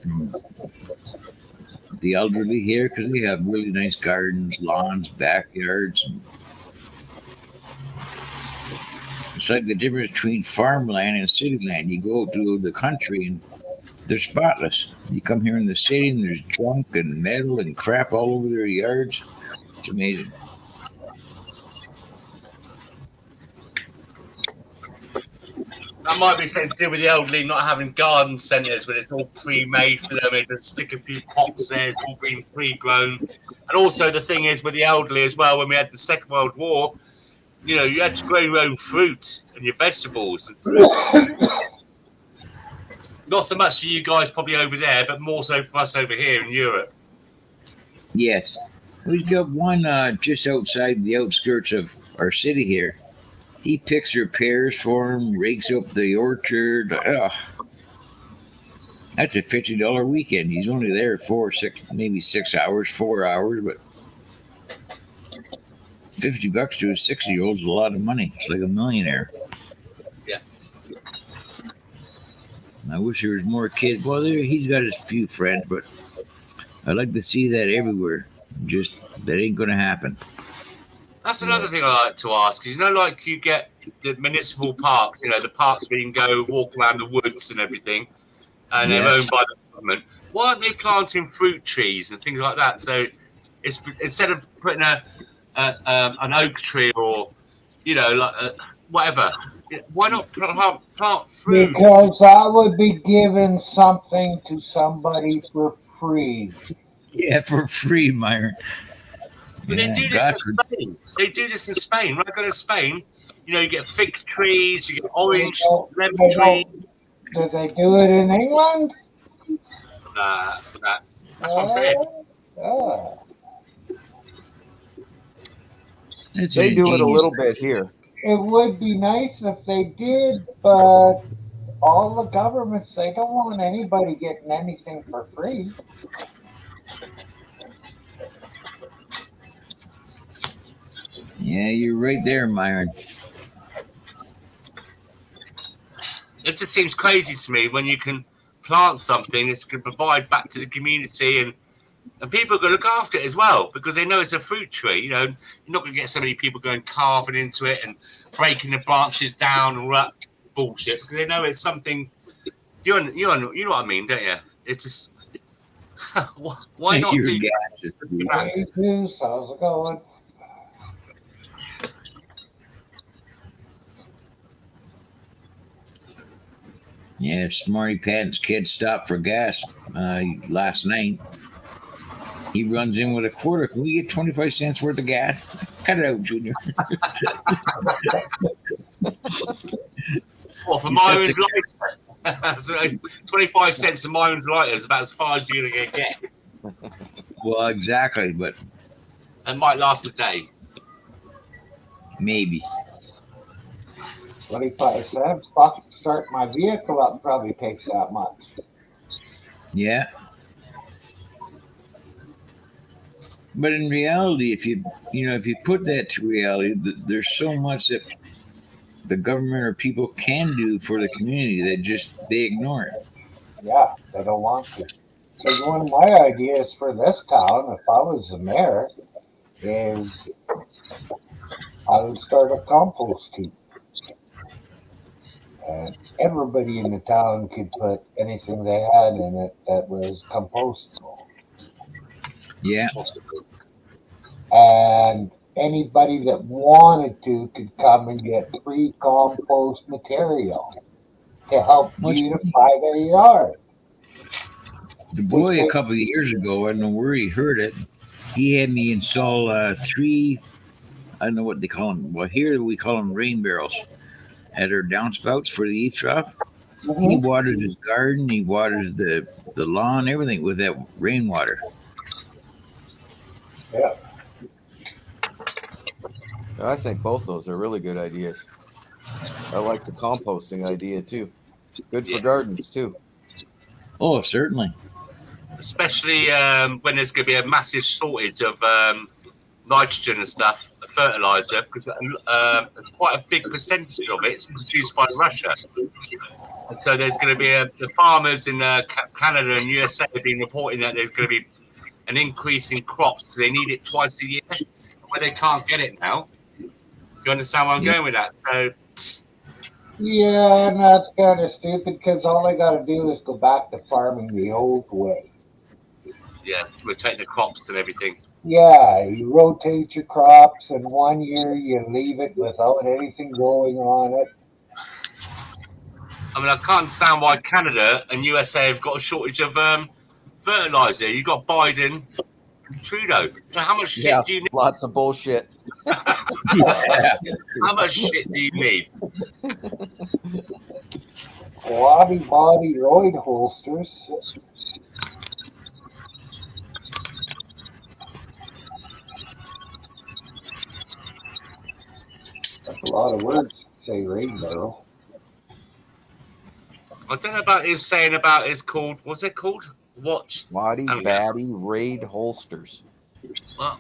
the elderly here because they have really nice gardens, lawns, backyards. It's like the difference between farmland and city land. You go to the country and they're spotless. You come here in the city and there's junk and metal and crap all over their yards. It's amazing. That might be something to do with the elderly not having garden centres where it's all pre-made for them. They just stick a few pots there, it's all been pre-grown. And also the thing is with the elderly as well, when we had the Second World War, you know, you had to grow your own fruit and your vegetables. Not so much for you guys probably over there, but more so for us over here in Europe. Yes. We've got one just outside the outskirts of our city here. He picks your pears for him, rakes up the orchard. Ugh. That's a $50 weekend. He's only there maybe 6 hours, 4 hours, but $50 to a 60-year-old is a lot of money. It's like a millionaire. Yeah. I wish there was more kids. Well, he's got his few friends, but I'd like to see that everywhere. Just that ain't going to happen. That's another thing I like to ask. You know, like you get the municipal parks, you know, the parks where you can go walk around the woods and everything, and they're Yes. owned by the government. Why aren't they planting fruit trees and things like that? So it's instead of putting an oak tree or, you know, like whatever, why not plant fruit? Because I would be giving something to somebody for free. Yeah, for free, Myron. But Yeah, they do this in Spain. They do this in Spain. When I go to Spain, you know, you get fig trees, you get orange, lemon trees. Do they do it in England? Nah. That's what I'm saying. It's They do it a ingenious. little bit here. It would be nice if they did, but all the governments, they don't want anybody getting anything for free. Yeah, you're right there, Myron. It just seems crazy to me when you can plant something that's going to provide back to the community and people are going to look after it as well because they know it's a fruit tree. You know, you're not going to get so many people going carving into it and breaking the branches down and all that bullshit because they know it's something. You know what I mean, don't you? It's just why not You're do gassed. Hey, Zeus, how's it going? Yeah, Smarty Pants kid stopped for gas last night. He runs in with a quarter. Can we get 25 cents worth of gas? Cut it out, Junior. Well, for You Myron's said lighter. So 25 cents for Myron's lighter is about as far as you're going to get. Well, exactly, but It might last a day. maybe. 25 cents. Fuck, start my vehicle up probably takes that much. Yeah. But in reality, if you put that to reality, there's so much that the government or people can do for the community that they ignore it. Yeah, they don't want to. So one of my ideas for this town, if I was the mayor, is I would start a compost heap. And everybody in the town could put anything they had in it that was compostable. Yeah. And anybody that wanted to could come and get free compost material to help beautify their yard. The boy a couple of years ago, I don't know where he heard it, he had me install 3, I don't know what they call them. Well, here we call them rain barrels at our downspouts for the eave trough. Mm-hmm. He waters his garden, he waters the lawn, everything with that rainwater. Yeah. I think both those are really good ideas. I like the composting idea too. Good for gardens too. Oh, certainly. Especially when there's going to be a massive shortage of nitrogen and stuff, fertilizer, because there's quite a big percentage of it is produced by Russia. And so there's going to be the farmers in Canada and USA have been reporting that there's going to be an increase in crops because they need it twice a year, where they can't get it now. You understand where I'm going with that? So, Yeah, and that's kind of stupid because all they got to do is go back to farming the old way. yeah, rotate the crops and everything. Yeah, you rotate your crops, and 1 year you leave it without anything growing on it. I mean, I can't understand why Canada and USA have got a shortage of fertilizer. You got Biden, Trudeau. So how much shit Yeah, do you need? lots of bullshit. Yeah. How much shit do you need? Quaddy body roid holsters. That's a lot of words to say rain barrel. I don't know about his saying about it's called. What's it called? Watch. Waddy, I don't know. batty, raid holsters. Well,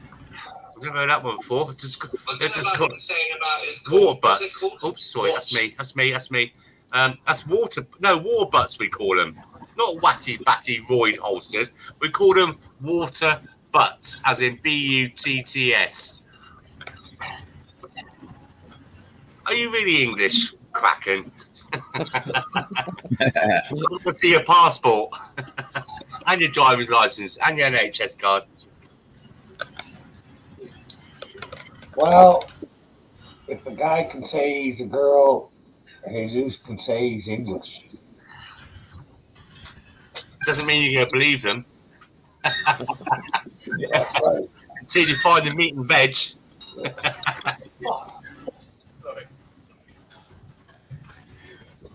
I've never heard that one before. They're just called saying about his water butts. Oops, sorry, that's me. That's water. No, water butts we call them. Not watty batty roid holsters. We call them water butts, as in BUTTS. Are you really English, Kraken? I want to see your passport and your driver's license and your NHS card. Well, if a guy can say he's a girl, Jesus can say he's English. Doesn't mean you're going to believe them That's right. until you find the meat and veg.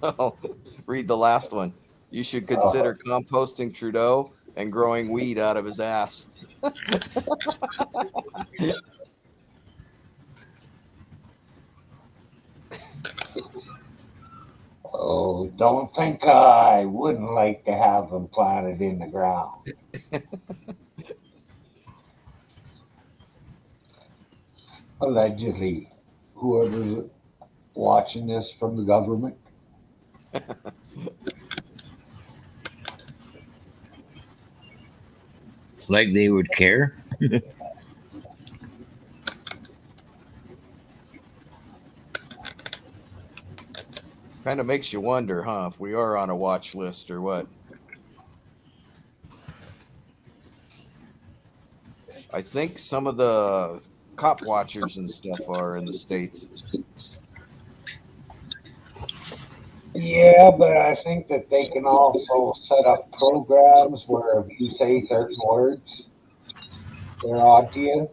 Oh, read the last one. You should consider composting Trudeau and growing weed out of his ass. Oh, don't think I wouldn't like to have them planted in the ground. Allegedly, whoever's watching this from the government. Like they would care. Kind of makes you wonder, huh, if we are on a watch list or what. I think some of the cop watchers and stuff are in the States. Yeah, but I think that they can also set up programs where if you say certain words, they're on to you.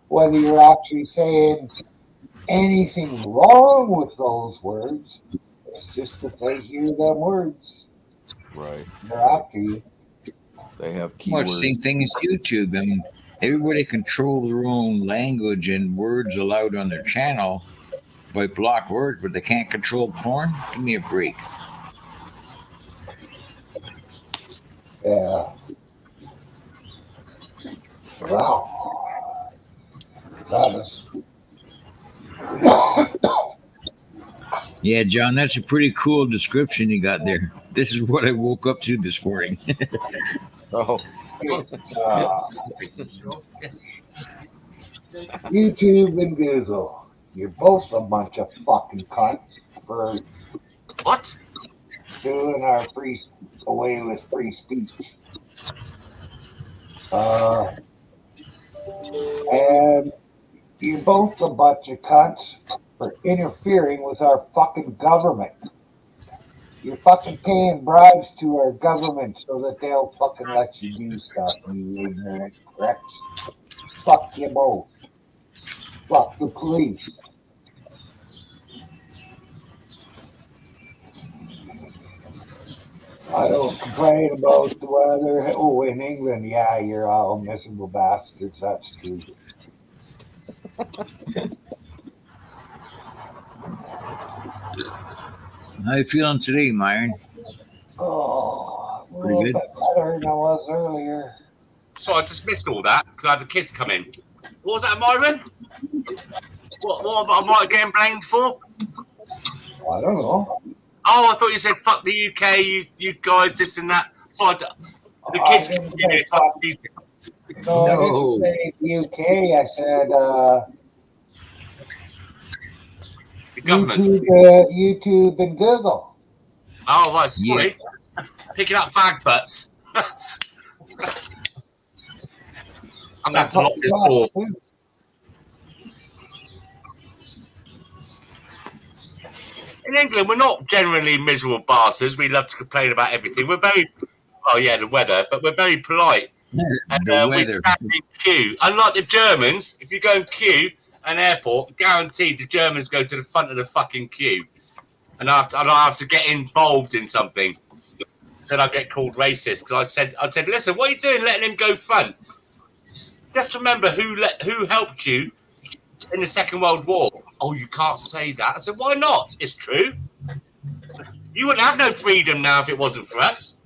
Whether you're actually saying anything wrong with those words, it's just that they hear them words. Right. They're after you. They have Well, keywords. same thing as YouTube. I mean, everybody control their own language and words allowed on their channel by block words, but they can't control porn. Give me a break. Yeah. Wow. That is. Yeah, John, that's a pretty cool description you got there. This is what I woke up to this morning. Oh, Yes. YouTube and Google. You're both a bunch of fucking cunts for What? doing our away with free speech. And you're both a bunch of cunts for interfering with our fucking government. You're fucking paying bribes to our government so that they'll fucking let you do stuff, you ignorant pricks. Fuck you both. Fuck the police. I don't complain about the weather. Oh, in England, yeah, you're all miserable bastards. That's true. How you feeling today, Myron? Oh, a Pretty little good. bit better than I was earlier. So I just missed all that because I had the kids come in. What was that, Myron? What am I getting blamed for? I don't know. Oh, I thought you said fuck the UK, you guys, this and that. So The kids I can didn't hear say it. It's not easy. No, I No. didn't say the UK. I said The government. YouTube and Google. Oh, right. Yeah. Sorry. Picking up fag butts. I'm going to have to lock this door. In England, we're not generally miserable bastards. We love to complain about everything. We're very, oh yeah, the weather, but we're very polite. And The we weather. stand in queue. Unlike the Germans, if you go in queue at an airport, guaranteed the Germans go to the front of the fucking queue. And I have to get involved in something. Then I get called racist because I said, listen, what are you doing letting him go front? Just remember who helped you in the Second World War. Oh, you can't say that. I said, why not? It's true. You wouldn't have no freedom now if it wasn't for us.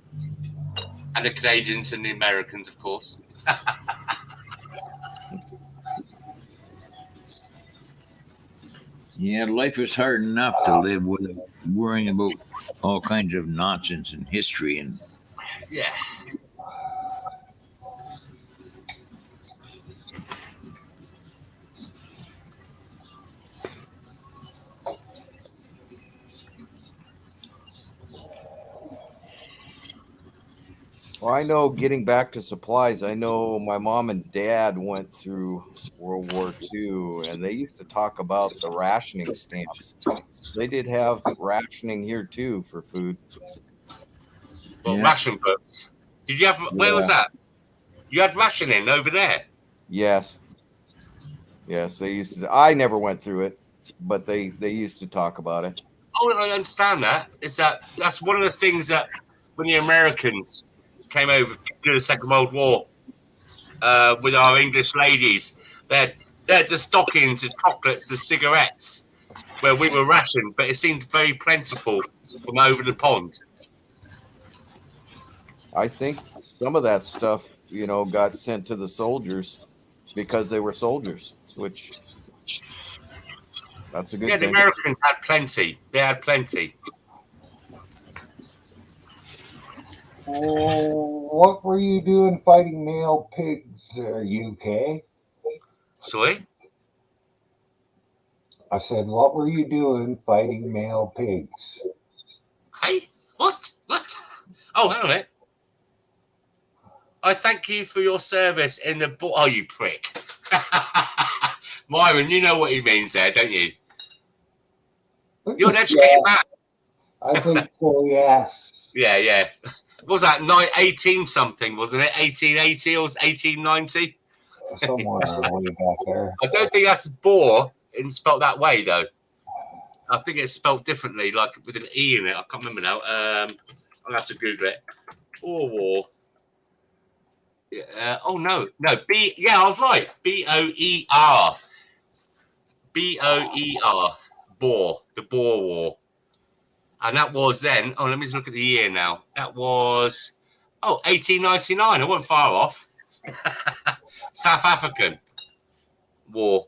And the Canadians and the Americans, of course. Yeah, life is hard enough to live without worrying about all kinds of nonsense and history and Yeah. Well, I know getting back to supplies, I know my mom and dad went through World War II and they used to talk about the rationing stamps. They did have rationing here too for food. Well, yeah. ration books. Did you have, where was that? You had rationing over there. Yes. Yes, they used to. I never went through it, but they used to talk about it. Oh, I understand that. That's one of the things that when the Americans came over during the Second World War with our English ladies, they had the stockings, the chocolates, the cigarettes, where we were rationed, but it seemed very plentiful from over the pond. I think some of that stuff, got sent to the soldiers because they were soldiers, which that's a good Yeah, the thing. Americans had plenty. They had plenty. Oh, what were you doing fighting male pigs there, UK? Sorry? I said, what were you doing fighting male pigs? Hey? What? Oh, hang on a minute. I thank you for your service in the... Oh, you prick. Myron, you know what he means there, don't you? You're an educated man. I think so, yes. Yeah. What was that? 18 something, wasn't it? 1880 or 1890? Somewhere way back there. I don't think that's boar in spelled that way, though. I think it's spelled differently, like with an E in it. I can't remember now. I'll have to Google it. Boer war. No. B. Yeah, I was right. BOER. BOER. Boer. The Boer War. And that was then. Oh, let me just look at the year now. That was 1899. I wasn't far off. South African War.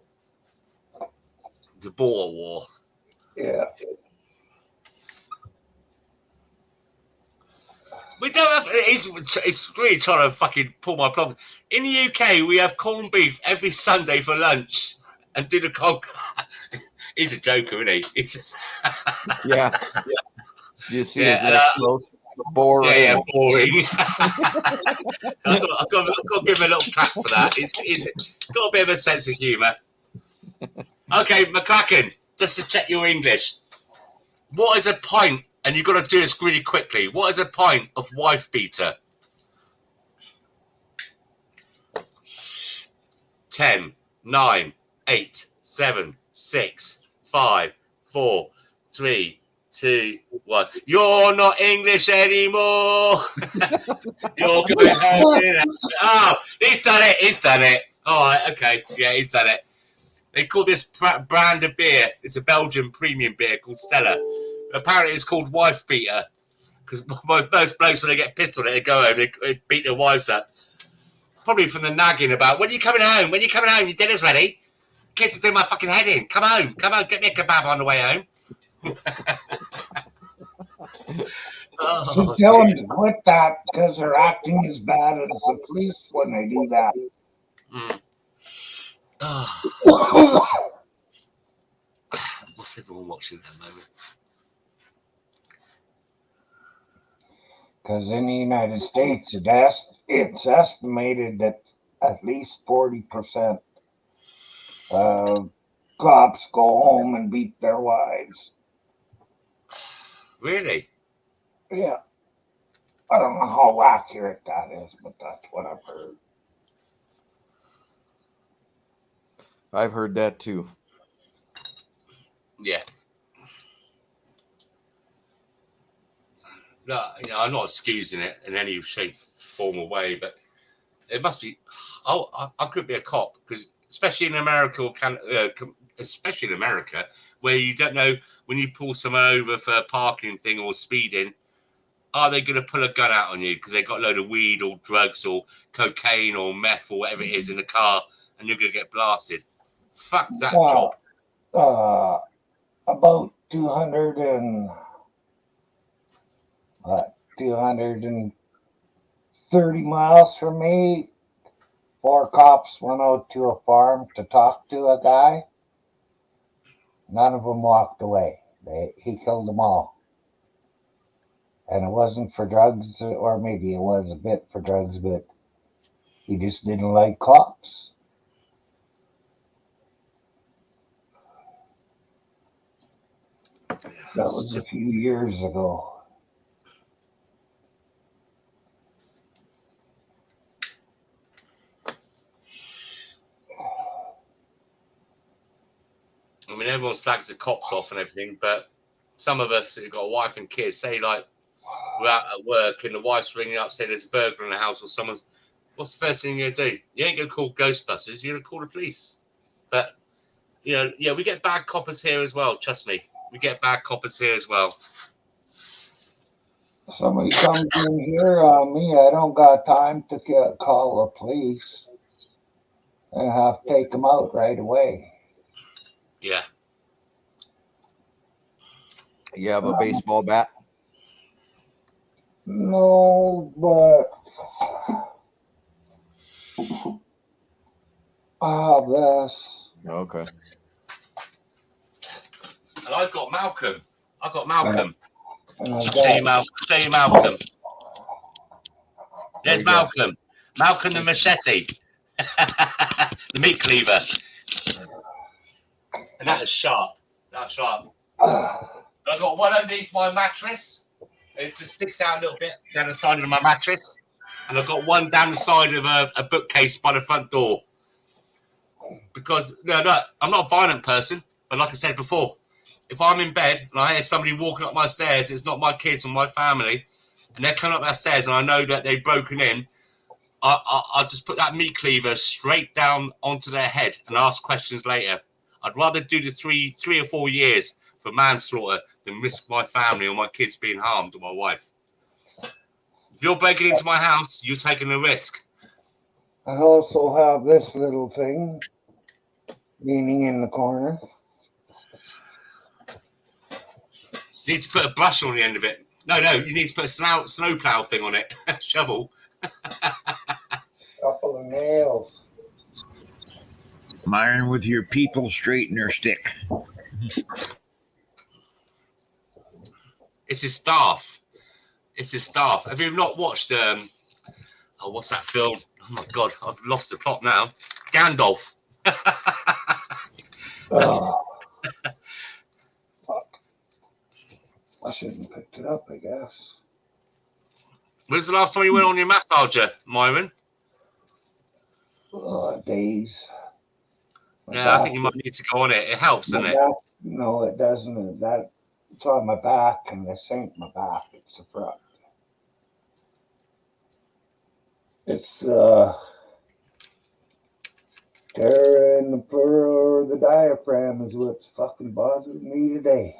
The Boer War. Yeah. We don't have. It's really trying to fucking pull my plug. In the UK, we have corned beef every Sunday for lunch and do the conch. He's a joker, isn't he? It's just. Yeah. Do you see his Yeah, next post? Boring. Yeah, boring. I've got to give him a little clap for that. He's got a bit of a sense of humour. Okay, McCracken, just to check your English. What is a pint? And you've got to do this really quickly. What is a pint of wife beater? 10, 9, 8, 7, 6, 5, 4, 3, 2, 1. You're not English anymore. You're going home. Oh, he's done it. All right, okay. Yeah, he's done it. They call this brand of beer. It's a Belgian premium beer called Stella. Apparently, it's called wife beater because most blokes, when they get pissed on it, they go home, they beat their wives up. Probably from the nagging about, when are you coming home? When are you coming home? Your dinner's ready. Kids are doing my fucking head in. Come home. Get me a kebab on the way home. Oh, tell dear. them to quit that because they're acting as bad as the police when they do that. Mm. Oh, what's everyone watching at the moment? Because in the United States, it's estimated that at least 40% of cops go home and beat their wives. Really? Yeah. I don't know how accurate that is, but that's what I've heard. I've heard that too. Yeah. No, I'm not excusing it in any shape, form, or way, but it must be. Oh, I could be a cop because, especially in America or especially in America, where you don't know when you pull someone over for a parking thing or speeding, are they going to pull a gun out on you because they got a load of weed or drugs or cocaine or meth or whatever it is in the car, and you're going to get blasted? Fuck that job. About 230 miles from me, 4 cops went out to a farm to talk to a guy. None of them walked away. He killed them all. And it wasn't for drugs, or maybe it was a bit for drugs, but he just didn't like cops. That was a few years ago. I mean, everyone slags the cops off and everything, but some of us who've got a wife and kids say, like, we're out at work and the wife's ringing up saying there's a burglar in the house or someone's. What's the first thing you're going to do? You ain't going to call Ghostbusters, you're going to call the police. But, yeah, we get bad coppers here as well, trust me. We get bad coppers here as well. Somebody comes in here on me, I don't got time to call the police. I have to take them out right away. Yeah. You have a baseball bat? No, but I have this. Okay. And I've got Malcolm. And I'll I've show you got Malcolm. There's There you go. Malcolm. Malcolm the machete. The meat cleaver. And that is sharp. That's sharp. I've got one underneath my mattress. It just sticks out a little bit down the side of my mattress. And I've got one down the side of a bookcase by the front door. Because, no, I'm not a violent person. But like I said before, if I'm in bed and I hear somebody walking up my stairs, it's not my kids or my family, and they're coming up my stairs and I know that they've broken in, I'll just put that meat cleaver straight down onto their head and ask questions later. I'd rather do the 3 or 4 years for manslaughter than risk my family or my kids being harmed or my wife. If you're breaking into my house, you're taking a risk. I also have this little thing leaning in the corner. You need to put a brush on the end of it. No, you need to put a snowplow thing on it. Shovel. Couple of nails. Myron with your people straightener stick. It's his staff. Have you not watched what's that film? Oh my god, I've lost the plot now. Gandalf. I shouldn't have picked it up, I guess. When's the last time you went on your massager, Myron? Days. Yeah, I think you might need to go on it. It helps, doesn't it? No, it doesn't. It's on my back, and this ain't my back. It's the front. It's tearing the fur or the diaphragm is what's fucking bothering me today.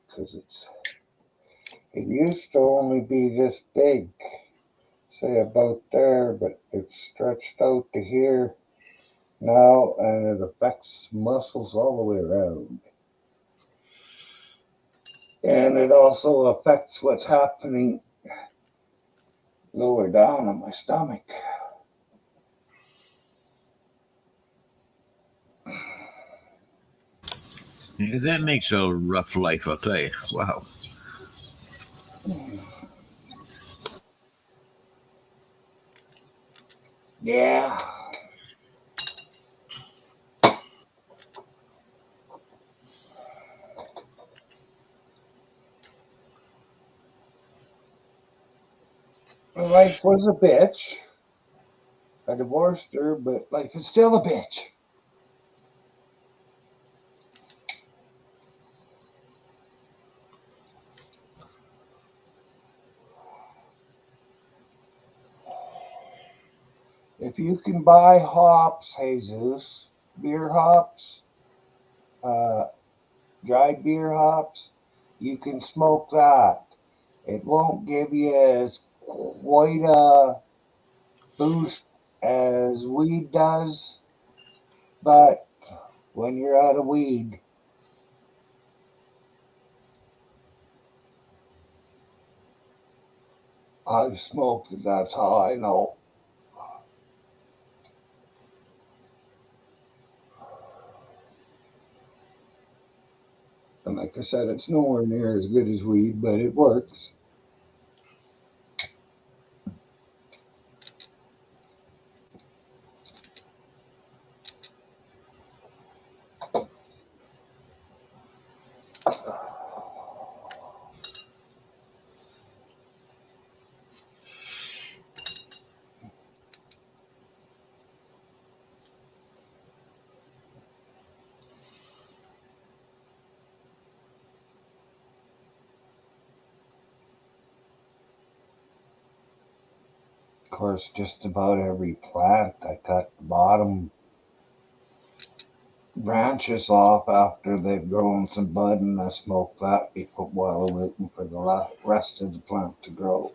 Because it used to only be this big, say about there, but it's stretched out to here now, and it affects muscles all the way around. And it also affects what's happening lower down in my stomach. Yeah, that makes a rough life, I'll tell you. Wow. Yeah. My wife was a bitch. I divorced her, but life is still a bitch. If you can buy hops, Jesus, beer hops, uh, dried beer hops, you can smoke that. It won't give you as quite a boost as weed does, but when you're out of weed, I've smoked it, that's how I know. And like I said, it's nowhere near as good as weed, but it works. Of course, just about every plant, I cut the bottom branches off after they've grown some bud, and I smoke that before while waiting for the rest of the plant to grow.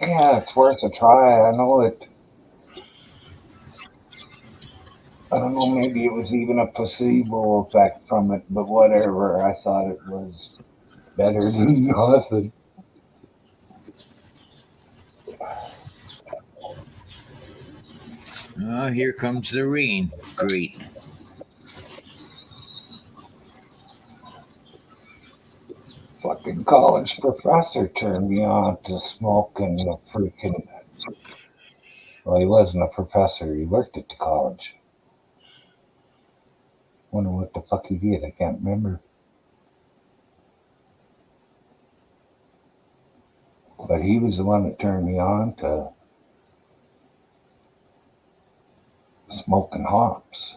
Yeah, it's worth a try. I know it. I don't know, maybe it was even a placebo effect from it, but whatever. I thought it was better than nothing. Oh, here comes the rain. Great. Fucking college professor turned me on to smoking the freaking. Well, he wasn't a professor. He worked at the college. Wonder what the fuck he did. I can't remember. But he was the one that turned me on to smoking hops.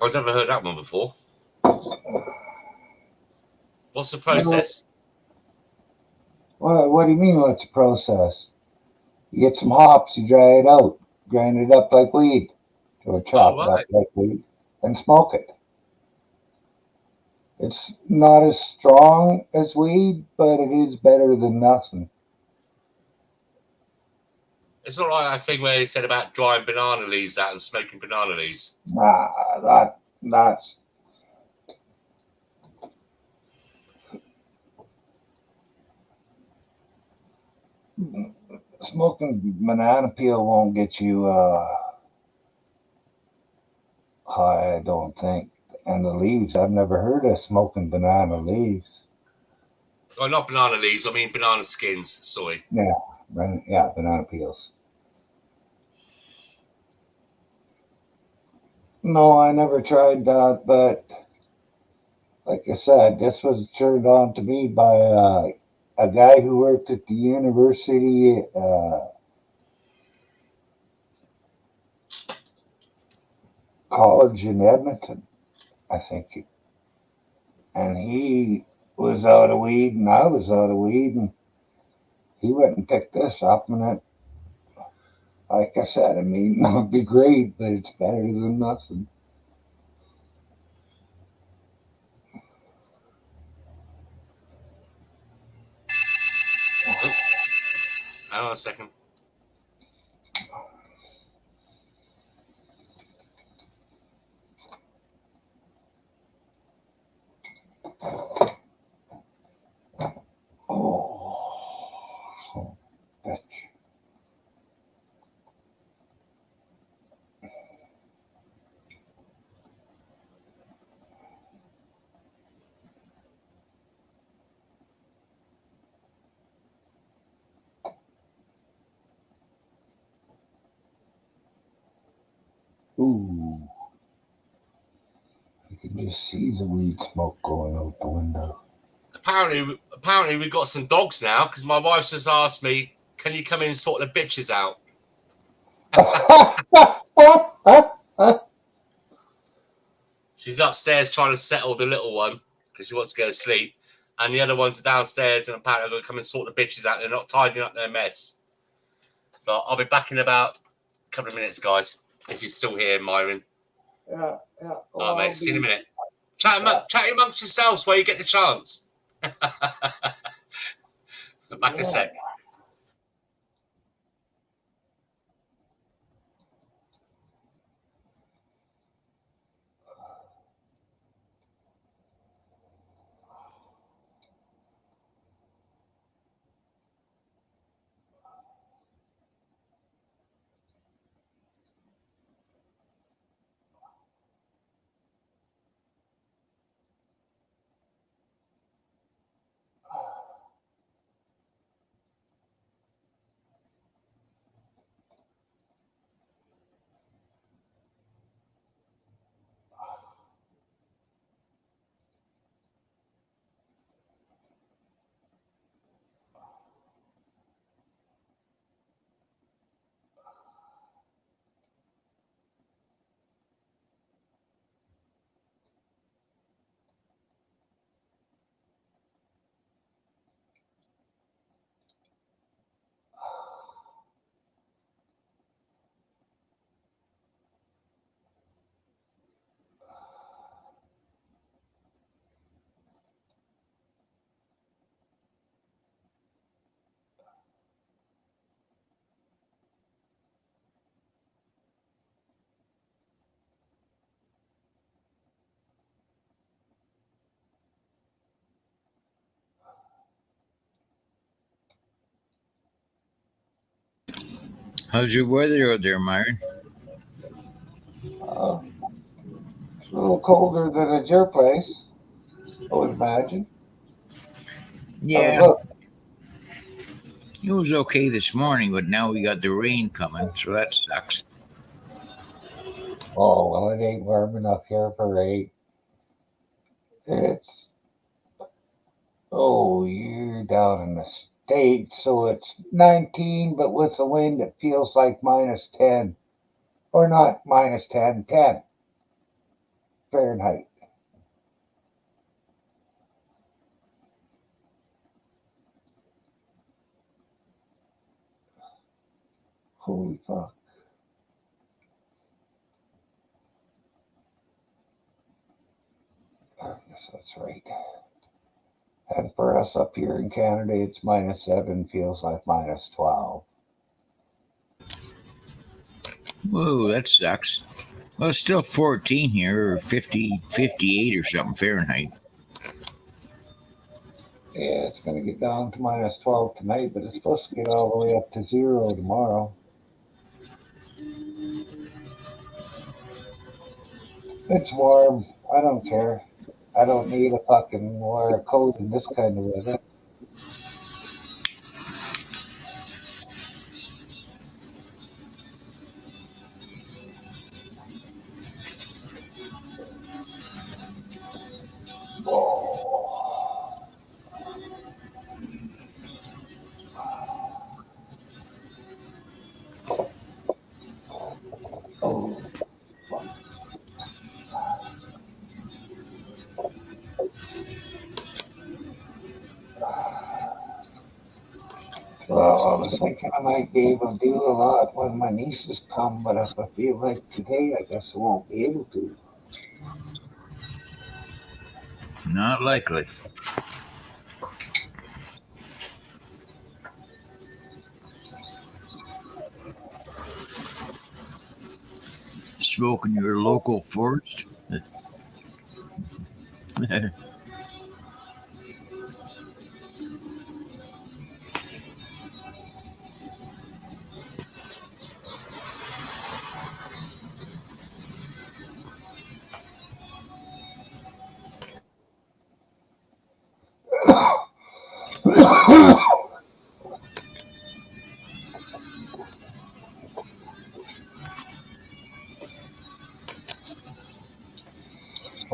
I've never heard that one before. What's the Well, process? what do you mean? What's the process? You get some hops, you dry it out, grind it up like weed, or Oh, chop it up right. like weed, and smoke it. It's not as strong as weed, but it is better than nothing. It's not like that thing where they said about drying banana leaves out and smoking banana leaves. Nah, that's smoking banana peel won't get you high, I don't think. And the leaves, I've never heard of smoking banana leaves. Oh, not banana leaves. I mean banana skins. Sorry. Yeah, banana peels. No, I never tried that, but like I said, this was turned on to me by a guy who worked at the university college in Edmonton, I think. And he was out of weed, and I was out of weed, and he went and picked this up, and it, like I said, I mean, it would be great, but it's better than nothing. Hang on a second. Oh, bitch. Ooh. You can just see the weed smoke going out the window. Apparently we've got some dogs now because my wife just asked me, "Can you come in and sort the bitches out?" She's upstairs trying to settle the little one because she wants to go to sleep, and the other ones are downstairs and apparently they're going to come and sort the bitches out. They're not tidying up their mess. So I'll be back in about a couple of minutes, guys. If you're still here, Myron. Yeah. All right, mate. See you in a minute. Chat amongst yourselves while you get the chance. Back a sec. How's your weather out there, Myron? It's a little colder than at your place, I would imagine. Yeah, Look. it was okay this morning, but now we got the rain coming, so that sucks. Oh, well, it ain't warm enough here for 8. It's, you're down in the States, so it's 19, but with the wind, it feels like minus 10. Or not minus 10, 10 Fahrenheit. Holy fuck. I guess that's right. And for us up here in Canada, it's minus 7, feels like minus 12. Whoa, that sucks. Well, it's still 14 here, or 50, 58 or something Fahrenheit. Yeah, it's going to get down to minus 12 tonight, but it's supposed to get all the way up to 0 tomorrow. It's warm. I don't care. I don't need a fucking wear a coat in this kind of weather. Oh. Oh. Well, I was thinking I might be able to do a lot when my nieces come, but if I feel like today, I guess I won't be able to. Not likely. Smoking your local forest.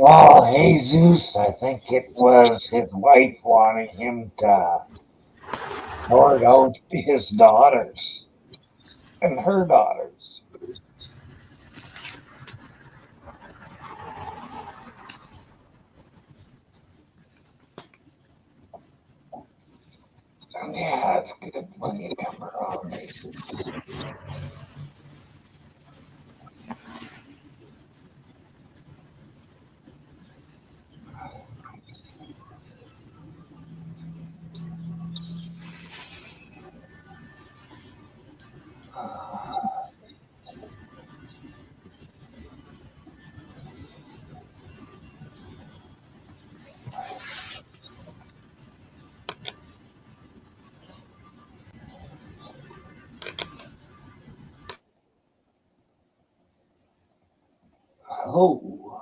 Oh, Jesus, I think it was his wife wanting him to sort out his daughters and her daughters. And yeah, it's good when you come around. Oh,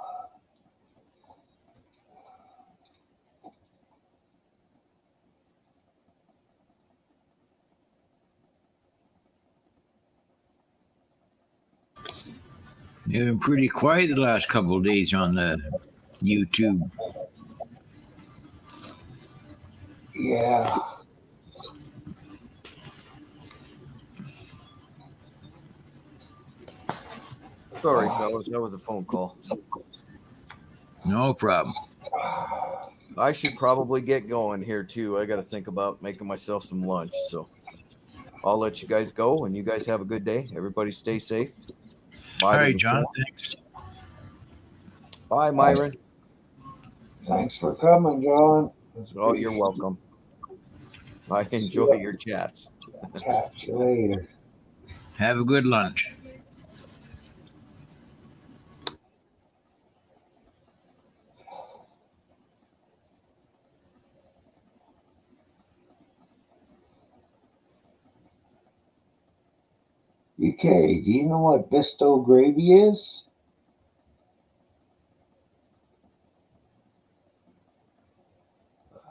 You've been pretty quiet the last couple of days on the YouTube. yeah. Sorry, fellas, that was a phone call. No problem. I should probably get going here too. I got to think about making myself some lunch. So I'll let you guys go, and you guys have a good day. Everybody stay safe. Bye All to right, the John. four. Thanks. Bye, Myron. Thanks for coming, John. Oh, you're welcome. I enjoy your chats. Catch you later. Have a good lunch. Okay, do you know what Bisto gravy is?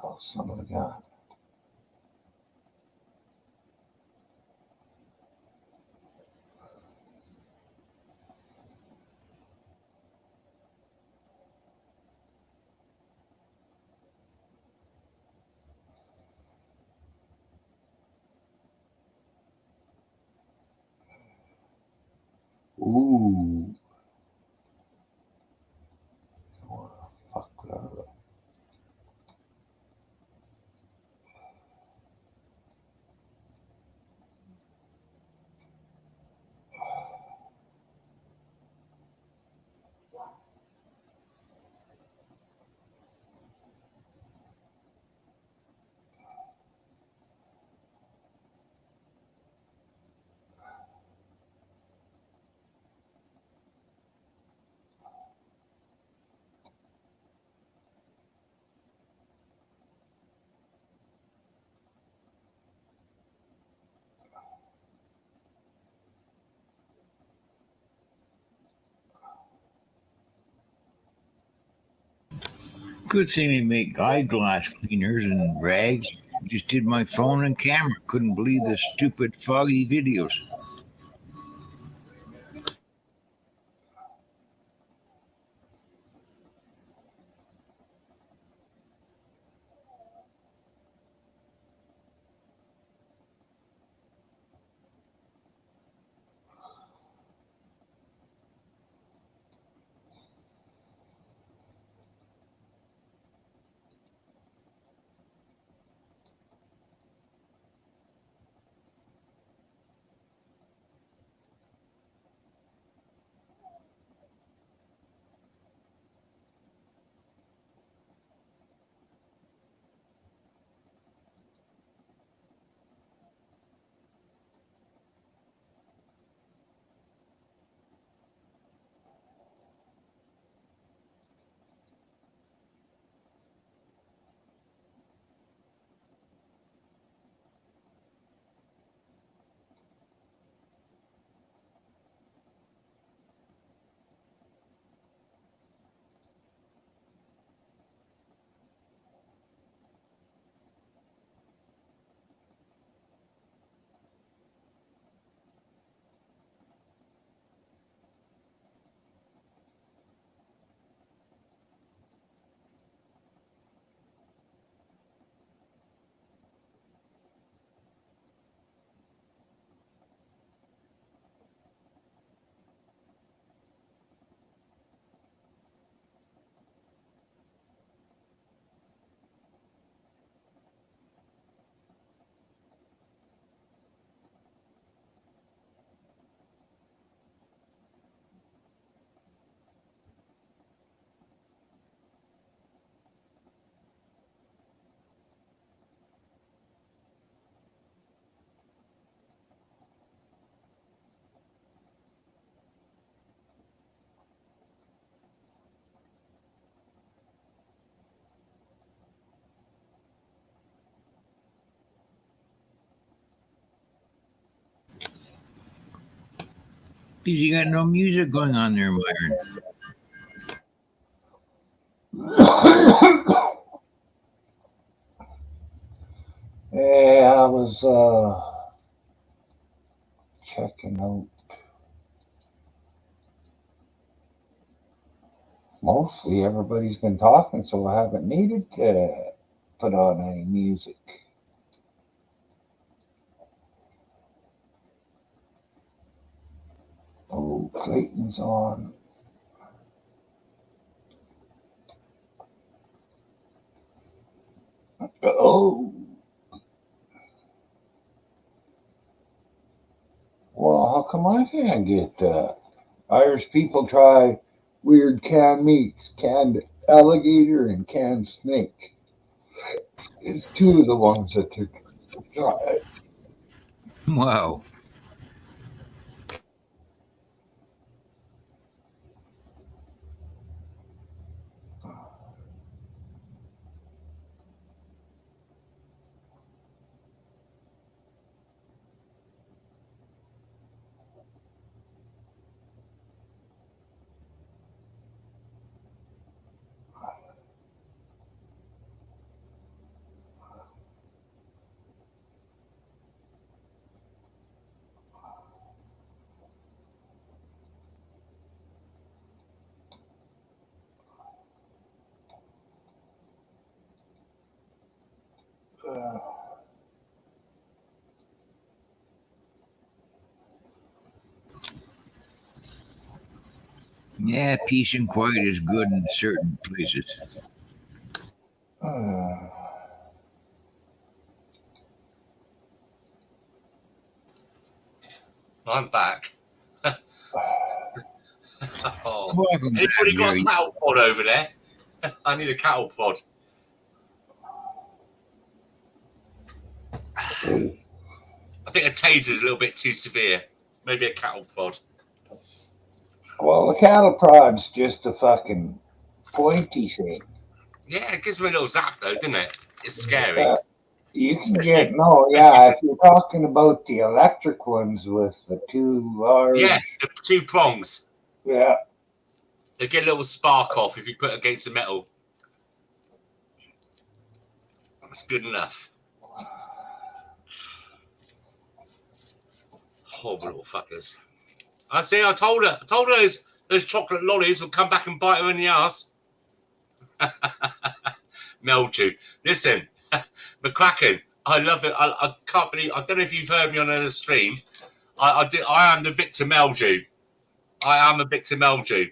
Oh, son of a gun. Ooh. Fuck that. Good thing they make eyeglass cleaners and rags. Just did my phone and camera. Couldn't believe the stupid foggy videos. Because you got no music going on there, Myron. Yeah, I was checking out. Mostly everybody's been talking, so I haven't needed to put on any music. Oh, Clayton's on. Oh, well, how come I can't get that? Irish people try weird canned meats, canned alligator and canned snake. It's two of the ones that took try. Wow. Uh, Yeah, peace and quiet is good in certain places. uh, I'm back. Oh. Welcome back, Anybody got Jerry. a cattle pod over there? I need a cattle pod. I think a taser is a little bit too severe. Maybe a cattle pod. well, the cattle prod's just a fucking pointy thing. Yeah, it gives me a little zap though, doesn't it? It's scary. You can Especially get yeah. If you're talking about the electric ones with the two large, Yeah, the two prongs. yeah. They get a little spark off if you put it against the metal. That's good enough. Horrible little fuckers. I told her those chocolate lollies will come back and bite her in the ass. Mildew. Listen, McCracken, I love it. I can't believe. I don't know if you've heard me on another stream. I am the victim mildew. I am a victim mildew,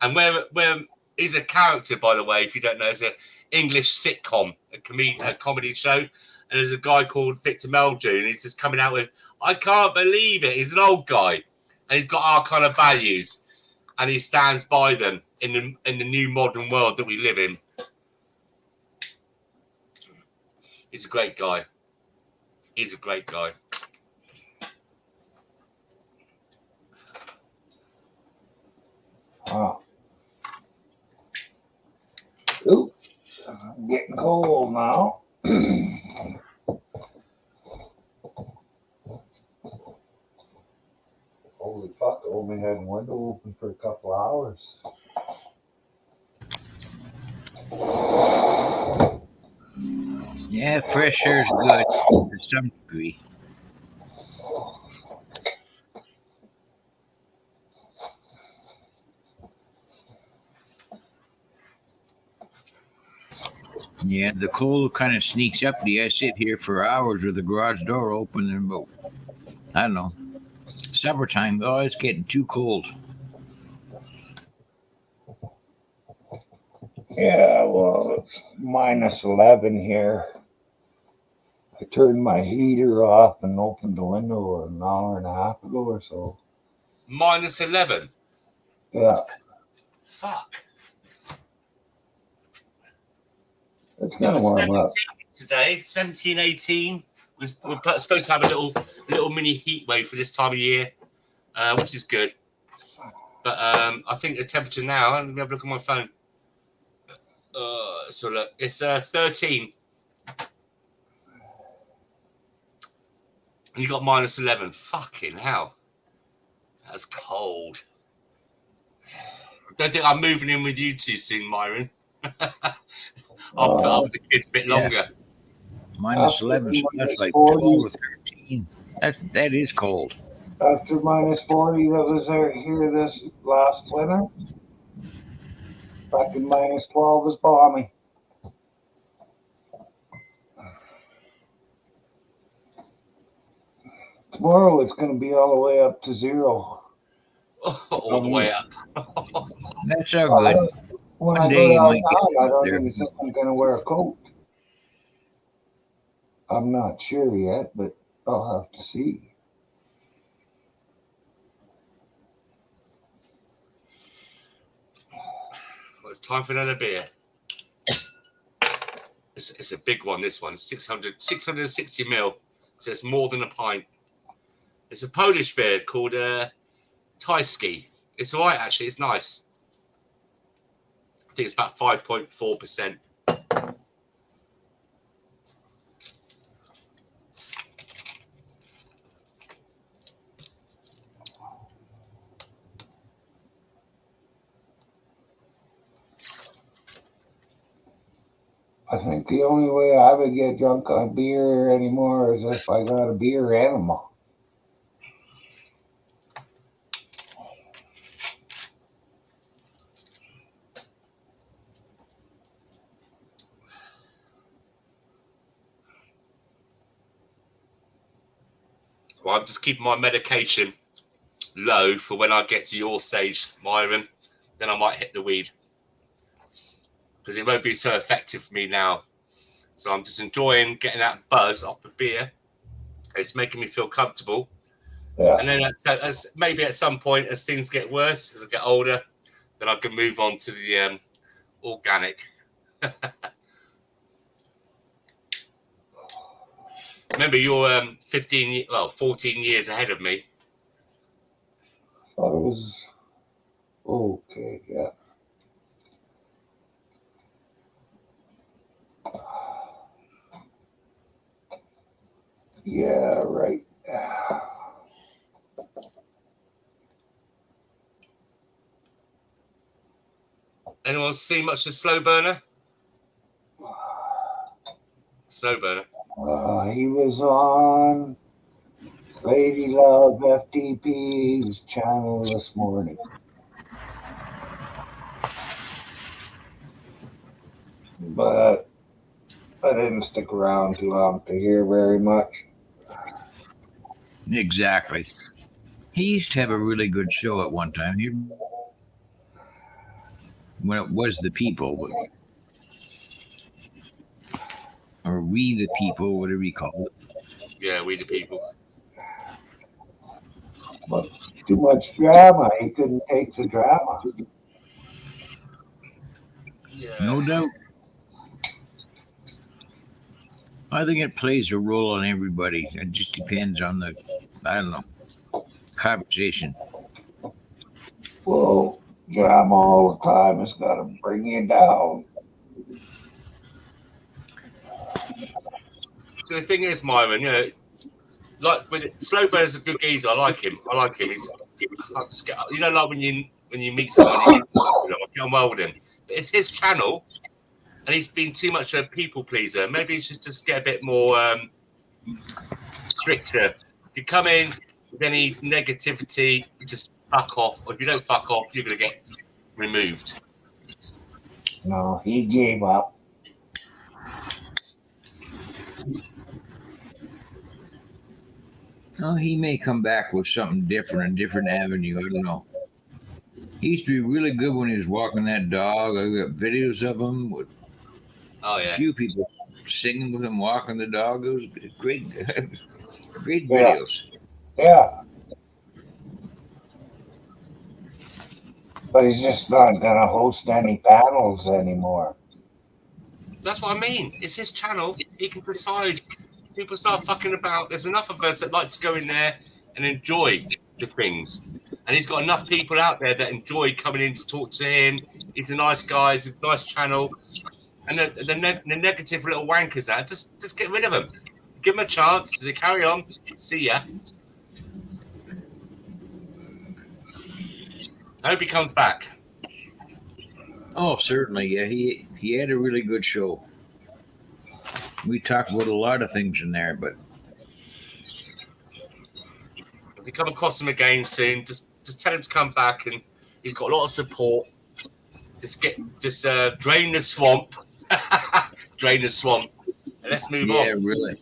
and where he's a character, by the way. If you don't know, it's an English sitcom, a comedy show, and there's a guy called Victor Mildew, and he's just coming out with, I can't believe it. He's an old guy, and he's got our kind of values, and he stands by them in the new modern world that we live in. He's a great guy. He's a great guy. Wow. Ooh, I'm getting cold now. Holy fuck! I only had one window open for a couple hours. Yeah, fresh air is good to some degree. Yeah, the cold kind of sneaks up to you. I sit here for hours with the garage door open and about, I don't know, summertime. Oh, it's getting too cold. Yeah, well, it's -11 here. I turned my heater off and opened the window an hour and a half ago or so. -11. Yeah, Fuck. it's It gonna was warm 17 up. today, 17, 18. We're supposed to have a little mini heat wave for this time of year, which is good. But I think the temperature now, let me have a look at my phone. So look, it's 13. And you got -11. Fucking hell. That's cold. I don't think I'm moving in with you too soon, Myron. I'll put up with the kids a bit longer. Minus 11, so that's like 40. 12 or 13. That is cold. After minus 40 that was here this last winter, fucking minus 12 is balmy. Tomorrow it's going to be all the way up to 0. All the way up. That's so good. When One I day you go might get downtown, I up don't there. even think I'm going to wear a coat. I'm not sure yet, but I'll have to see. Well, it's time for another beer. It's a big one, this one. 660 ml. So it's more than a pint. It's a Polish beer called Taiski. It's all right, actually. It's nice. I think it's about 5.4%. I think the only way I would get drunk on beer anymore is if I got a beer animal. Well, I'm just keeping my medication low for when I get to your stage, Myron. Then I might hit the weed. Because it won't be so effective for me now. So I'm just enjoying getting that buzz off the beer. It's making me feel comfortable. Yeah. And then maybe at some point, as things get worse, as I get older, then I can move on to the organic. Remember, you're 14 years ahead of me. Thought it was okay, yeah. Yeah, right. Anyone seen much of Slow Burner? Slow Burner. He was on Lady Love FTP's channel this morning. But I didn't stick around too long to hear very much. Exactly. He used to have a really good show at one time. When it was The People, or We the People, whatever you call it. Yeah, We the People. But too much drama. He couldn't take the drama. Yeah. No doubt. I think it plays a role on everybody. It just depends on the, I don't know, conversation. Well, drama all the time has got to bring you down. So the thing is, Myron, like Slow Burner's a good geezer. I like him. He's like when you meet someone, I get on well with him. But it's his channel, and he's been too much a people pleaser. Maybe he should just get a bit more stricter. If you come in with any negativity, you just fuck off. Or if you don't fuck off, you're gonna get removed. No, he gave up. Oh, he may come back with something different, a different avenue. I don't know. He used to be really good when he was walking that dog. I got videos of him with a few people singing with him, walking the dog. It was great, great videos. Yeah. But he's just not going to host any panels anymore. That's what I mean. It's his channel. He can decide. People start fucking about. There's enough of us that like to go in there and enjoy the things. And he's got enough people out there that enjoy coming in to talk to him. He's a nice guy. It's a nice channel. And the negative little wankers out, just get rid of them. Give them a chance. They carry on. See ya. I hope he comes back. Oh, certainly. Yeah, he had a really good show. We talked about a lot of things in there, but If you come across him again soon, just tell him to come back, and he's got a lot of support. Just drain the swamp, drain the swamp, and let's move yeah, on. really.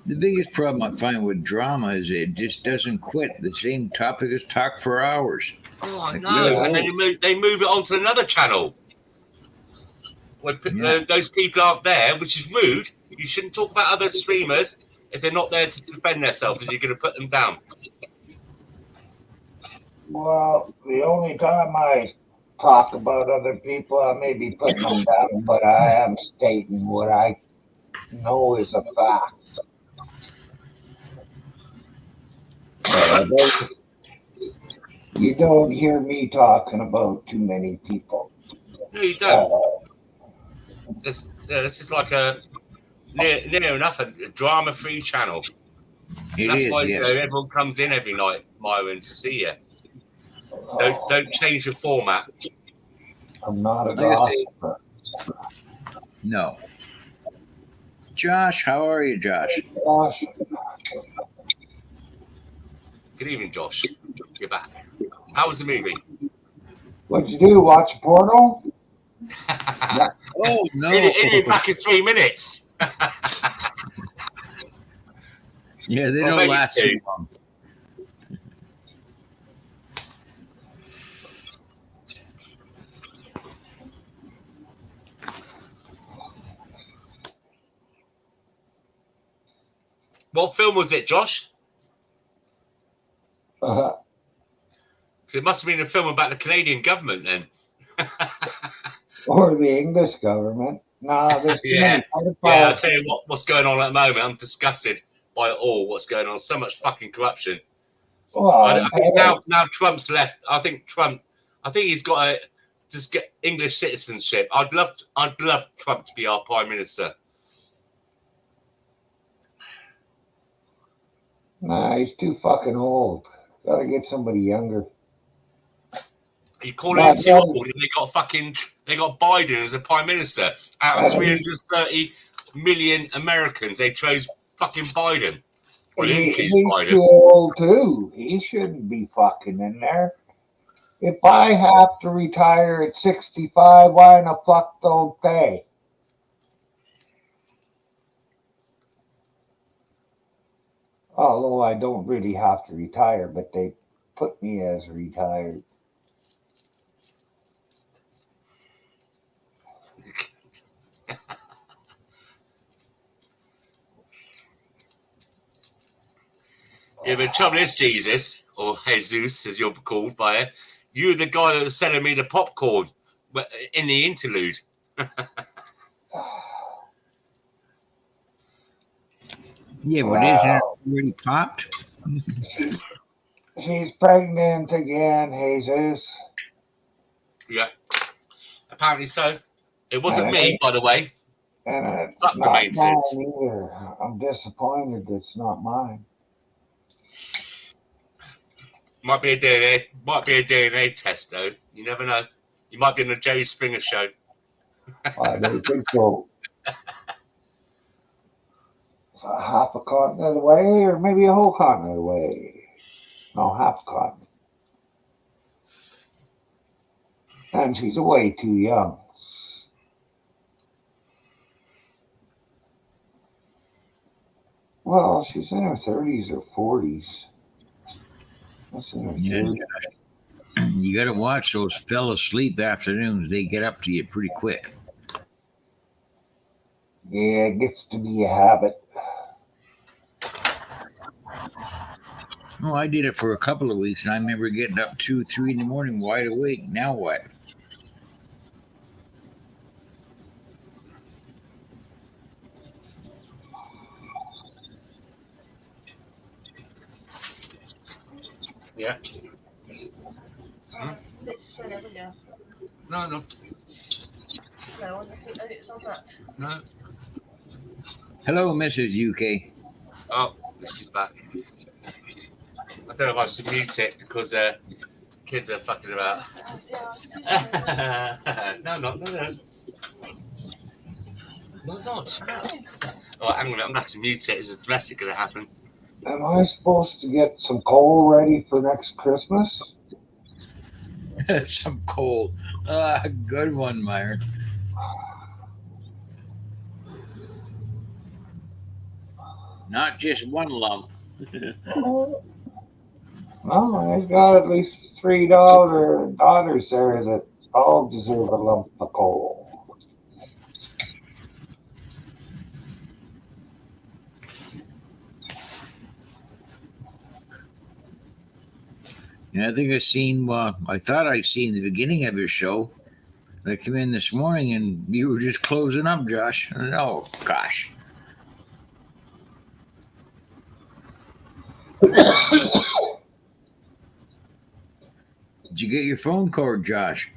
The biggest problem I find with drama is it just doesn't quit. The same topic is talk for hours. Oh, I Like, know. really? And then they move it onto another channel. When Yeah. those people aren't there, which is rude. You shouldn't talk about other streamers if they're not there to defend themselves, because you're going to put them down. Well, the only time I talk about other people, I may be putting them down, but I am stating what I know is a fact. You don't hear me talking about too many people. No, you don't. This is like a near enough a drama-free channel. That's why yes. everyone comes in every night, Myron, to see you. Oh, Don't change the format. I'm not a Like I say- gossiper. No. Josh, how are you, Josh? Gosh, Good evening, Josh. You're back. How was the movie? what'd you do? Watch porno? Oh no. Idiot back in 3 minutes. Yeah, they Well, don't maybe last two. too long. What film was it, Josh? Uh, So it must have been a film about the Canadian government then. or the English government. Nah, there's too many Yeah, pedophiles. I'll tell you what's going on at the moment. I'm disgusted by it all. What's going on? So much fucking corruption. Well, I think now Trump's left. I think he's got to just get English citizenship. I'd love Trump to be our prime minister. Nah, he's too fucking old. Gotta get somebody younger. You call him too old, and they got Biden as a prime minister. Out of 330 million Americans, they chose fucking Biden. Or they didn't choose He's Biden. too old too. He shouldn't be fucking in there. If I have to retire at 65, why in the fuck don't they? Although I don't really have to retire, but they put me as retired. Yeah, but the trouble is, Jesus, or Jesus, as you're called by it, you're the guy that was selling me the popcorn in the interlude. Yeah, but isn't it already popped? She's pregnant again, Jesus. Yeah, apparently so. It wasn't me, by the way. And it's Fuck the not mine maintenance. either. I'm disappointed it's not mine. Might be a DNA test though. You never know. You might be on the Jerry Springer show. I don't think so. It's a half a continent away, or maybe a whole continent away. No, half a continent. And she's way too young. Well, she's in her 30s or 40s. That's in her Yeah, 30s. you got to watch those fell asleep afternoons. They get up to you pretty quick. Yeah, it gets to be a habit. Oh, I did it for a couple of weeks, and I remember getting up 2, 3 in the morning, wide awake. Now what? Yeah. It's said, haven't you? No. No, I think it's on that. No. Hello, Mrs. UK. Oh, she's back. I don't know if I should mute it because Kids are fucking about. Yeah, too soon. No. Not. Oh, hang on, I'm going to have to mute it. Is a domestic going to happen? Am I supposed to get some coal ready for next Christmas? Some coal. Good one, Myron. Not just one lump. Well, I've got at least daughters there that all deserve a lump of coal. And I think I thought I'd seen the beginning of your show. I came in this morning and you were just closing up, Josh. Oh, gosh. Did you get your phone cord, Josh?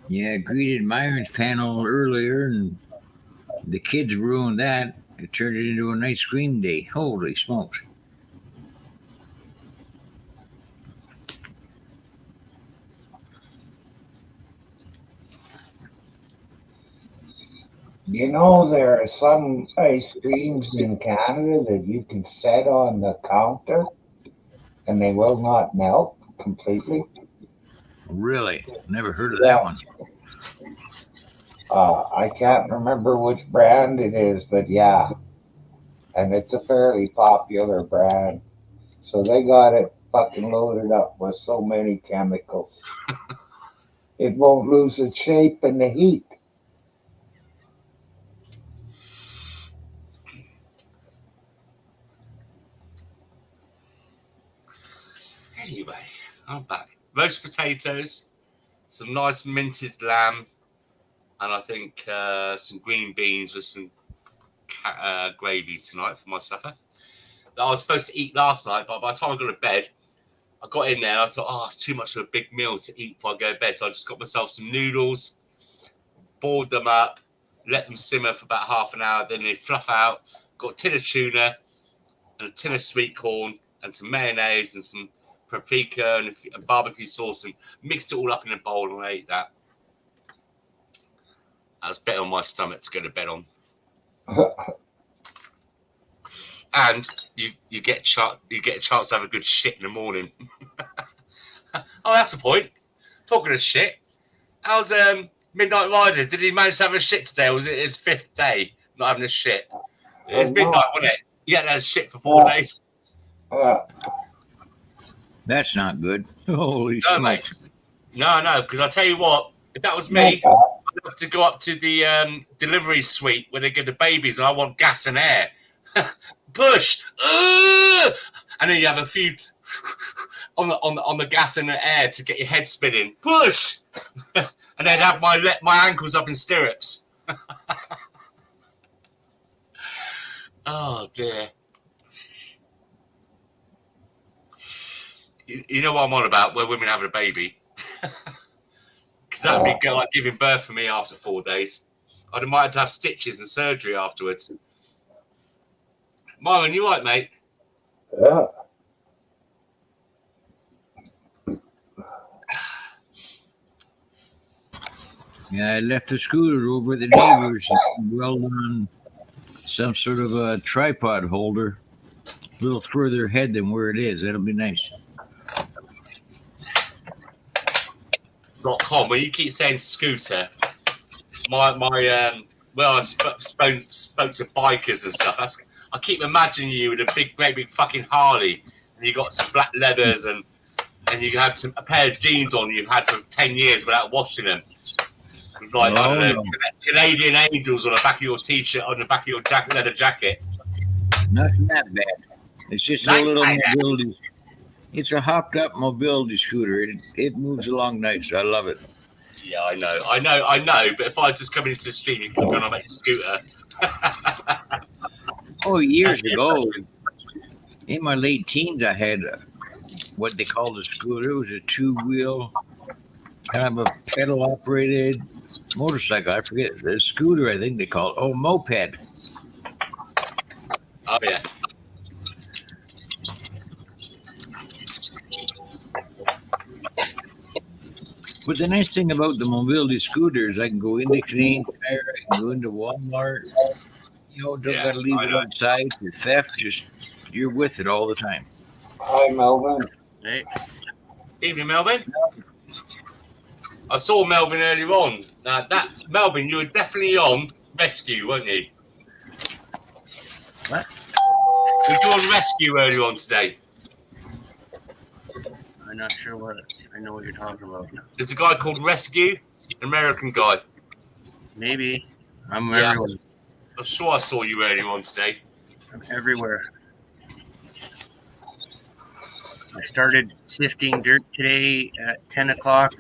Yeah, I greeted Myron's panel earlier, and the kids ruined that. It turned it into an ice cream day. Holy smokes. You know, there are some ice creams in Canada that you can set on the counter and they will not melt completely. Really? Never heard of Yeah. that one. I can't remember which brand it is, but yeah. And it's a fairly popular brand. So they got it fucking loaded up with so many chemicals. It won't lose its shape in the heat. Anyway, I'm back. Roast potatoes, some nice minted lamb, and I think some green beans with some gravy tonight for my supper. That I was supposed to eat last night, but by the time I got to bed, I got in there and I thought, oh, it's too much of a big meal to eat before I go to bed. So I just got myself some noodles, boiled them up, let them simmer for about half an hour, then they fluff out. Got a tin of tuna and a tin of sweet corn and some mayonnaise and some paprika and barbecue sauce and mixed it all up in a bowl and I ate that. I was better on my stomach to go to bed on. And you get a chance to have a good shit in the morning. Oh, that's the point. Talking of shit, how's Midnight Rider? Did he manage to have a shit today, or was it his 5th day not having a shit? It was midnight, wasn't it? Yeah, that was shit for 4 days. That's not good. Holy No, smokes. mate. No, because I tell you what, if that was me, I'd have to go up to the delivery suite where they give the babies, and I want gas and air. Push, and then you have a few on the gas and the air to get your head spinning. Push, and then have my ankles up in stirrups. Oh dear. You know what I'm on about? Where women having a baby, because that would be like giving birth for me after 4 days. I might have to have stitches and surgery afterwards. Myron, you right, mate? Yeah. Yeah, I left the scooter over at the neighbors and welded on some sort of a tripod holder a little further ahead than where it is. That'll be nice. .com. When you keep saying scooter, I spoke to bikers and stuff. I keep imagining you with a great big fucking Harley, and you got some black leathers, and you had a pair of jeans on you've had for 10 years without washing them. With like, I don't know, no. Canadian Angels on the back of your t-shirt, on the back of your leather jacket. Nothing that bad. It's just a Nice. little mobility. It's a hopped up mobility scooter. It moves along nice. I love it. Yeah, I know. But if I was just coming into the street, you could go on about your scooter. Oh, years ago, in my late teens, I had what they called a scooter. It was a 2-wheel, kind of a pedal operated motorcycle. I forget the scooter. I think they call it. Oh, moped. Oh yeah. But the nice thing about the mobility scooters, I can go into Canadian Tire, I can go into Walmart. You know, don't Yeah, got to leave I it know. outside for theft. Just you're with it all the time. Hi, Melvin. Hey. Evening, Melvin. I saw Melvin earlier on. Now that Melvin, you were definitely on rescue, weren't you? What? Were you on rescue earlier on today? I'm not sure what I know what you're talking about. There's a guy called Rescue, an American guy. Maybe I'm Yeah. everywhere. I'm sure I saw you earlier on today. I'm everywhere. I started sifting dirt today at 10 o'clock,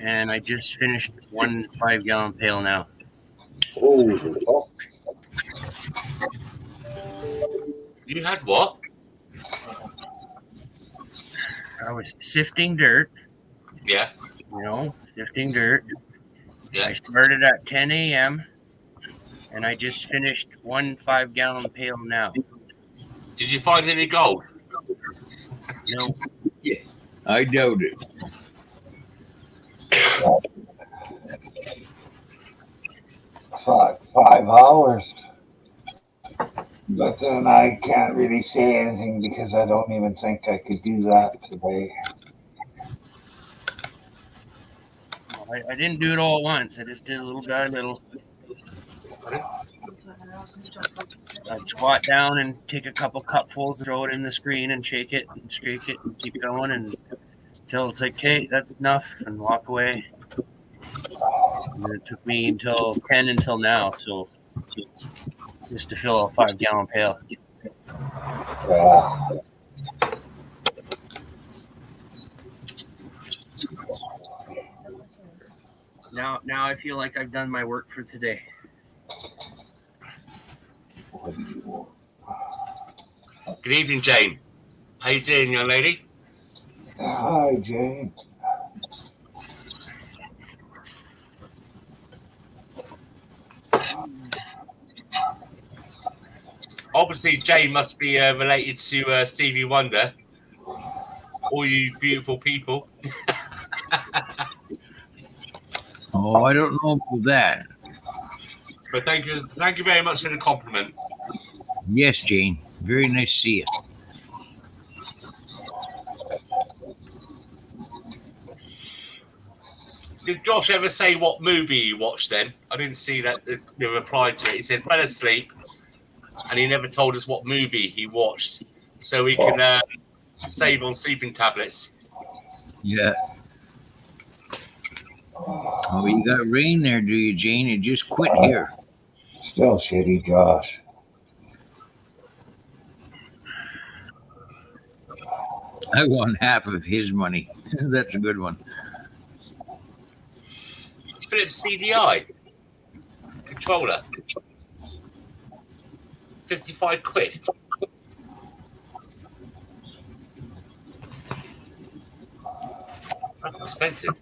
and I just finished one 5-gallon pail now. Oh, You had what? I was sifting dirt, Yeah. sifting dirt. Yeah. I started at 10 a.m., and I just finished one 5-gallon pail now. Did you find any gold? No, I doubt it. 5 hours. But then I can't really say anything because I don't even think I could do that today. I didn't do it all at once. I just did a little by little. I'd squat down and take a couple cupfuls, throw it in the screen, and shake it and streak it and keep going until it's like, okay, that's enough, and walk away. And it took me until 10 until now, so just to fill a 5-gallon pail. Yeah. Now I feel like I've done my work for today. Good evening, Jane. How you doing, young lady? Hi, Jane. Obviously, Jane must be related to Stevie Wonder. All you beautiful people. Oh, I don't know about that. But thank you very much for the compliment. Yes, Jane. Very nice to see you. Did Josh ever say what movie he watched then? I didn't see that the reply to it. He said fell asleep, and he never told us what movie he watched, so we can save on sleeping tablets. Yeah. Oh, you got rain there, do you, Jane? It just quit here. Still shitty, Josh. I won half of his money. That's a good one. Philips CDI controller, 55 quid. That's expensive.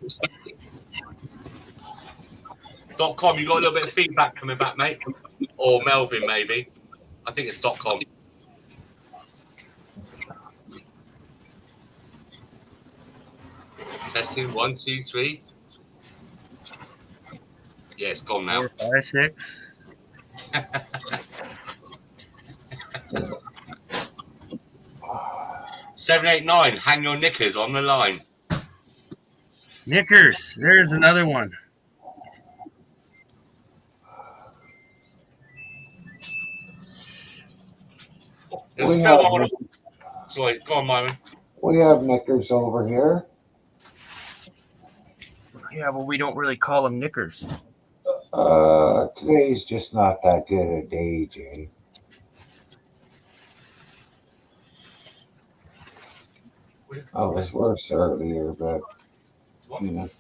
.com, you got a little bit of feedback coming back, mate? Or Melvin, maybe. I think it's .com. Testing 1, 2, 3. Yeah, it's gone now. 4, 5, 6. Seven, 8, 9. Hang your knickers on the line. Knickers. There's another one. There's We a film I have, want to. Sorry, go on, Myron. we have knickers over here. Yeah, well, we don't really call them knickers. Today's just not that good a day, Jay. I was worse earlier, but you know.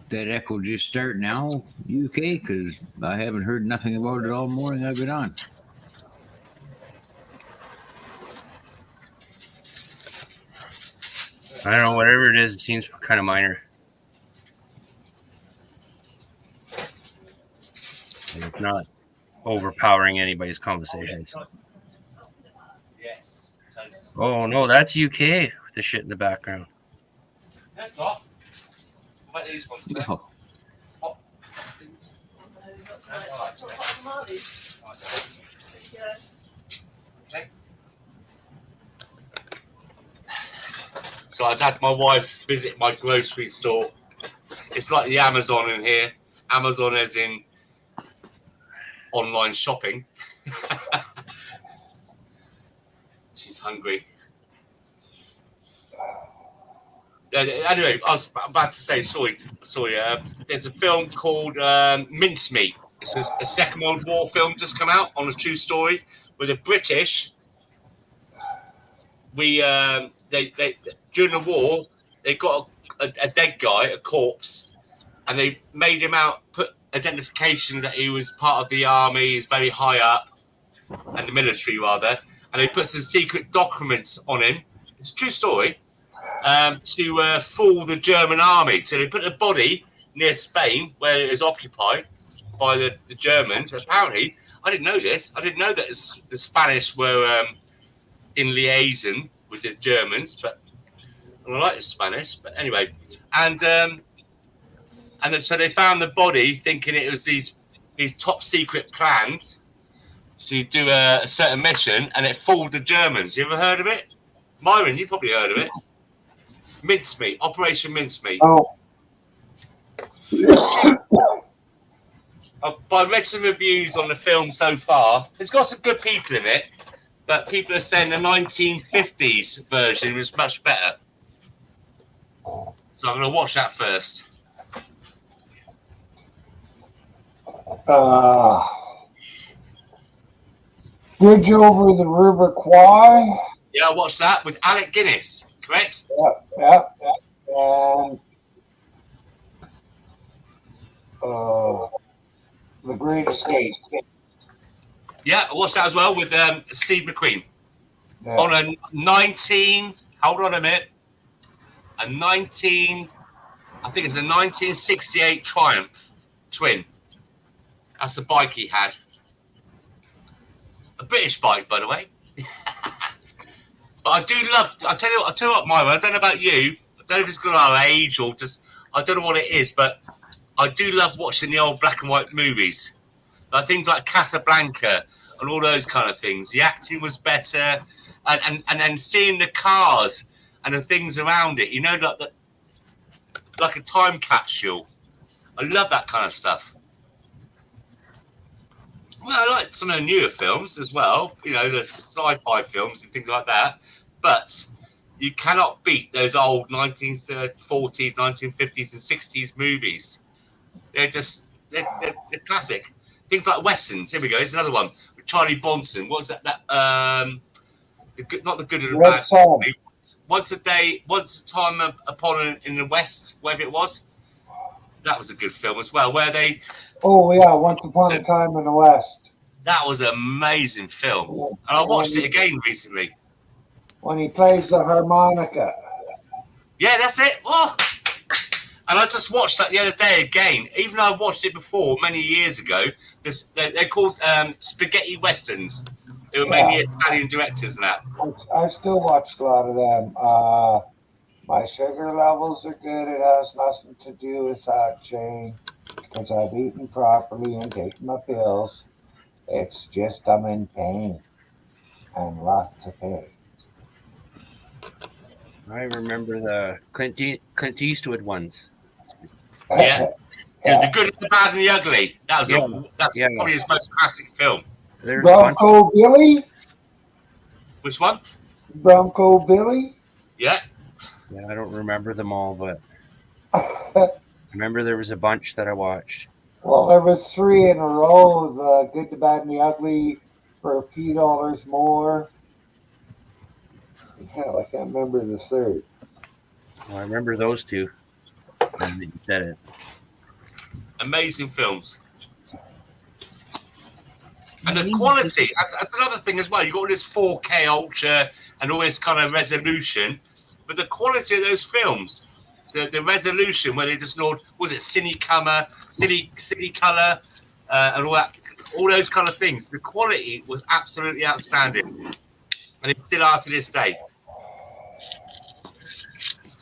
That echo just start now, UK? Because I haven't heard nothing about it all morning I've been on. I don't know, whatever it is, it seems kind of minor. And it's not overpowering anybody's conversations. Yes. Oh no, that's UK with the shit in the background. That's not. What about these ones? Claire? Oh, So I'd had my wife visit my grocery store. It's like the Amazon in here. Amazon as in online shopping. She's hungry. Anyway, I was about to say, sorry. There's a film called Mincemeat. It's a Second World War film just come out on a true story where the British, they during the war, they got a dead guy, a corpse, and they made him out, put identification that he was part of the army, he's very high up, and the military rather, and they put some secret documents on him. It's a true story. To fool the German army. So they put the body near Spain, where it was occupied by the Germans. Apparently, I didn't know this. I didn't know that the Spanish were in liaison with the Germans, but I like the Spanish. But anyway, and so they found the body, thinking it was these top secret plans to do a certain mission, and it fooled the Germans. You ever heard of it, Myron? You probably heard of it. Mincemeat, Operation Mincemeat. Oh. I've read some reviews on the film so far. It's got some good people in it, but people are saying the 1950s version was much better. So I'm going to watch that first. Bridge over the River Kwai. Yeah, I watched that with Alec Guinness, correct? Yep. And The Great Escape. Yeah, I watched that as well with Steve McQueen. Yeah. On a 19, hold on a minute, I think it's a 1968 Triumph Twin. That's the bike he had. A British bike, by the way. But I do love, I tell you what, Myra, I don't know about you, I don't know if it's got our age or just, I don't know what it is, but I do love watching the old black and white movies. Like things like Casablanca and all those kind of things. The acting was better, and then seeing the cars and the things around it, you know, like a time capsule. I love that kind of stuff. Well, I like some of the newer films as well, you know, the sci-fi films and things like that. But you cannot beat those old 1940s, 1950s and 60s movies. They're classic. Things like Westerns. Here we go. Here's another one with Charlie Bronson. What was that? Not the good or the bad. Once a time upon in the West, whatever it was. That was a good film as well. Where they. Oh yeah, Once Upon a Time in the West. That was an amazing film, and I watched it again recently. When he plays the harmonica. Yeah, that's it. Oh. And I just watched that the other day again. Even though I watched it before many years ago, they're called spaghetti westerns. They were mainly Italian directors and that. I still watched a lot of them. My sugar levels are good. It has nothing to do with that, Jane, because I've eaten properly and taken my pills. It's just I'm in pain and lots of pain. I remember the Clint Eastwood ones. Yeah. The Good, the Bad, and the Ugly. That's Yeah. probably his most classic film. There's a bunch. Bronco Billy? Which one? Bronco Billy? Yeah. Yeah, I don't remember them all, but I remember there was a bunch that I watched. Well, there was 3 in a row. The Good, the Bad, and the Ugly for a few dollars more. Hell, I can't remember the third. Well, I remember those two. And you said it. Amazing films. And the quality, that's another thing as well. You've got all this 4K Ultra and all this kind of resolution, but the quality of those films, the resolution where they just know, was it cine color, and all those kind of things. The quality was absolutely outstanding, and it's still are to this day.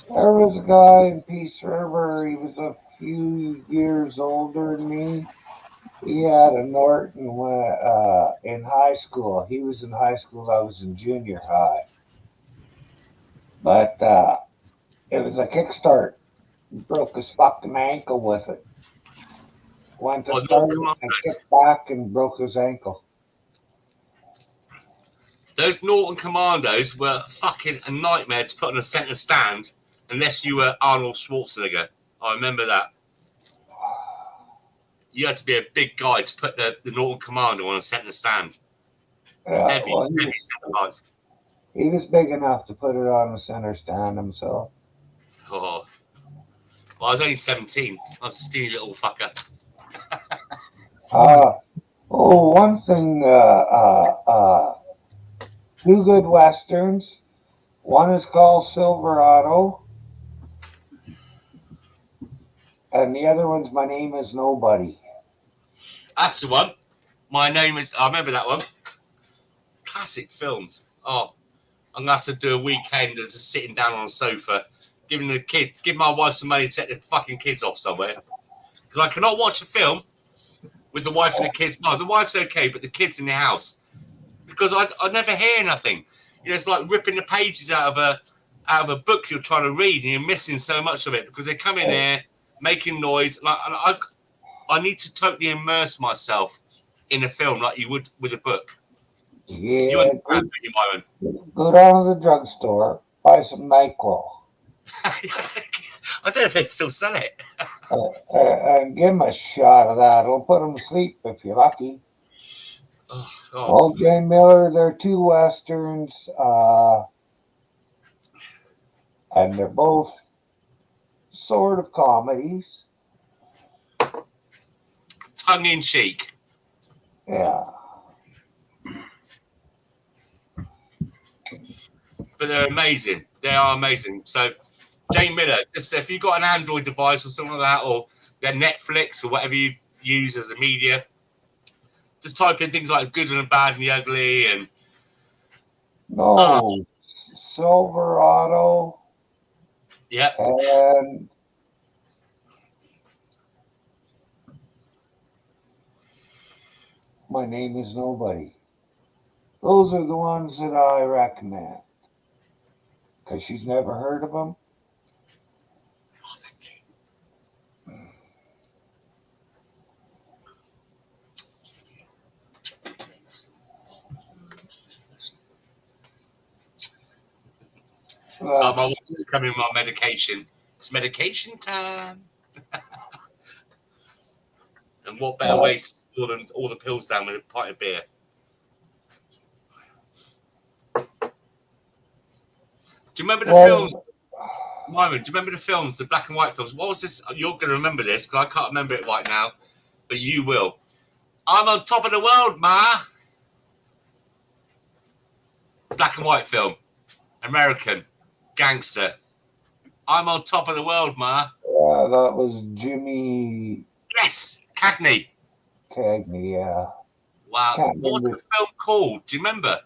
There was a guy in Peace River. He was a few years older than me. He had a Norton in high school. He was in high school. I was in junior high. But it was a kickstart. He broke his fucking ankle with it. Went to start it and kicked back and broke his ankle. Those Norton Commandos were fucking a nightmare to put on a centre stand unless you were Arnold Schwarzenegger. I remember that. You had to be a big guy to put the Norton Commando on a centre stand. Yeah, Heavy centre parts. He was big enough to put it on a center stand himself. Oh. Well, I was only 17. I was a skinny little fucker. One thing, 2 good westerns. One is called Silverado, and the other one's My Name Is Nobody. That's the one. My Name Is... I remember that one. Classic films. Oh, I'm going to have to do a weekend of just sitting down on a sofa, give my wife some money to take the fucking kids off somewhere. Because I cannot watch a film with the wife and the kids. Well, the wife's okay, but the kids in the house. Because I never hear nothing. You know, it's like ripping the pages out of a book you're trying to read, and you're missing so much of it because they come in there making noise. And I need to totally immerse myself in a film like you would with a book. Yeah, You understand, you, Myron? Go down to the drugstore, buy some NyQuil. I don't know if they still sell it. And give them a shot of that. It'll put them to sleep if you're lucky. Oh, Well, Jane Miller, they're 2 westerns, and they're both sort of comedies. Tongue in cheek. Yeah. But they're amazing. They are amazing. So, Jane Miller, just if you've got an Android device or something like that, or Netflix or whatever you use as a media, just type in things like Good and the Bad and the Ugly and Silverado. Yeah. And My Name Is Nobody. Those are the ones that I recommend. Because she's never heard of them. Oh, thank you. So my wife is coming with my medication. It's medication time. And what better way to store all the pills down with a pint of beer? Do you remember the films? Myron, do you remember the films, the black and white films? What was this? You're going to remember this because I can't remember it right now, but you will. I'm on top of the world, Ma. Black and white film. American. Gangster. I'm on top of the world, Ma. Yeah, that was Jimmy. Yes, Cagney. Cagney, yeah. Wow. What was the film called? Do you remember?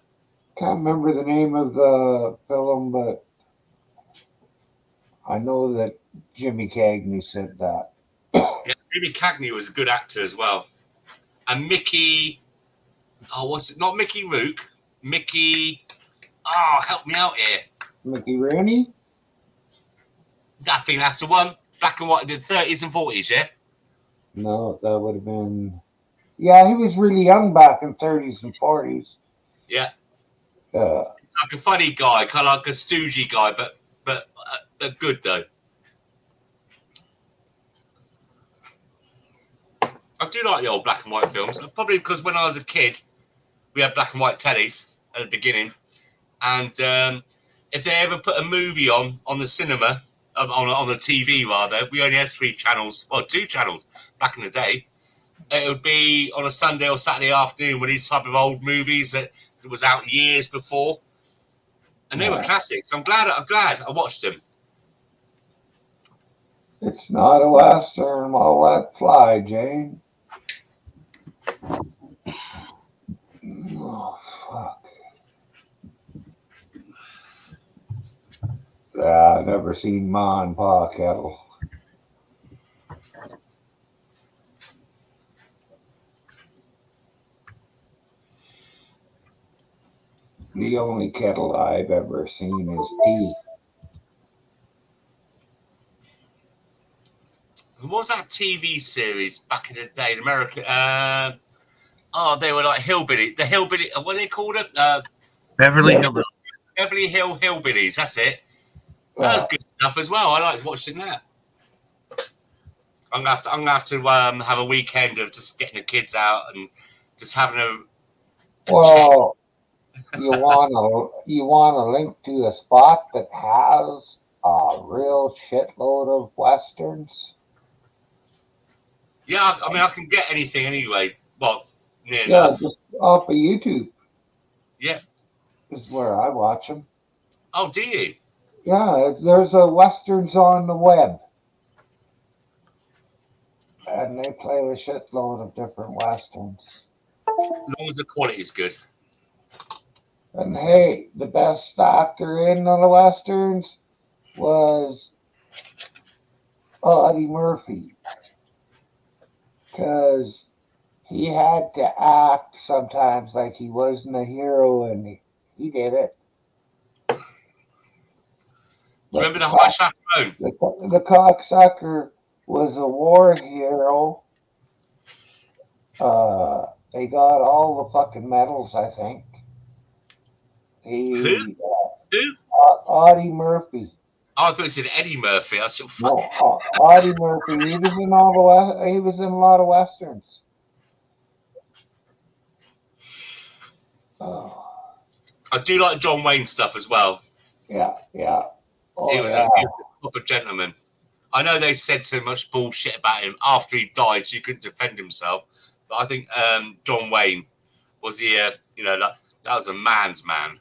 Can't remember the name of the film, but I know that Jimmy Cagney said that. Yeah, Jimmy Cagney was a good actor as well. And Mickey, what's it? Not Mickey Rourke. Mickey, help me out here. Mickey Rooney? I think that's the one. Black and white in the 30s and 40s, yeah? No, that would have been. Yeah, he was really young back in 30s and 40s. Yeah. Uh, Like a funny guy, kind of like a stoogey guy, but good though. I do like the old black and white films, probably because when I was a kid, we had black and white tellies at the beginning, and if they ever put a movie on the cinema, on the TV rather, we only had 3 channels, well 2 channels back in the day. It would be on a Sunday or Saturday afternoon with these type of old movies that was out years before, and they were classics. I'm glad I watched them. it's not a Western, I'll let fly, Jane. Oh, fuck. Yeah, I've never seen Ma and Pa Kettle. The only kettle I've ever seen is tea. What was that TV series back in the day in America? They were like the hillbilly. What do they called it? Beverly Yeah. Hillbillies. Beverly Hill Hillbillies. That's it. That was good stuff as well. I liked watching that. I'm gonna have to have a weekend of just getting the kids out and just having a Well, you want to link to a spot that has a real shitload of westerns? yeah. I mean, I can get anything anyway. Well, near Yeah, enough. just off of YouTube Yeah. is where I watch them. Oh, do you? Yeah, there's a westerns on the web, and they play a shitload of different westerns. As long as the quality is good. And hey, the best actor in the westerns was Eddie Murphy, because he had to act sometimes like he wasn't a hero, and he did it. But Remember the High Chaperone? the cocksucker was a war hero. They got all the fucking medals, I think. He, Who? Audie Murphy. Oh, I thought you said Eddie Murphy. I said, fuck. No, Audie Murphy. He was in all the he was in a lot of westerns. Oh, I do like John Wayne stuff as well. yeah. Oh, He was a proper gentleman. I know they said so much bullshit about him after he died, so he couldn't defend himself. But I think John Wayne was that was a man's man.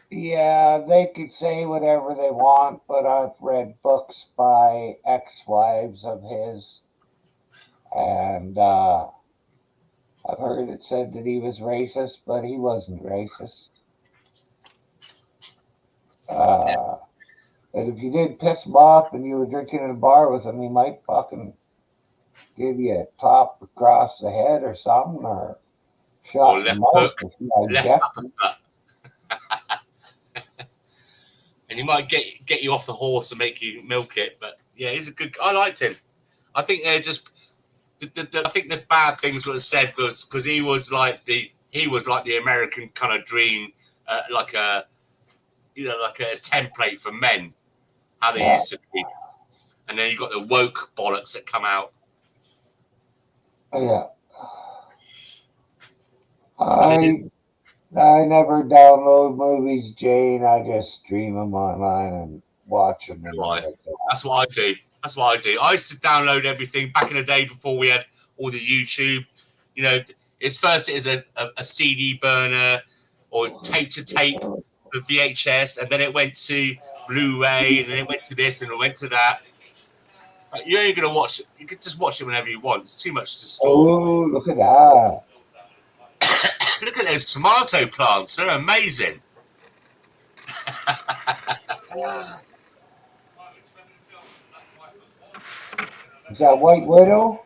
Yeah, they could say whatever they want, but I've read books by ex-wives of his, and I've heard it said that he was racist, but he wasn't racist. And if you did piss him off and you were drinking in a bar with him, he might fucking give you a top across the head or something, or shot in the mouth if you left him. And he might get you off the horse and make you milk it. But yeah, he's a good. I liked him. I think they're just. I think the bad things were said was because he was like the American kind of dream, like a template for men, how they used to be. And then you got the woke bollocks that come out. Yeah. I never download movies, Jane. I just stream them online and watch them. That's what I do. I used to download everything back in the day before we had all the YouTube. You know, it was a CD burner or tape to tape for VHS, and then it went to Blu-ray, and then it went to this, and it went to that. But you're only gonna watch it. You can just watch it whenever you want. It's too much to store. Oh, look at that! Look at those tomato plants. They're amazing. Is that White Widow?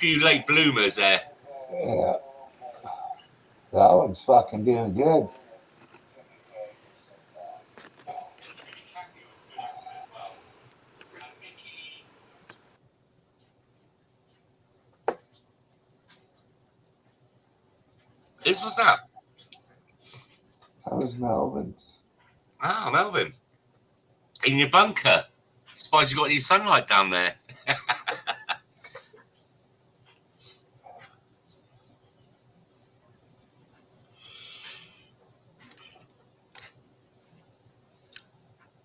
few late bloomers there. Yeah. That one's fucking doing good. This was that. That was Melvin's. Ah, Melvin. In your bunker. Surprised you got any sunlight down there.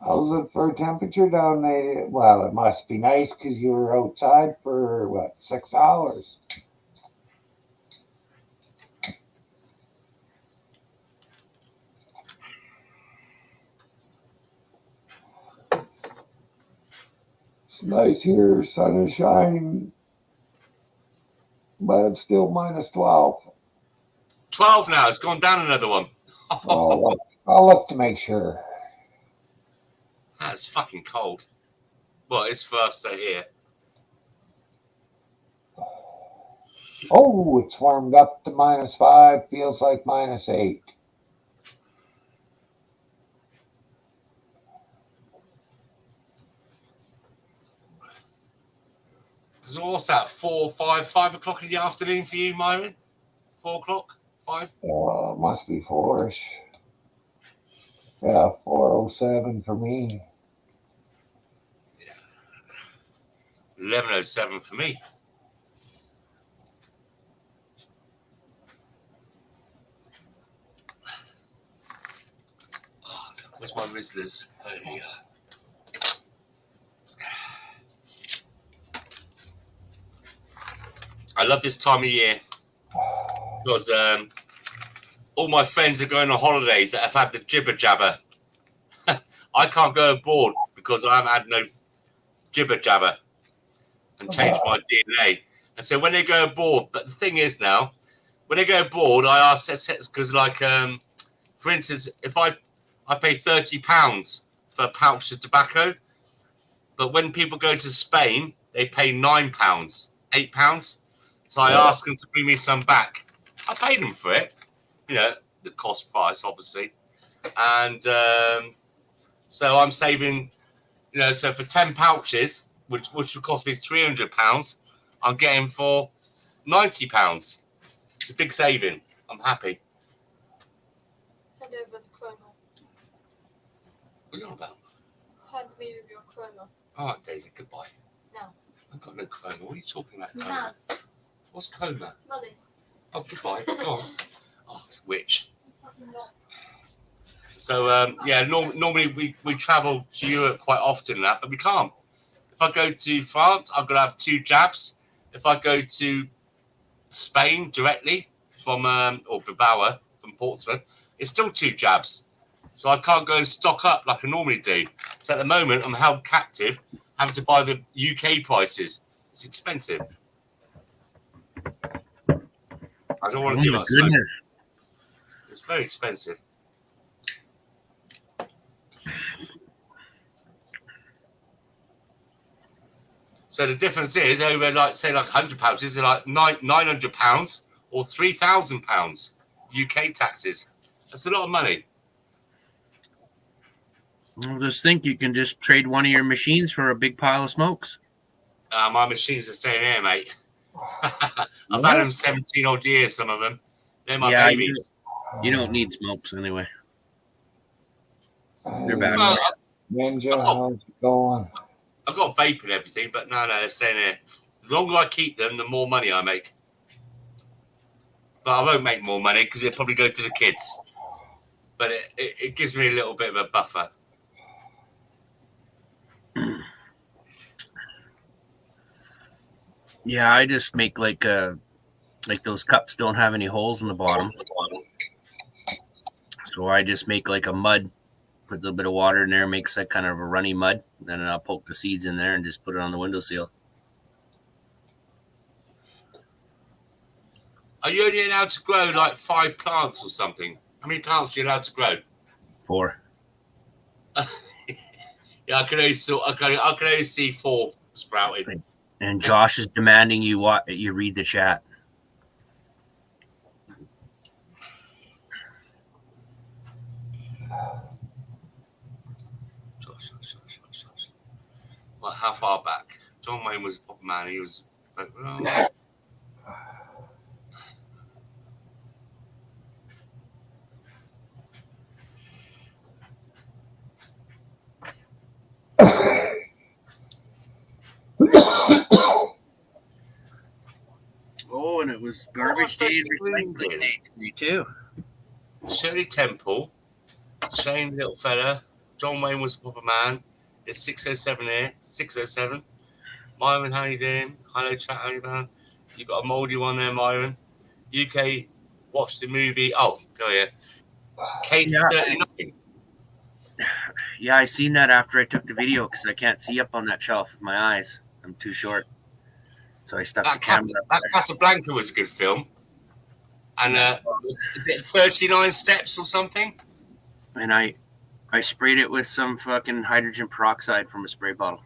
How's it for temperature down there? Well, it must be nice because you were outside for, what, 6 hours? It's nice here, sun is shining, but it's still minus 12. 12 now. It's gone down another one. I'll look to make sure. That's fucking cold. Well, it's first day here. Oh, it's warmed up to minus 5. Feels like minus 8. So what's that? 5 o'clock in the afternoon for you, Myron? 4 o'clock? 5? Must be 4-ish. Yeah, 4:07 for me. 11:07 for me. Oh, where's my Rizzlers? There we go. I love this time of year because all my friends are going on holiday that have had the jibber jabber. I can't go aboard because I haven't had no jibber jabber and changed my DNA. And so when they go aboard, but the thing is now, when they go aboard, I ask because like for instance, if I pay £30 for a pouch of tobacco, but when people go to Spain, they pay £9, £8. So I asked them to bring me some back. I paid them for it, the cost price, obviously. And so I'm saving, so for 10 pouches, which would cost me £300, I'm getting for £90. It's a big saving. I'm happy. Hand over the chroma. What are you on about? Hand me over your chroma. All right, Daisy, goodbye. No. I've got no chroma. What are you talking about, You chroma? have. What's chroma? Money. Oh, goodbye. Go on. Oh, it's witch. No. So, normally we travel to Europe quite often, but we can't. If I go to France, I've got to have 2 jabs. If I go to Spain directly from, or Bilbao from Portsmouth, it's still 2 jabs. So I can't go and stock up like I normally do. So at the moment, I'm held captive, having to buy the UK prices. It's expensive. I don't want to give up smoke. It's very expensive. So the difference is over, like, say, like £100 is like £900 or £3,000 UK taxes. That's a lot of money. I just think you can just trade one of your machines for a big pile of smokes. My machines are staying here, mate. I've had them 17 odd years, some of them. They're my babies. You don't need smokes anyway. They're bad. Well, Ninja, how's it going? I've got vape and everything, but no, they're staying here. The longer I keep them, the more money I make. But I won't make more money because it'll probably go to the kids. But it gives me a little bit of a buffer. Yeah, I just make like those cups don't have any holes in the bottom. So I just make like a mud, put a little bit of water in there, makes that kind of a runny mud. Then I'll poke the seeds in there and just put it on the windowsill. Are you only allowed to grow like 5 plants or something? How many plants are you allowed to grow? 4. Yeah, I can only see 4 sprouting. And Josh is demanding you read the chat. Well, how far back? John Wayne was a proper man. He was. Well, Oh, and it was garbage day and recycling day today too. Shirley Temple, Shane Little Fella, John Wayne was a proper man. It's 6:07 here. 6:07. Myron, how you doing? Hello, chat. How you doing? You got a mouldy one there, Myron. UK watched the movie. Oh, go here. Case 39. Yeah, I seen that after I took the video because I can't see up on that shelf with my eyes. I'm too short. So I stuck the camera up That there. Casablanca was a good film. And is it 39 steps or something? And I sprayed it with some fucking hydrogen peroxide from a spray bottle.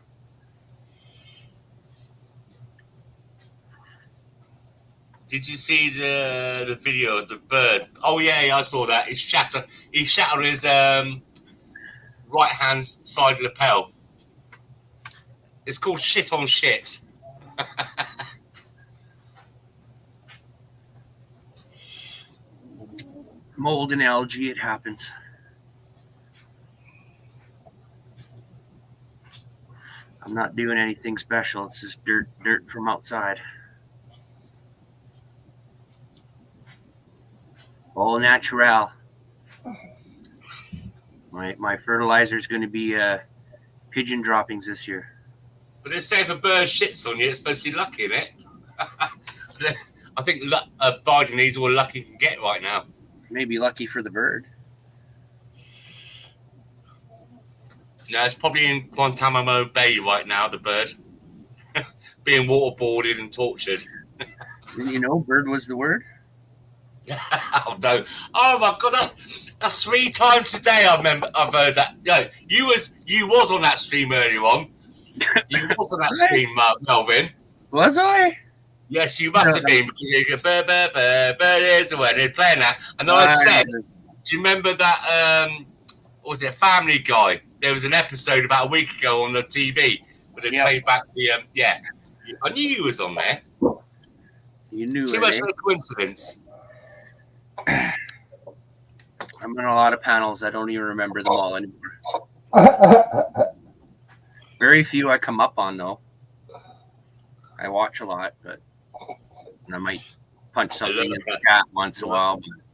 Did you see the video of the bird? Oh yeah, I saw that. He shattered his right hand side lapel. It's called shit on shit. Mold and algae, it happens. I'm not doing anything special. It's just dirt from outside. All natural. My fertilizer is going to be pigeon droppings this year. But they say if a bird shits on you, it's supposed to be lucky, isn't it? I think Biden needs all the luck he can get right now. Maybe lucky for the bird. No, it's probably in Guantanamo Bay right now, the bird. Being waterboarded and tortured. Didn't you know bird was the word? Oh, no. Oh my god, that's 3 times today I've heard that. No, you was on that stream earlier on. You was on that stream, Melvin. Was I? Yes, you must have been, because you go bird is the word. They're playing that. And I said, do you remember that was it Family Guy? There was an episode about a week ago on the TV where they played back the I knew you was on there. You knew Too much of a coincidence. I'm on a lot of panels. I don't even remember them all anymore. Very few I come up on though. I watch a lot, but I might punch something in the chat once in a while. But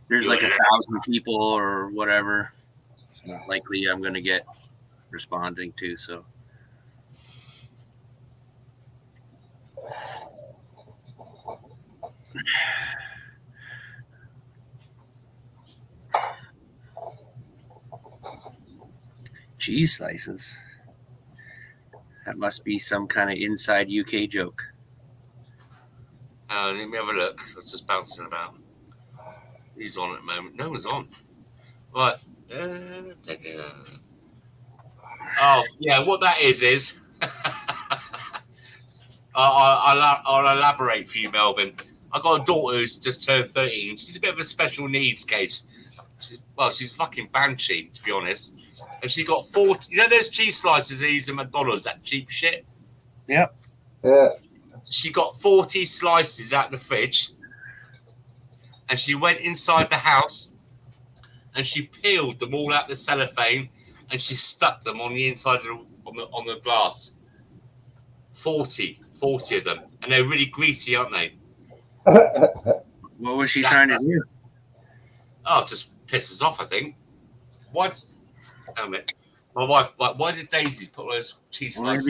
there's like 1,000 people or whatever. It's not likely I'm going to get responding to. So. Cheese slices. That must be some kind of inside UK joke. Let me have a look. It's just bouncing about. He's on at the moment. No one's on. Right. Take it. Oh, yeah. What that is I'll elaborate for you, Melvin. I've got a daughter who's just turned 13. She's a bit of a special needs case. She's fucking banshee, to be honest. And she got 40. You know those cheese slices they use at McDonald's, that cheap shit? Yep. Yeah. She got 40 slices out of the fridge. And she went inside the house and she peeled them all out the cellophane and she stuck them on the inside of on the glass. 40 of them. And they're really greasy, aren't they? What was she trying to do? Oh, just piss us off, I think. Why? My wife, why did Daisy put those cheese slices?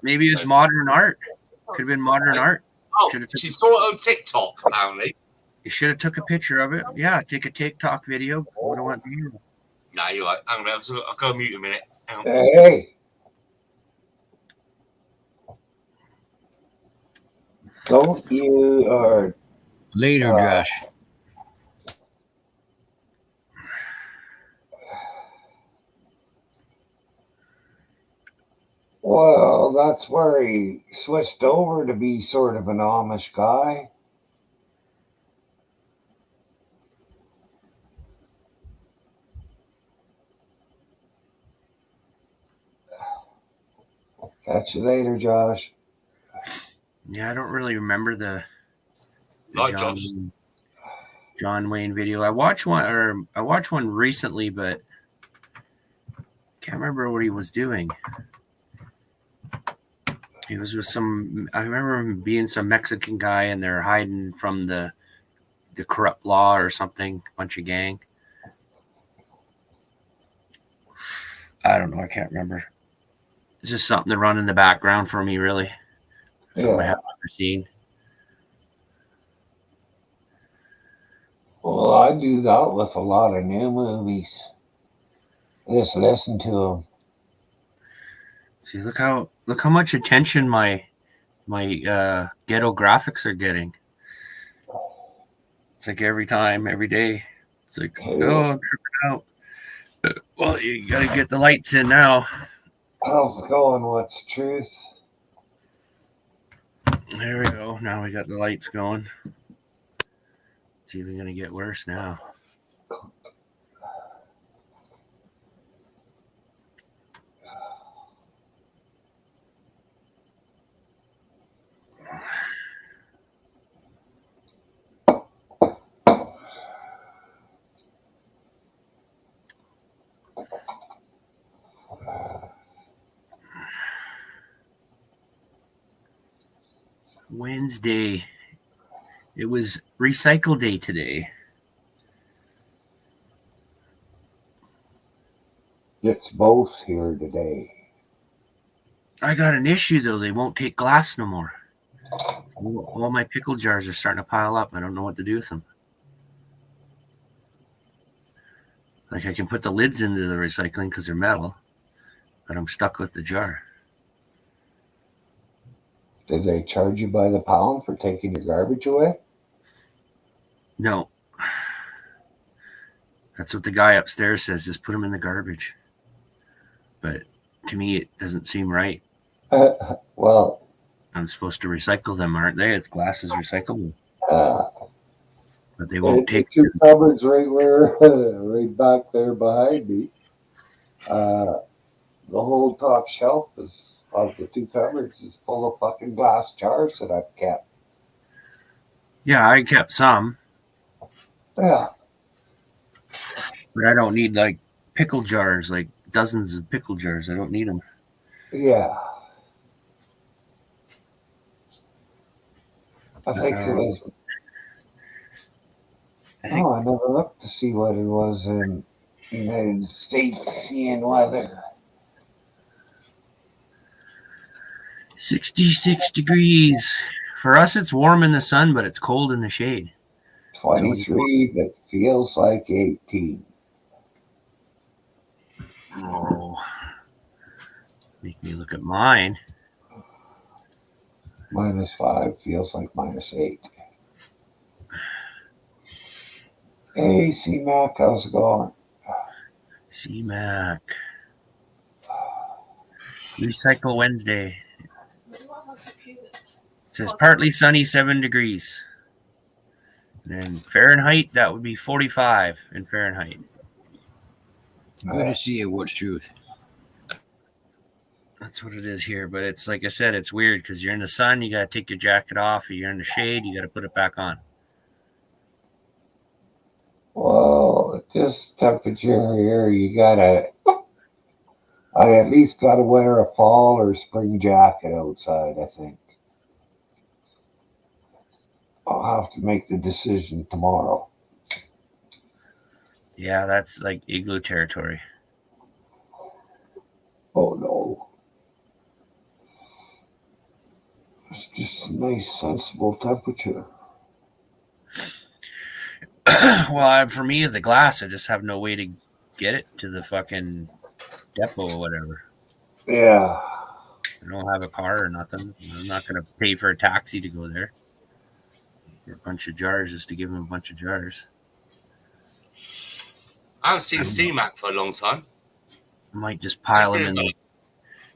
Maybe it was modern art. Could have been modern art. Oh, she saw it on TikTok, apparently. You should have took a picture of it. Yeah, take a TikTok video. Would have went viral. Nah, you're right. Hang on, I'll go mute a minute. Hang on. Hey. Don't you are later, Josh. Well, Well, that's where he switched over to be sort of an Amish guy. Catch you later, Josh. Yeah, I don't really remember the Like Josh. John Wayne video. I watched one recently, but can't remember what he was doing. He was with some. I remember him being some Mexican guy, and they're hiding from the corrupt law or something. Bunch of gang. I don't know. I can't remember. It's just something to run in the background for me, really. Something I Yeah. haven't ever seen. Well, I do that with a lot of new movies. Just listen to them. See, look how much attention my ghetto graphics are getting. It's like every time, every day. It's like, oh, I'm tripping out. Well, you gotta get the lights in now. How's it going? What's truth? There we go. Now we got the lights going. It's even gonna get worse now. Wednesday. It was recycle day today. It's both here today. I got an issue though. They won't take glass no more. All my pickle jars are starting to pile up. I don't know what to do with them. Like I can put the lids into the recycling because they're metal, but I'm stuck with the jar. Did they charge you by the pound for taking your garbage away? No. That's what the guy upstairs says, just put them in the garbage. But to me, it doesn't seem right. Well, I'm supposed to recycle them, aren't they? It's glass is recyclable. But they it's won't take two cupboards right where, right back there behind me. The whole top shelf of the two cupboards is full of fucking glass jars that I've kept. Yeah, I kept some, Yeah. but I don't need like pickle jars, like dozens of pickle jars. I don't need them. Yeah. I think it was. I never looked to see what it was in the United States seeing weather. 66 degrees. For us, it's warm in the sun, but it's cold in the shade. 23, but feels like 18. Oh, make me look at mine. -5 feels like -8. Hey, C-Mac, how's it going? C-Mac. Recycle Wednesday. It says partly sunny, 7 degrees. And then Fahrenheit, that would be 45 in Fahrenheit. Good to see you. What's truth? That's what it is here. But it's like I said, it's weird because you're in the sun, you got to take your jacket off. If you're in the shade, you got to put it back on. Well, at this temperature here, I at least gotta wear a fall or spring jacket outside, I think. I'll have to make the decision tomorrow. Yeah, that's like igloo territory. Oh no. It's just a nice, sensible temperature. Well, for me, the glass, I just have no way to get it to the fucking depot or whatever. Yeah. I don't have a car or nothing. I'm not going to pay for a taxi to go there. For a bunch of jars just to give them a bunch of jars. I haven't seen C-Mac for a long time. I might just pile them in,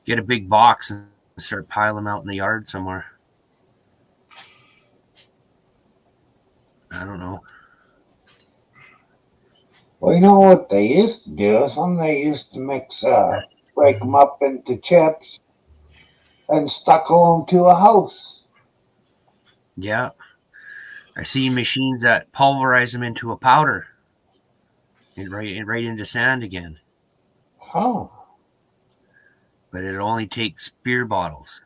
get a big box and Start piling them out in the yard somewhere. I don't know. Well, you know what they used to do? Some they used to mix, break them up into chips and stuck them to a house. Yeah. I see machines that pulverize them into a powder and right into sand again. Huh. But it only takes beer bottles.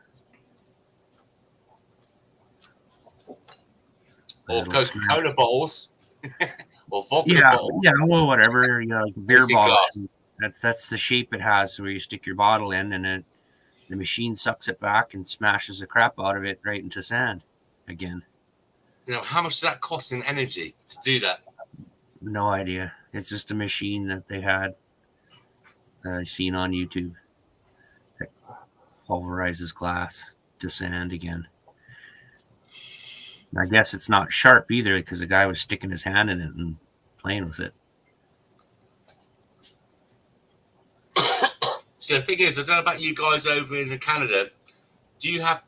Or It'll Coca-Cola bottles. Or vodka Yeah, bottles. yeah, well, whatever. You know, like a beer Empty bottle. glass. That's the shape it has, where you stick your bottle in, and then the machine sucks it back and smashes the crap out of it right into sand again. You know, how much does that cost in energy to do that? No idea. It's just a machine that they had seen on YouTube that pulverizes glass to sand again. And I guess it's not sharp either, because the guy was sticking his hand in it and playing with it. So the thing is, I don't know about you guys over in Canada. Do you have,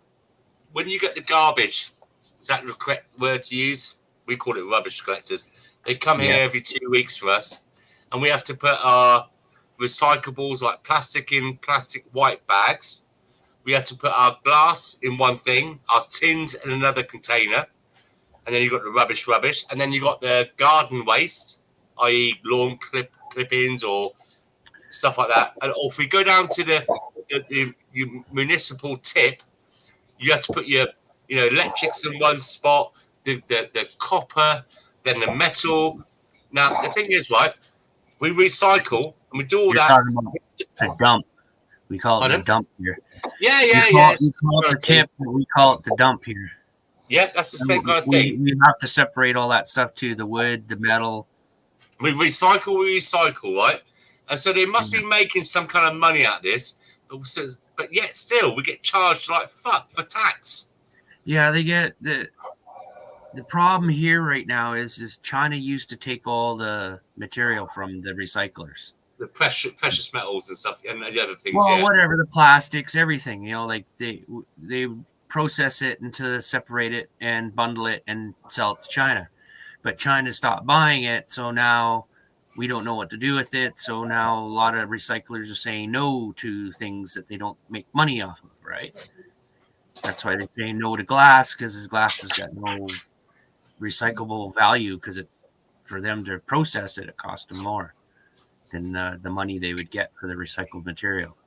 when you get the garbage, is that the correct word to use? We call it rubbish collectors. They come here every 2 weeks for us, and we have to put our recyclables like plastic in plastic white bags. We have to put our glass in one thing, our tins in another container, and then you've got the rubbish, and then you've got the garden waste, i.e. lawn clippings or stuff like that. And or if we go down to the municipal tip, you have to put your electrics in one spot, the copper, then the metal. Now the thing is, right, we recycle and we do all You're that. talking about a dump. We call it the Pardon? dump here. Yeah. You call it the tip, but we call it the dump here. Yeah, that's the same kind of We thing. have to separate all that stuff too, the wood, the metal. We recycle, right? And so they must be making some kind of money out of this. But yet still, we get charged like fuck for tax. Yeah, they get the problem here right now is China used to take all the material from the recyclers. The precious metals and stuff and the other things, Well, yeah. whatever, the plastics, everything, like they process it into separate it and bundle it and sell it to China. But China stopped buying it, so now we don't know what to do with it. So now a lot of recyclers are saying no to things that they don't make money off of, right? That's why they say no to glass, because glass has got no recyclable value, because for them to process it costs them more than the money they would get for the recycled material.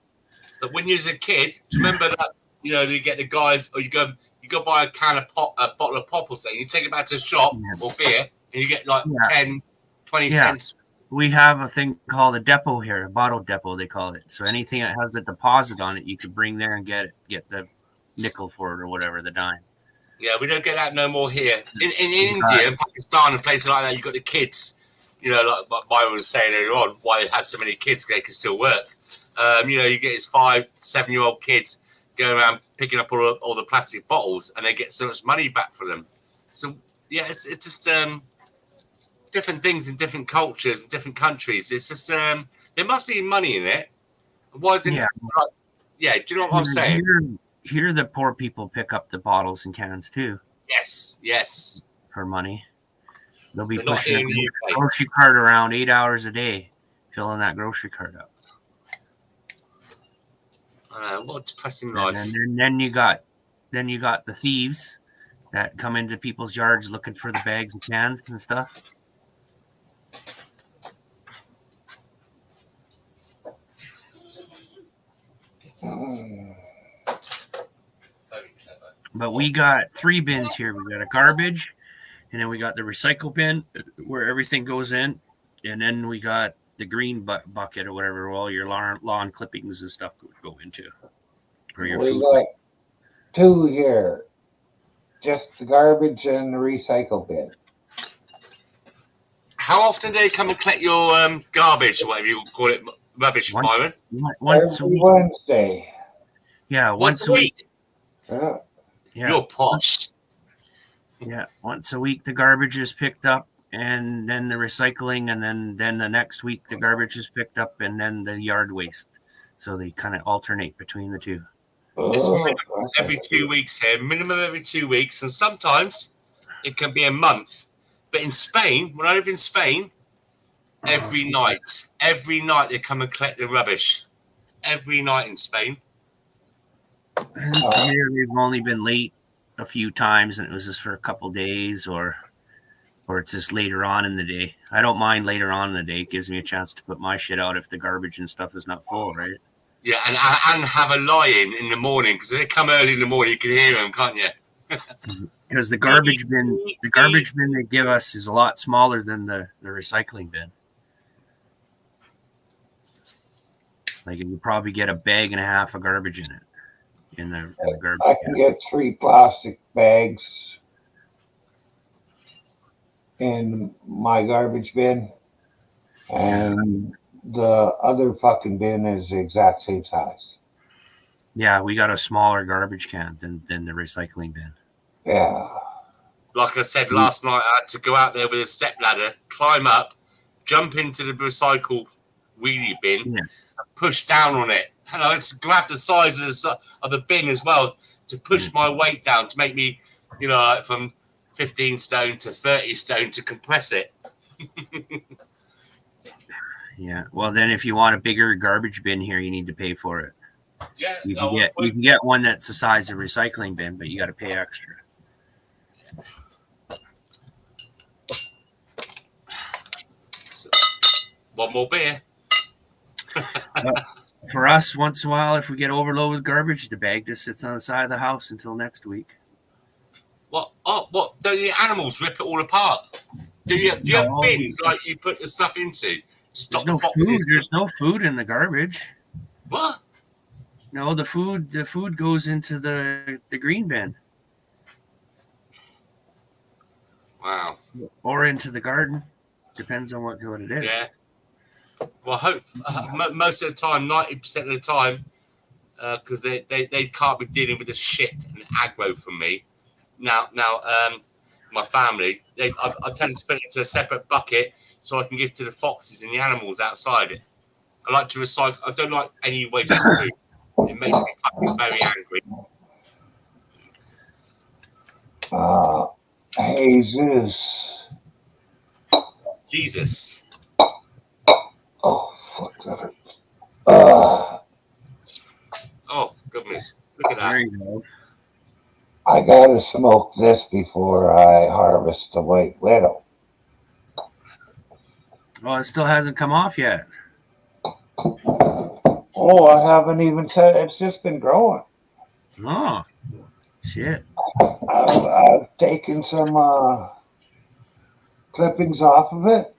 But when you was a kid, do you remember that? You get the guys, or you go buy a bottle of pop or something. You take it back to the shop or beer, and you get like 10, 20 cents. We have a thing called a depot here, a bottle depot they call it. So anything that has a deposit on it, you could bring there and get the nickel for it or whatever, the dime. Yeah, we don't get that no more here. In India and Pakistan and places like that, you've got the kids. Like what Byron was saying earlier on, why it has so many kids, they can still work. You get his 5-7-year-old kids going around picking up all the plastic bottles, and they get so much money back for them. So yeah, it's just different things in different cultures and different countries. It's just there must be money in it. Why isn't it? Do you know what I'm saying? Here, the poor people pick up the bottles and cans too. Yes. For money, they'll be But not pushing here in the a UK. grocery cart around 8 hours a day, filling that grocery cart up. I know, what a depressing life. And then you got the thieves that come into people's yards looking for the bags and cans and stuff. But we got 3 bins here. We got a garbage, and then we got the recycle bin where everything goes in, and then we got the green bucket or whatever all your lawn clippings and stuff go into. Or your We food. got 2 here, just the garbage and the recycle bin. How often do they come and collect your garbage, or whatever you call it, rubbish, Byron? Once a Every week. Wednesday. Yeah, Once a week. Yeah. You're posh. Yeah, once a week the garbage is picked up, and then the recycling, and then the next week the garbage is picked up, and then the yard waste. So they kind of alternate between the two. It's Oh, minimum every 2 weeks here, minimum every 2 weeks, and sometimes it can be a month. But in Spain, when I live in Spain, every night they come and collect the rubbish. Every night in Spain. Here we've only been late a few times, and it was just for a couple days, or it's just later on in the day. I don't mind later on in the day; it gives me a chance to put my shit out if the garbage and stuff is not full, right? Yeah, and have a lie-in the morning, because if they come early in the morning, you can hear them, can't you? Because the garbage bin they give us is a lot smaller than the recycling bin. Like you probably get a bag and a half of garbage in it. In the garbage I can get 3 plastic bags in my garbage bin, and the other fucking bin is the exact same size. Yeah, we got a smaller garbage can than the recycling bin. Yeah. Like I said last night, I had to go out there with a step ladder, climb up, jump into the recycle wheelie bin, and push down on it. And I had to grab the size of the bin as well to push my weight down to make me, like from 15 stone to 30 stone to compress it. Yeah. Well, then if you want a bigger garbage bin here, you need to pay for it. Yeah. You can get one that's the size of a recycling bin, but you got to pay extra. So, one more beer. For us, once in a while, if we get overloaded with garbage, the bag just sits on the side of the house until next week. What? Oh, what? Don't the animals rip it all apart? Do you have bins like you put the stuff into? Stop the foxes. There's no food in the garbage. What? No, the food goes into the green bin. Wow. Or into the garden. Depends on what it is. Yeah. Well, most of the time, 90% of the time, because they can't be dealing with the shit and aggro from me. Now, my family, I tend to put it into a separate bucket so I can give to the foxes and the animals outside it. I like to recycle. I don't like any waste of food. It makes me fucking very angry. Jesus. Oh, fuck that. Oh, goodness. Look at that. There you go. I gotta smoke this before I harvest the white widow. Well, it still hasn't come off yet. Oh, I haven't even said it's just been growing. Oh, shit. I've taken some clippings off of it.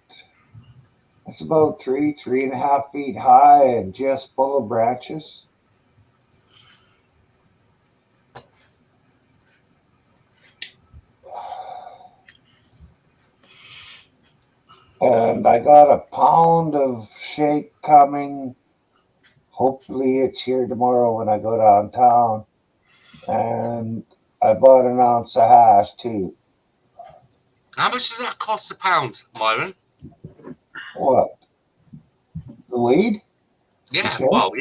It's about 3.5 feet high and just full of branches. And I got a pound of shake coming. Hopefully it's here tomorrow when I go downtown. And I bought an ounce of hash too. How much does that cost a pound, Myron? What? The weed? Yeah, Okay. well,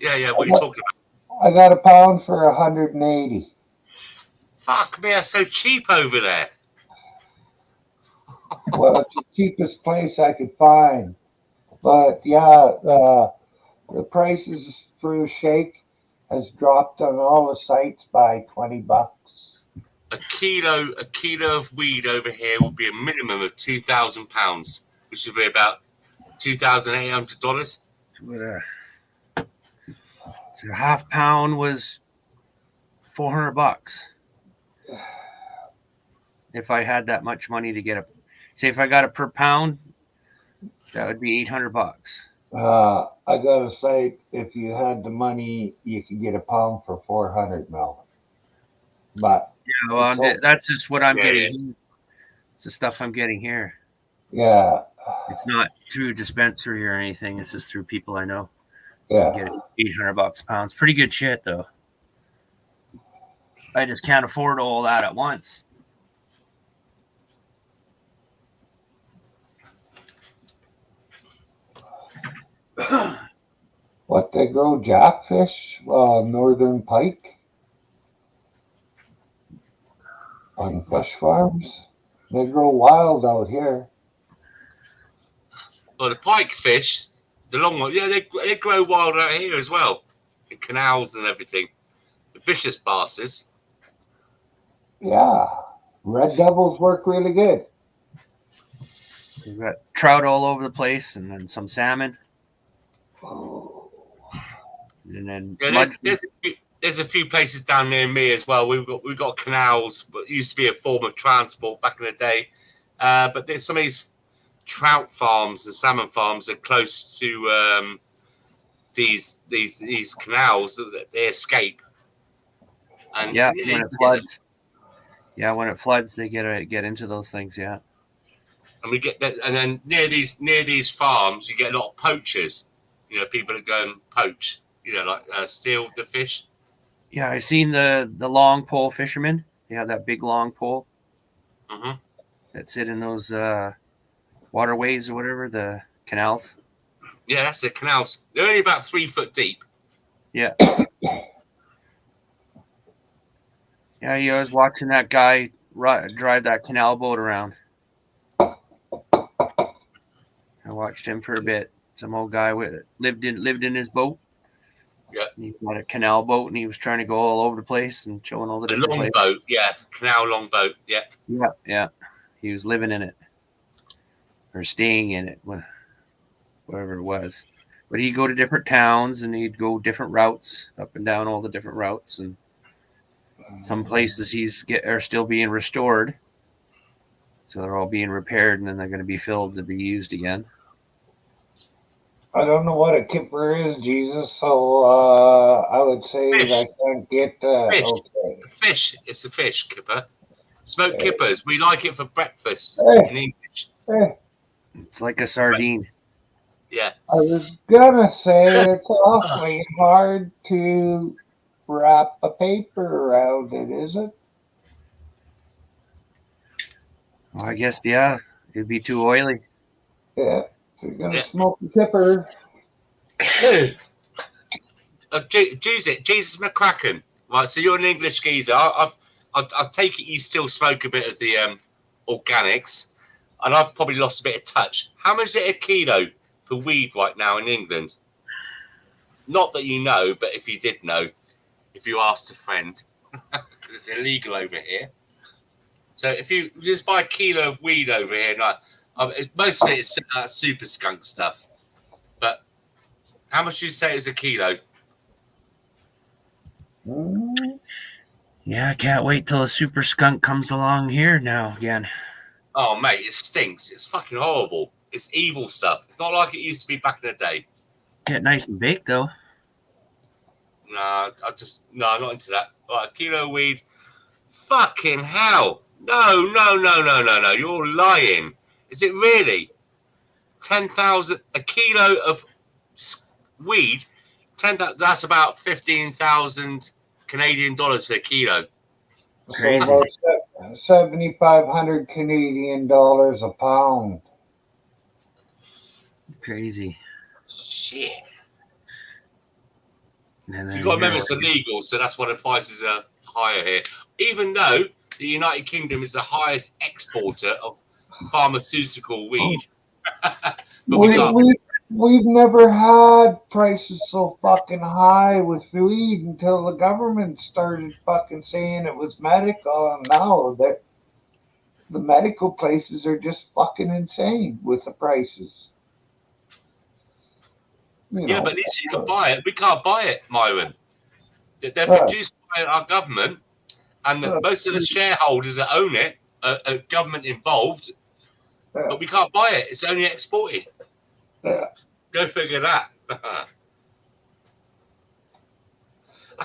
yeah. What are you talking about? I got a pound for 180. Fuck me, that's so cheap over there. Well, it's the cheapest place I could find. But yeah, the prices for shake has dropped on all the sites by $20. A kilo of weed over here will be a minimum of £2,000, which would be about $2,800. So half pound was $400. If I had that much money to get if I got it per pound, that would be $800. I got a site, if you had the money, you could get a pound for 400 mil. But yeah, well, that's just what I'm getting. Yeah. It's the stuff I'm getting here. Yeah. It's not through dispensary or anything. It's just through people I know. Yeah. Get it $800 a pound. It's pretty good shit, though. I just can't afford all that at once. What they grow jackfish, northern pike on fish farms. They grow wild out here. Well, the pike fish, the long one, yeah, they grow wild out here as well, in canals and everything. The vicious bastards. Yeah, red devils work really good. We've got trout all over the place, and then some salmon, and then Yeah, there's a few places down near me as well. We've got canals, but it used to be a form of transport back in the day. But there's some of these trout farms and salmon farms are close to these canals that they escape. And when it floods. Yeah, when it floods, they get into those things. Yeah, and we get that, and then near these farms, you get a lot of poachers. You know, people that go and poach. You know, like steal the fish. Yeah, I seen the long pole fishermen. They have that big long pole that sit in those waterways or whatever, the canals. Yeah, that's the canals. They're only about 3 foot deep. Yeah. Yeah, I was watching that guy drive that canal boat around. I watched him for a bit. Some old guy lived in his boat. Yeah. And he's got a canal boat, and he was trying to go all over the place and showing all the different places. Longboat, yeah. Canal longboat, yeah. Yeah. He was living in it. Or staying in it, whatever it was. But he'd go to different towns, and he'd go different routes, up and down all the different routes. And some places are still being restored. So they're all being repaired, and then they're going to be filled to be used again. I don't know what a kipper is, Jesus. So I would say fish. that I can't get that. Fish. Okay. Fish. It's a fish, kipper. Smoked kippers. We like it for breakfast in English. It's like a sardine. Yeah. I was gonna say it's awfully hard to wrap a paper around it, is it? Well, I guess, yeah. It'd be too oily. Yeah. If you're gonna smoke the kipper. Jesus McCracken. Right, so you're an English geezer. I'll take it you still smoke a bit of the organics, and I've probably lost a bit of touch. How much is it a kilo for weed right now in England? Not that you know, but if you did know, if you asked a friend, because it's illegal over here. So if you just buy a kilo of weed over here, most of it is super skunk stuff. But how much do you say is a kilo? Yeah, I can't wait till a super skunk comes along here now again. Oh, mate, it stinks. It's fucking horrible. It's evil stuff. It's not like it used to be back in the day. Get nice and baked, though. No, I'm not into that. Like a kilo of weed. Fucking hell. No. You're lying. Is it really? 10,000, a kilo of weed? 10,000, that's about 15,000 Canadian dollars for a kilo. Crazy. So about 7,500 Canadian dollars a pound. Crazy. Shit. You got to remember it's illegal, so that's why the prices are higher here. Even though the United Kingdom is the highest exporter of pharmaceutical weed. But we've never had prices so fucking high with weed until the government started fucking saying it was medical, and now that the medical places are just fucking insane with the prices. But at least you can buy it. We can't buy it, Myron. They're produced by our government, and most of the shareholders that own it are government involved. But we can't buy it. It's only exported. Yeah. Go figure that. I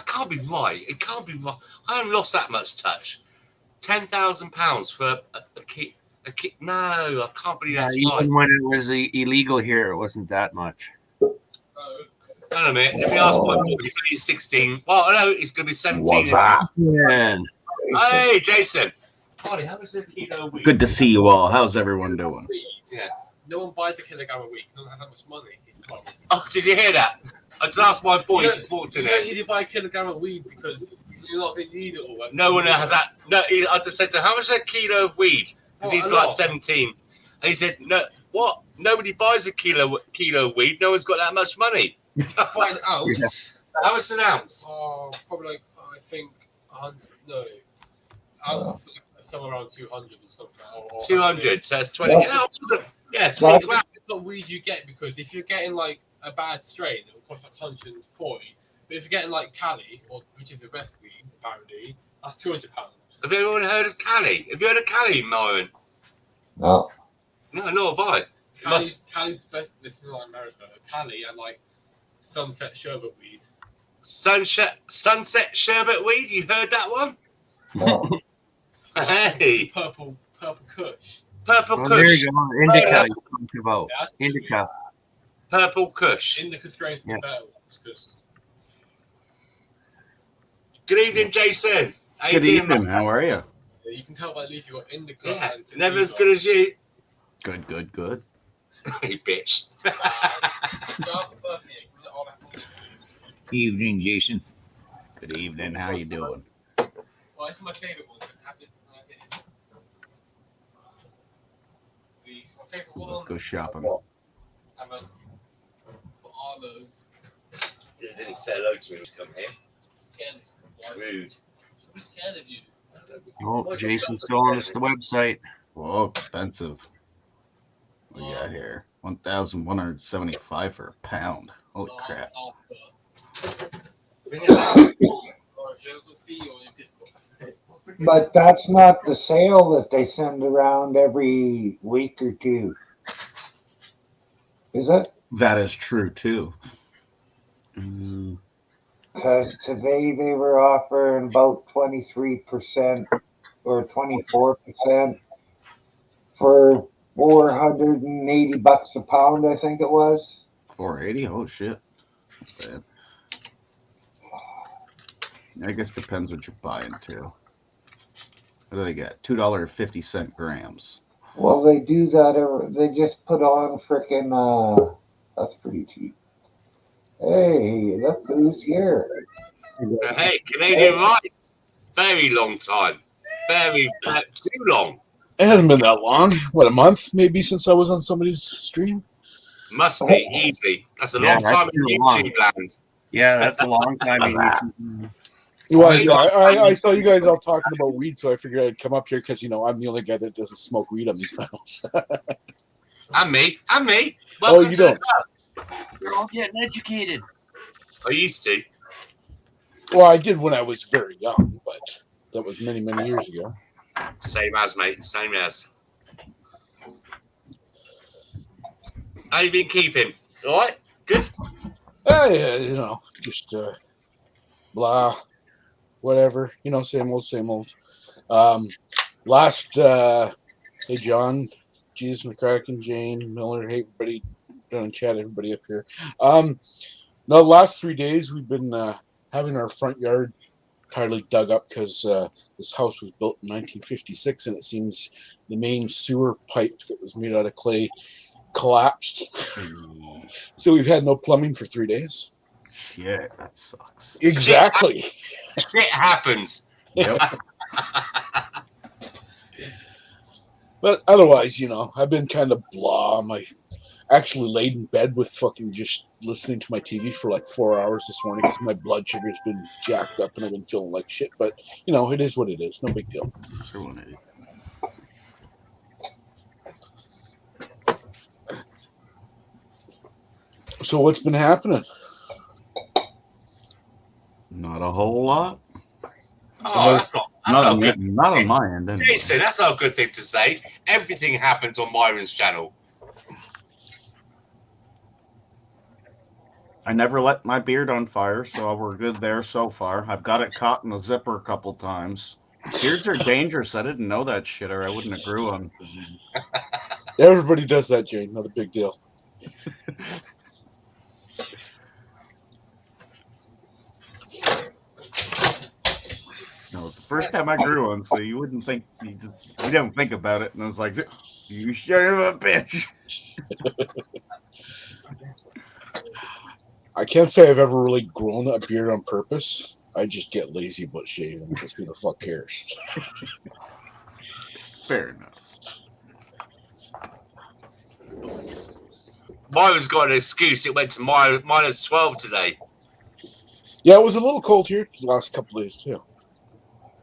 can't be right. It can't be right. I haven't lost that much touch. £10,000 for a kit. No, I can't believe that's right. Even when it was illegal here, it wasn't that much. Hold on a minute. Let me ask my boy. He's only 16. Well, no, he's going to be 17. What's that? Yeah. Hey, Jason. Buddy, how much is a kilo of weed? Good to see you all. How's everyone doing? Yeah. No one buys a kilogram a week. No one has that much money. Oh, did you hear that? I just asked my boy, You he just walked in You don't there. need to buy a kilogram of weed because you're not going to need it all. Right? No one has that. No, I just said to him, how much is a kilo of weed? Because What, he's a like lot? 17. And he said, no, what? Nobody buys a kilo of weed. No one's got that much money. Buy an ounce. How much is an ounce? Oh, probably like, I think 100. No. Ounce is somewhere around 200 or something. Or 200. So that's 20. Yeah. Yeah, 20 grams. It's not weed you get because if you're getting like a bad strain, it will cost like 140. But if you're getting like Cali, which is the best weed, apparently, that's £200. Have anyone heard of Cali? Have you heard of Cali, Myron? No. No, nor have I. Cali's best. This is not America. Cali and like Sunset Sherbet weed. Sunset Sherbet weed? You heard that one? No. Hey, Purple Kush. Purple Oh, there Kush. you go. Indica you're talking about. Yeah, that's Indica. Purple Kush. Indica strains Yeah. the better ones because Good evening, Jason. How you Good doing, evening. mate? How are you? you can tell by the leaf you got indica. Yeah, and never as sativa. good as you. Good, good, good. You bitch. Evening, Jason. Good evening. How you doing? Well, it's my favorite one. Have this, it's my favorite one. Let's go shopping. And then for Arlo, Didn't say hello to me to come here. scared of you. Rude. I'm scared of you. Oh, Jason's showing us the website. Whoa, expensive. What we got here? 1,175 for a pound. Holy crap. But that's not the sale that they send around every week or two. Is it? That is true too. Because today they were offering about 23% or 24% for $480 a pound, I think it was. 480. Oh shit. That's bad. I guess depends what you're buying too. What do they got? $2.50 grams. Well, they do that. They just put on frickin'. That's pretty cheap. Hey, look who's here. Hey, Canadian rights. Very long time. Very too long. It hasn't been that long. What, a month maybe since I was on somebody's stream? Must be easy. That's a Yeah, long that's time in too long. YouTube land. Yeah, that's a long time. in YouTube. Well, yeah, I saw you guys all talking about weed, so I figured I'd come up here because, I'm the only guy that doesn't smoke weed on these panels. And me. Oh, you don't? You're all getting educated. I used to. Well, I did when I was very young, but that was many, many years ago. Same as, mate. Same as. How you been keeping? All right? Good? Yeah, just blah, whatever. Same old, same old. Hey, John, Jesus McCracken, Jane, Miller, hey, everybody, down in chat, everybody up here. No, the last 3 days we've been having our front yard entirely dug up because this house was built in 1956, and it seems the main sewer pipe that was made out of clay collapsed. So we've had no plumbing for 3 days. Yeah, that sucks. Exactly. Shit happens. Yep. But otherwise, I've been kind of blah. I actually laid in bed with fucking just listening to my TV for like 4 hours this morning because my blood sugar's been jacked up and I've been feeling like shit. But, it is what it is. No big deal. Sure won't it? So what's been happening? Not a whole lot. Oh, that's not a good thing. Not on my end. Anyway. Jason, that's not a good thing to say. Everything happens on Myron's channel. I never let my beard on fire, so we're good there so far. I've got it caught in the zipper a couple times. Beards are dangerous. I didn't know that shit, or I wouldn't have grew them. Everybody does that, Jane. Not a big deal. No, it was the first time I grew one, so you wouldn't think you don't think about it, and I was like, "You son of a bitch!" I can't say I've ever really grown a beard on purpose. I just get lazy about shaving because who the fuck cares? Fair enough. Myron's got an excuse. It went to minus 12 today. Yeah, it was a little cold here the last couple of days too.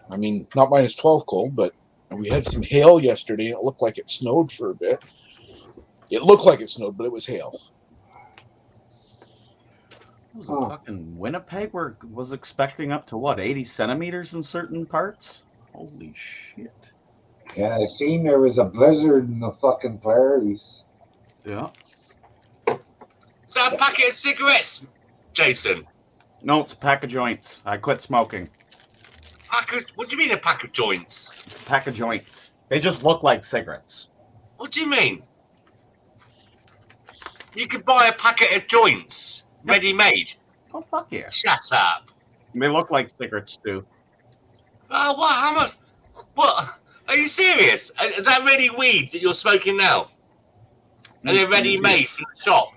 I mean, not minus 12 cold, but we had some hail yesterday and it looked like it snowed for a bit. It looked like it snowed, but it was hail. Was it fucking Winnipeg was expecting up to what, 80 centimeters in certain parts? Holy shit. Yeah, I seen there was a blizzard in the fucking prairies. Yeah. Is that a packet of cigarettes, Jason? No, it's a pack of joints. I quit smoking. What do you mean a pack of joints? It's a pack of joints. They just look like cigarettes. What do you mean? You could buy a packet of joints, ready-made. Oh, fuck yeah. Shut up. They look like cigarettes, too. Oh, what? How much? What? Are you serious? Is that really weed that you're smoking now? And they're ready-made from the shop?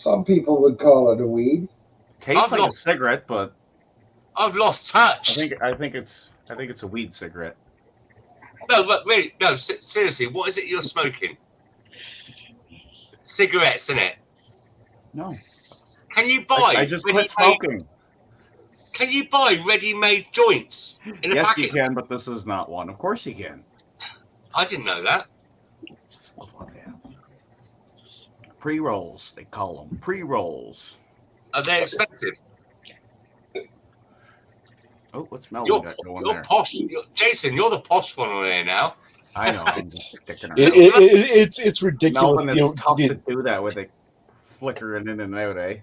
Some people would call it a weed. Tastes like a cigarette, but I've lost touch. I think it's a weed cigarette. No, but really, no. Seriously, what is it you're smoking? Cigarettes, isn't it? No. Can you buy? I just quit smoking. Can you buy ready-made joints in a yes, packet? you can, but this is not one. Of course you can. I didn't know that. Oh, yeah. Pre-rolls, they call them. Pre-rolls. Are they expensive? Oh, what's Melvin got going you're there? posh. Jason, you're the posh one on there now. I know. I'm just sticking around. It's ridiculous. Melvin, it's tough to do that with it flickering in and out, eh?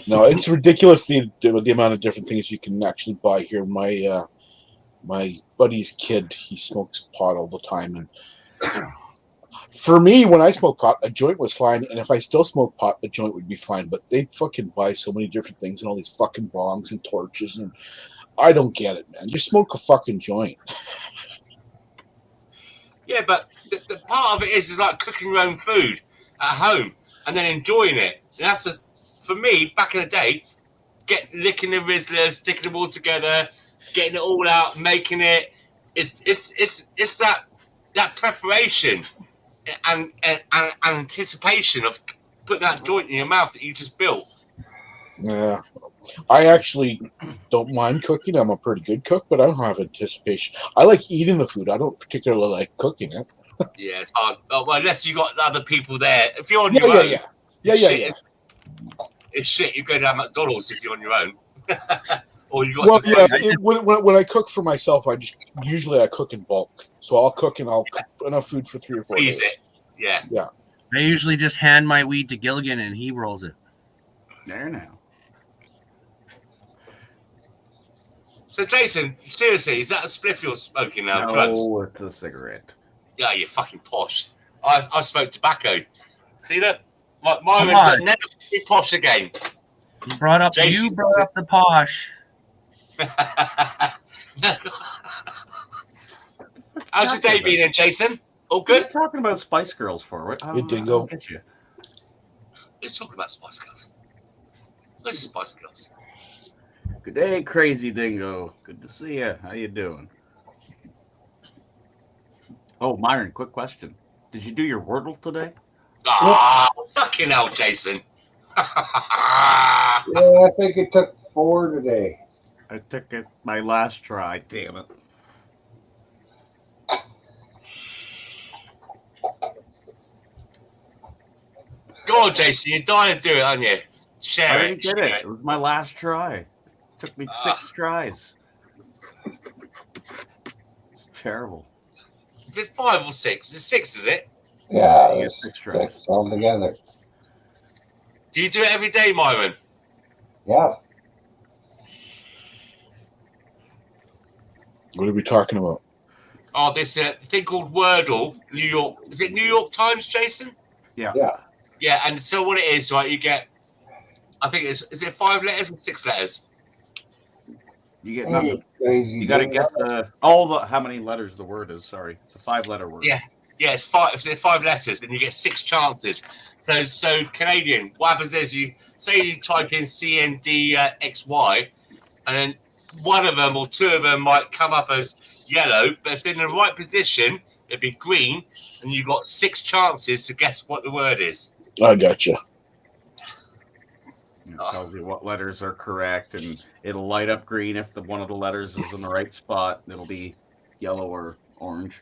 No, it's ridiculous the amount of different things you can actually buy here. My buddy's kid, he smokes pot all the time, and for me, when I smoke pot, a joint was fine, and if I still smoke pot, a joint would be fine. But they fucking buy so many different things and all these fucking bongs and torches, and I don't get it, man. Just smoke a fucking joint. Yeah, but the part of it is like cooking your own food at home and then enjoying it. And that's for me, back in the day, licking the Rizzlers, sticking them all together, getting it all out, making it. It's that preparation and anticipation of putting that joint in your mouth that you just built. Yeah. I actually don't mind cooking. I'm a pretty good cook, but I don't have anticipation. I like eating the food. I don't particularly like cooking it. Yeah, it's hard. Well, unless you got other people there. If you're on your own, it's shit. You go down McDonald's if you're on your own. Or you got when I cook for myself, I cook in bulk. So I'll cook enough food for 3 or 4 days. Yeah. I usually just hand my weed to Gilligan and he rolls it. There now. So, Jason, seriously, is that a spliff you're smoking now? No, Drugs? it's a cigarette. Yeah, you're fucking posh. I smoke tobacco. See that? My never be posh again. You brought up the posh. How's your day been, then, Jason? All good? What are you talking about Spice Girls for? What? Hey, Dingo. Get you. Let's talk about Spice Girls. This is Spice Girls. Good day, Crazy Dingo. Good to see you. How you doing? Oh, Myron, quick question. Did you do your Wordle today? Fucking hell, Jason. Yeah, I think it took 4 today. I took it my last try. Damn it. Go on, Jason. You're dying to do it, aren't you? Share I it. didn't get it. It was my last try. It took me 6 tries. It's terrible. Is it 5 or 6? It's 6, is it? Yeah, You it's get 6 tries. 6 altogether. Do you do it every day, Myron? Yeah. What are we talking about? Oh, this thing called Wordle, New York. Is it New York Times, Jason? Yeah. Yeah, and so what it is, right? You get, I think is it 5 letters or 6 letters? You get nothing. Crazy. You got to Dingo. guess how many letters the word is. Sorry, it's a 5-letter word. Yeah, it's 5 letters, and you get 6 chances. So Canadian, what happens is you type in CNDXY, and then one of them or 2 of them might come up as yellow, but if they're in the right position, it'd be green, and you've got 6 chances to guess what the word is. I gotcha. It tells you what letters are correct, and it'll light up green if one of the letters is in the right spot. It'll be yellow or orange.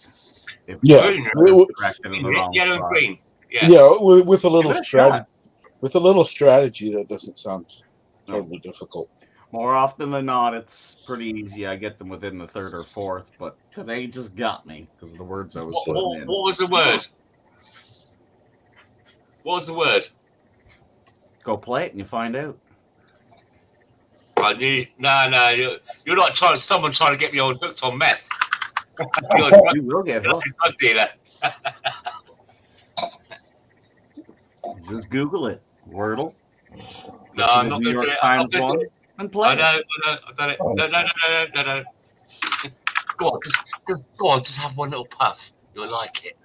If Yeah. Green, corrected in the wrong yellow and spot. green. Yeah, with a little Give it a strategy. shot. With a little strategy, that doesn't sound No. terribly difficult. More often than not, it's pretty easy. I get them within the 3rd or 4th, but today just got me because of the words I was putting in. What was the word? What was the word? Go play it and you find out. I knew. No, you're not someone trying to get me on hooked on meth. You're You will get a hooked. drug dealer. Just Google it. Wordle. No, I'm not New going to York do it. I'm Times not going to one do it. and play I it. know. I've done it. No. Go on, just have one little puff. You'll like it.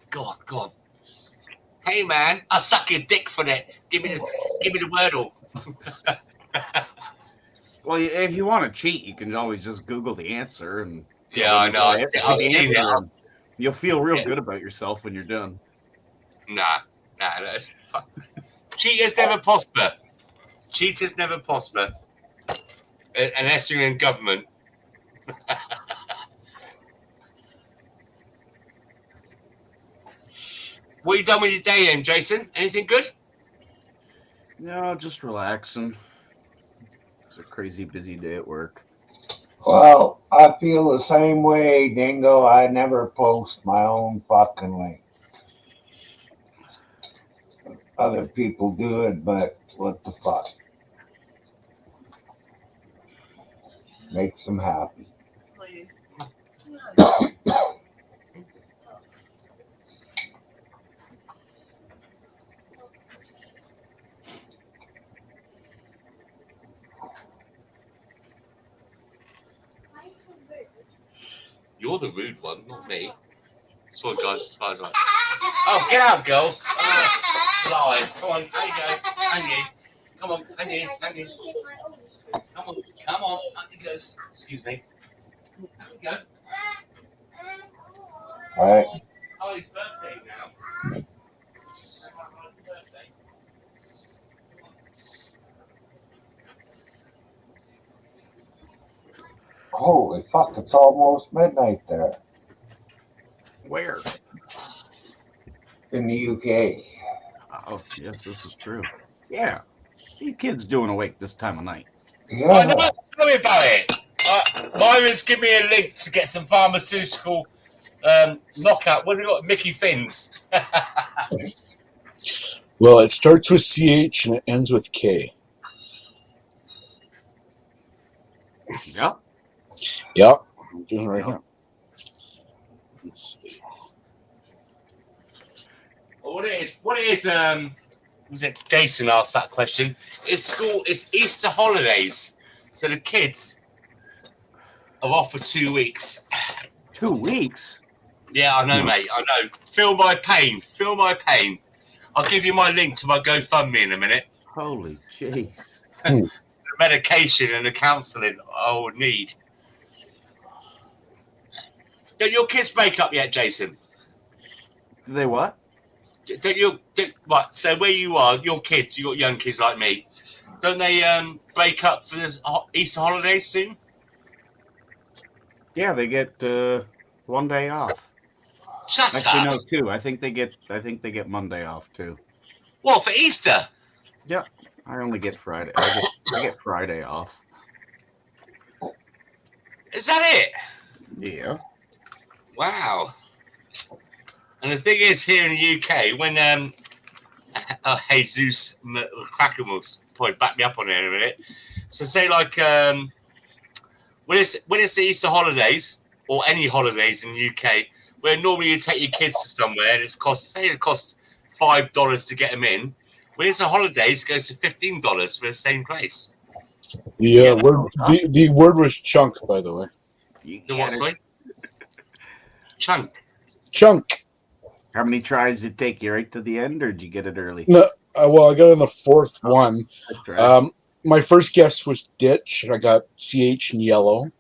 Go on. Hey man, I'll suck your dick for that. Give me the Wordle. Well, if you want to cheat, you can always just Google the answer and Yeah, I know. I've the seen answer, it. and you'll feel real good about yourself when you're done. Nah, that's fun. Cheaters never prosper. Cheaters never prosper. Unless you're in government. What you done with your day then, Jason? Anything good? No, just relaxing. It's a crazy busy day at work. Well, I feel the same way, Dingo. I never post my own fucking link. Other people do it, but what the fuck? Makes them happy. You're the rude one, not me. Sorry, guys. Oh, get out, girls. Slide. Come on, there you go. Hang you. Come on, hang you. Come on. Up you go. Excuse me. There we go. All right. Kylie's birthday now. Holy fuck, it's almost midnight there Where? in the UK. Oh, yes, this is true. Yeah. What are you kids doing awake this time of night? I know. Yeah. Tell me about it. Myron's give me a link to get some pharmaceutical knockout. What have you got? Mickey Fins. Well, it starts with CH and it ends with K. Yep. Yep. I'm doing it right now. Let's see. Well, what it is, was it Jason asked that question? It's Easter holidays. So the kids are off for 2 weeks. 2 weeks? Yeah, I know, mate. I know. Feel my pain. I'll give you my link to my GoFundMe in a minute. Holy jeez. The medication and the counselling I would need. Don't your kids break up yet, Jason? Do they what? What? So where you are, your kids, you got young kids like me. Don't they break up for this Easter holidays soon? Yeah, they get 1 day off. Shut Actually, up. no, 2. I think they get Monday off too. What, for Easter? Yeah, I only get Friday. I get Friday off. Is that it? Yeah. Wow. And the thing is, here in the UK, when Jesus Kraken will probably back me up on it in a minute. So say like when it's the Easter holidays or any holidays in the UK, where normally you take your kids to somewhere and it costs $5 to get them in. When it's a holidays, it goes to $15 for the same place. The word was chunk, by the way. The what, sorry? Chunk. Chunk. How many tries did it take you right to the end, or did you get it early? No, well, I got on the fourth one. Nice try. My first guess was ditch. I got CH and yellow.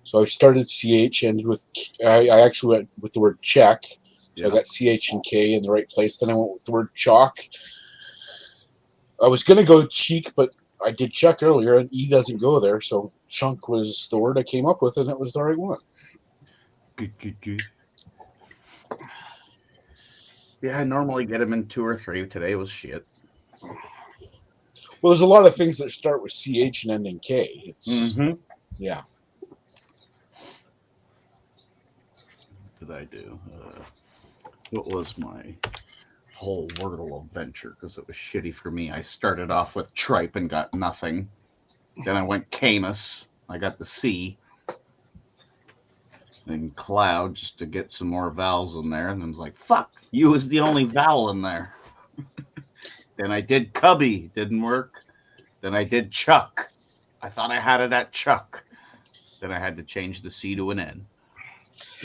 So I started CH, ended with, I actually went with the word check. So I got CH and K in the right place. Then I went with the word chalk. I was going to go cheek, but I did check earlier, and E doesn't go there. So chunk was the word I came up with, and it was the right one. Good. Yeah, I normally get them in 2 or 3. Today was shit. Well, there's a lot of things that start with CH and end in K. It's yeah. What did I do? What was my whole Wordle adventure? Because it was shitty for me. I started off with tripe and got nothing. Then I went Camus. I got the C. Then cloud just to get some more vowels in there. And then I was like, fuck, U is the only vowel in there. Then I did cubby. Didn't work. Then I did chuck. I thought I had it at chuck. Then I had to change the C to an N.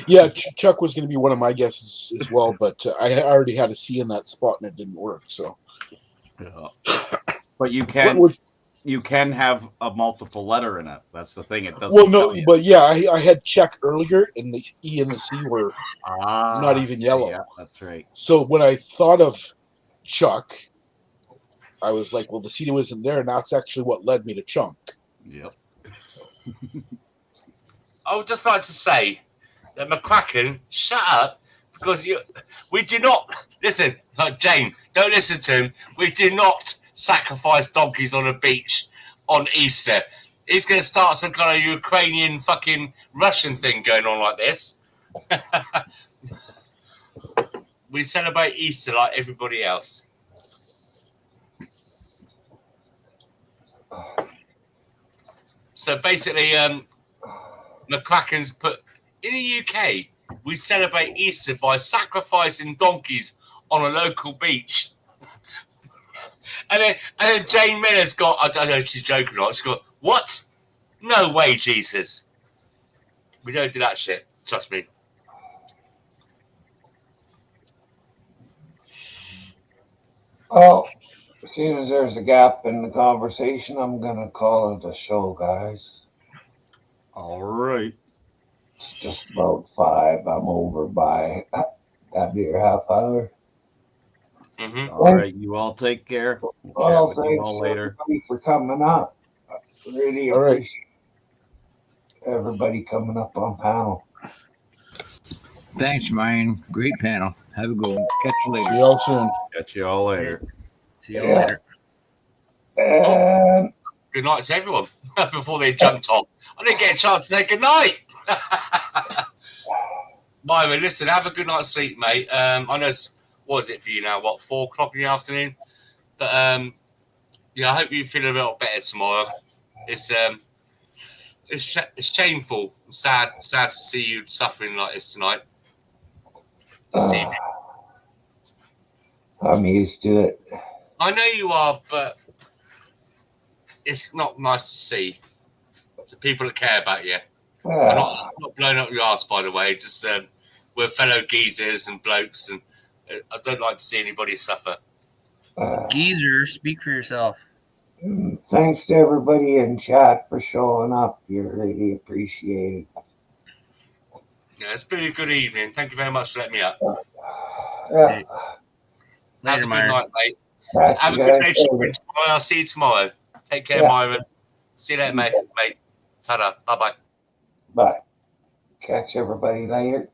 Yeah, Chuck was going to be one of my guesses as well, but I already had a C in that spot and it didn't work. So, but you can have a multiple letter in it. That's the thing. It doesn't. Well, no, but yeah, I had check earlier, and the E and the C were not even yellow. Yeah, that's right. So when I thought of Chuck, I was like, well, the C isn't there, and that's actually what led me to Chunk. Yep. I would just like to say that McCracken, shut up, because we do not listen. Jane, don't listen to him. We do not sacrifice donkeys on a beach on Easter. He's going to start some kind of Ukrainian fucking Russian thing going on like this. We celebrate Easter like everybody else. So basically, McCracken's put in the UK, we celebrate Easter by sacrificing donkeys on a local beach. And then Jane Miller's got, I don't know if she's joking or not, she's got, what? No way, Jesus. We don't do that shit. Trust me. Well, as soon as there's a gap in the conversation, I'm going to call it a show, guys. All right. It's just about 5. I'm over by that beer half hour. Mm-hmm. All right. You all take care. Well, Chat with you all later. everybody for coming up. Really appreciate everybody coming up on panel. Thanks, Ryan. Great panel. Have a good one. Catch you later. See y'all soon. Catch you all later. See you later. And Good night to everyone before they jumped off. I didn't get a chance to say good night. Myron, listen, have a good night's sleep, mate. I know what is it for you now? What, 4 o'clock in the afternoon? But yeah, I hope you feel a little better tomorrow. It's shameful, sad to see you suffering like this tonight. I'm used to it. I know you are, but it's not nice to see the people that care about you. I'm not blowing up your ass, by the way. Just we're fellow geezers and blokes, and I don't like to see anybody suffer. Geezer, speak for yourself. Thanks to everybody in chat for showing up. You're really appreciated. Yeah, it's been a good evening. Thank you very much for letting me up. Yeah. Have a good Myron. night, mate. Catch Have a you good guys day later. shopping tomorrow. I'll see you tomorrow. Take care, Yeah. Myron. See you later, mate. Ta-da. Bye-bye. Bye. Catch everybody later.